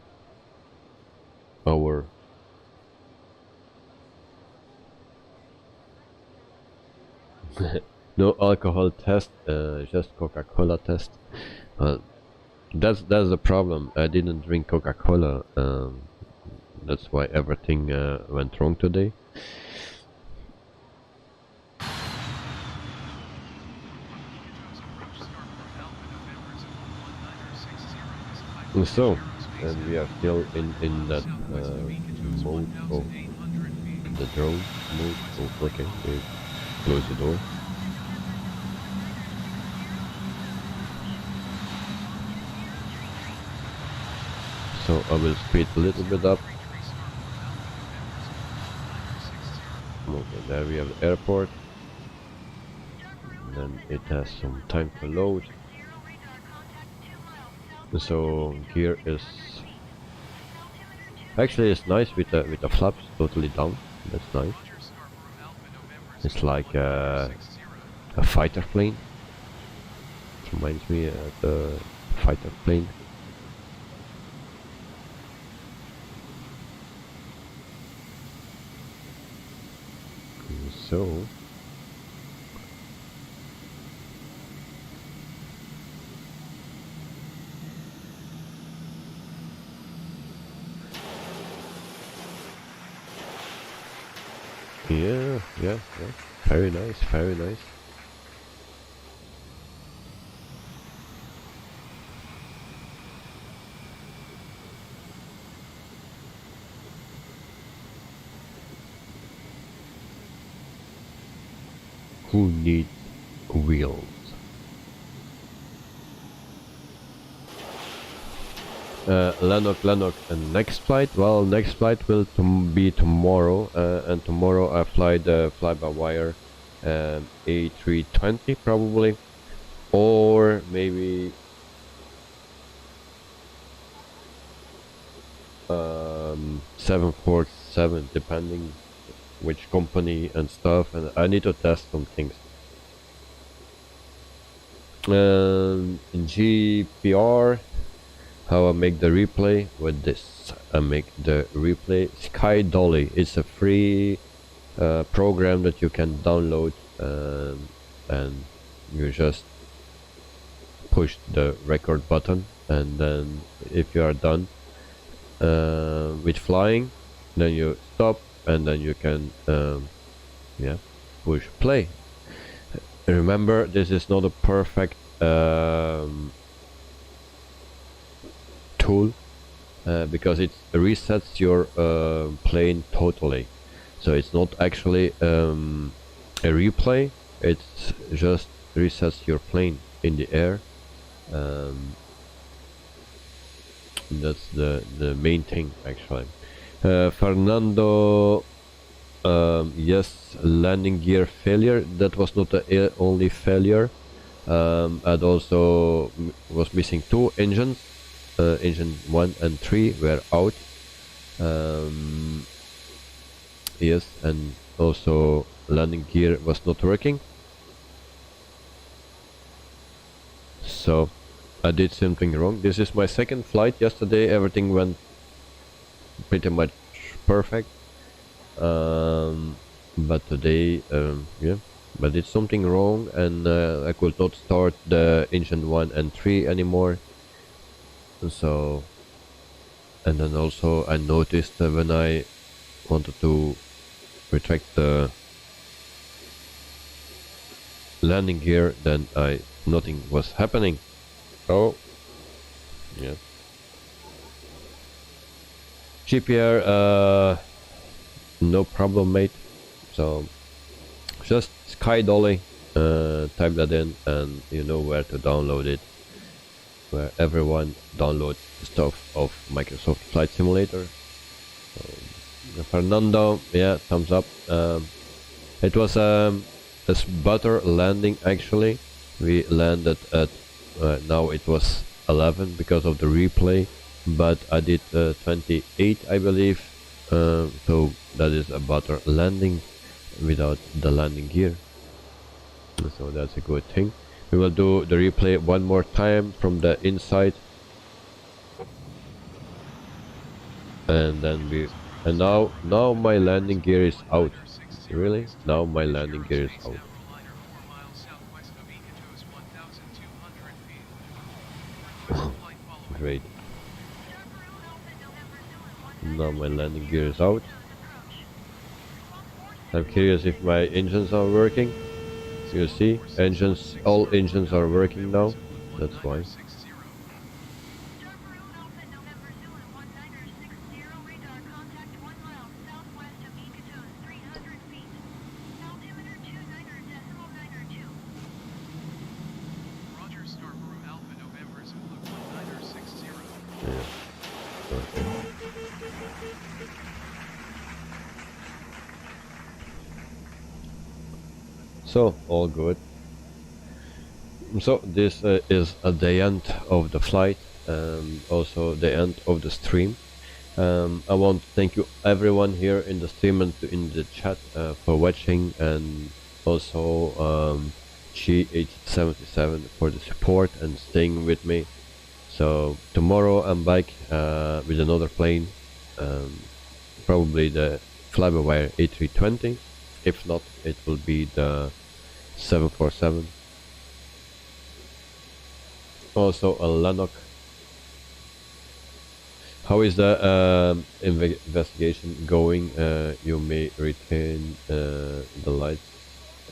no alcohol test, just Coca-Cola test. That's the problem. I didn't drink Coca-Cola. That's why everything went wrong today. So, and we are still in that mode of the drone mode. Oh, okay, we close the door. So I will speed a little bit up. Okay, there we have the airport. And then it has some time to load. So gear is actually it's nice with the flaps totally down. That's nice. It's like a fighter plane. It reminds me of the fighter plane. So yeah, very nice, very nice. Who needs wheels? Lennox, and next flight? Well, next flight will be tomorrow, and tomorrow I fly the fly-by-wire A320 probably, or maybe 747, depending which company and stuff, and I need to test some things. GPR, how I make the replay with this. I make the replay Sky Dolly. It's a free program that you can download, and you just push the record button, and then if you are done with flying, then you stop, and then you can push play. Remember, this is not a perfect tool, because it resets your plane totally. so it's not actually a replay, it's just resets your plane in the air. That's the main thing actually. Fernando, yes, landing gear failure. That was not the only failure. And also was missing two engines. Engine 1 and 3 were out. Yes, and also landing gear was not working. So I did something wrong. This is my second flight. Yesterday everything went pretty much perfect. But today, yeah, but it's something wrong, and I could not start the engine 1 and 3 anymore. So, and then also I noticed that when I wanted to retract the landing gear, then nothing was happening. Oh, yeah. GPR, no problem, mate. So just Sky Dolly, type that in, and you know where to download it. Where everyone downloads stuff of Microsoft Flight Simulator. Fernando, yeah, thumbs up. It was a butter landing actually. We landed at now it was 11 because of the replay, but I did 28 I believe. So that is a butter landing without the landing gear. So that's a good thing. We will do the replay one more time from the inside, and then now my landing gear is out. Really? Now my landing gear is out. Great. Now my landing gear is out. I'm curious if my engines are working. You see, all engines are working now. That's why. So all good. So this is the end of the flight, also the end of the stream. I want to thank you everyone here in the stream and in the chat for watching, and also GH77 for the support and staying with me. So tomorrow I'm back with another plane, probably the Fly-by-wire A320. If not, it will be the 747. Also a Lanok. How is the investigation going? You may retain the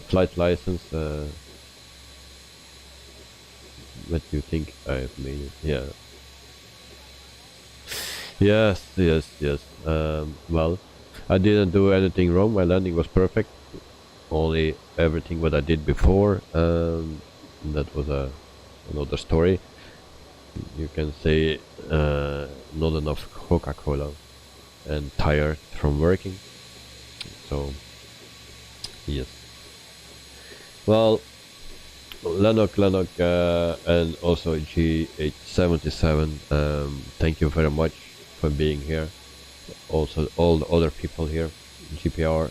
flight license. What do you think I've made it? Yeah. Yes. Well, I didn't do anything wrong. My landing was perfect. Only everything what I did before, that was another story. You can say not enough Coca-Cola and tired from working. So yes. Well, Lanok, and also GH77, thank you very much for being here. Also all the other people here, GPR,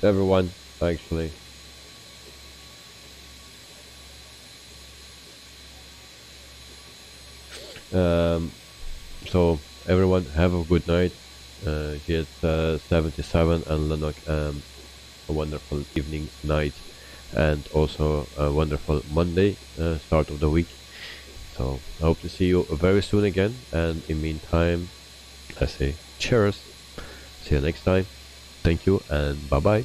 everyone actually. So everyone have a good night. GH77 and Lanok, a wonderful evening, night, and also a wonderful Monday, start of the week. So I hope to see you very soon again, and in the meantime I say cheers, see you next time, thank you, and bye bye.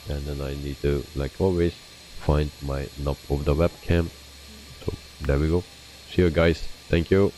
And then I need to, like always, find my knob of the webcam. So there we go. See you guys, thank you.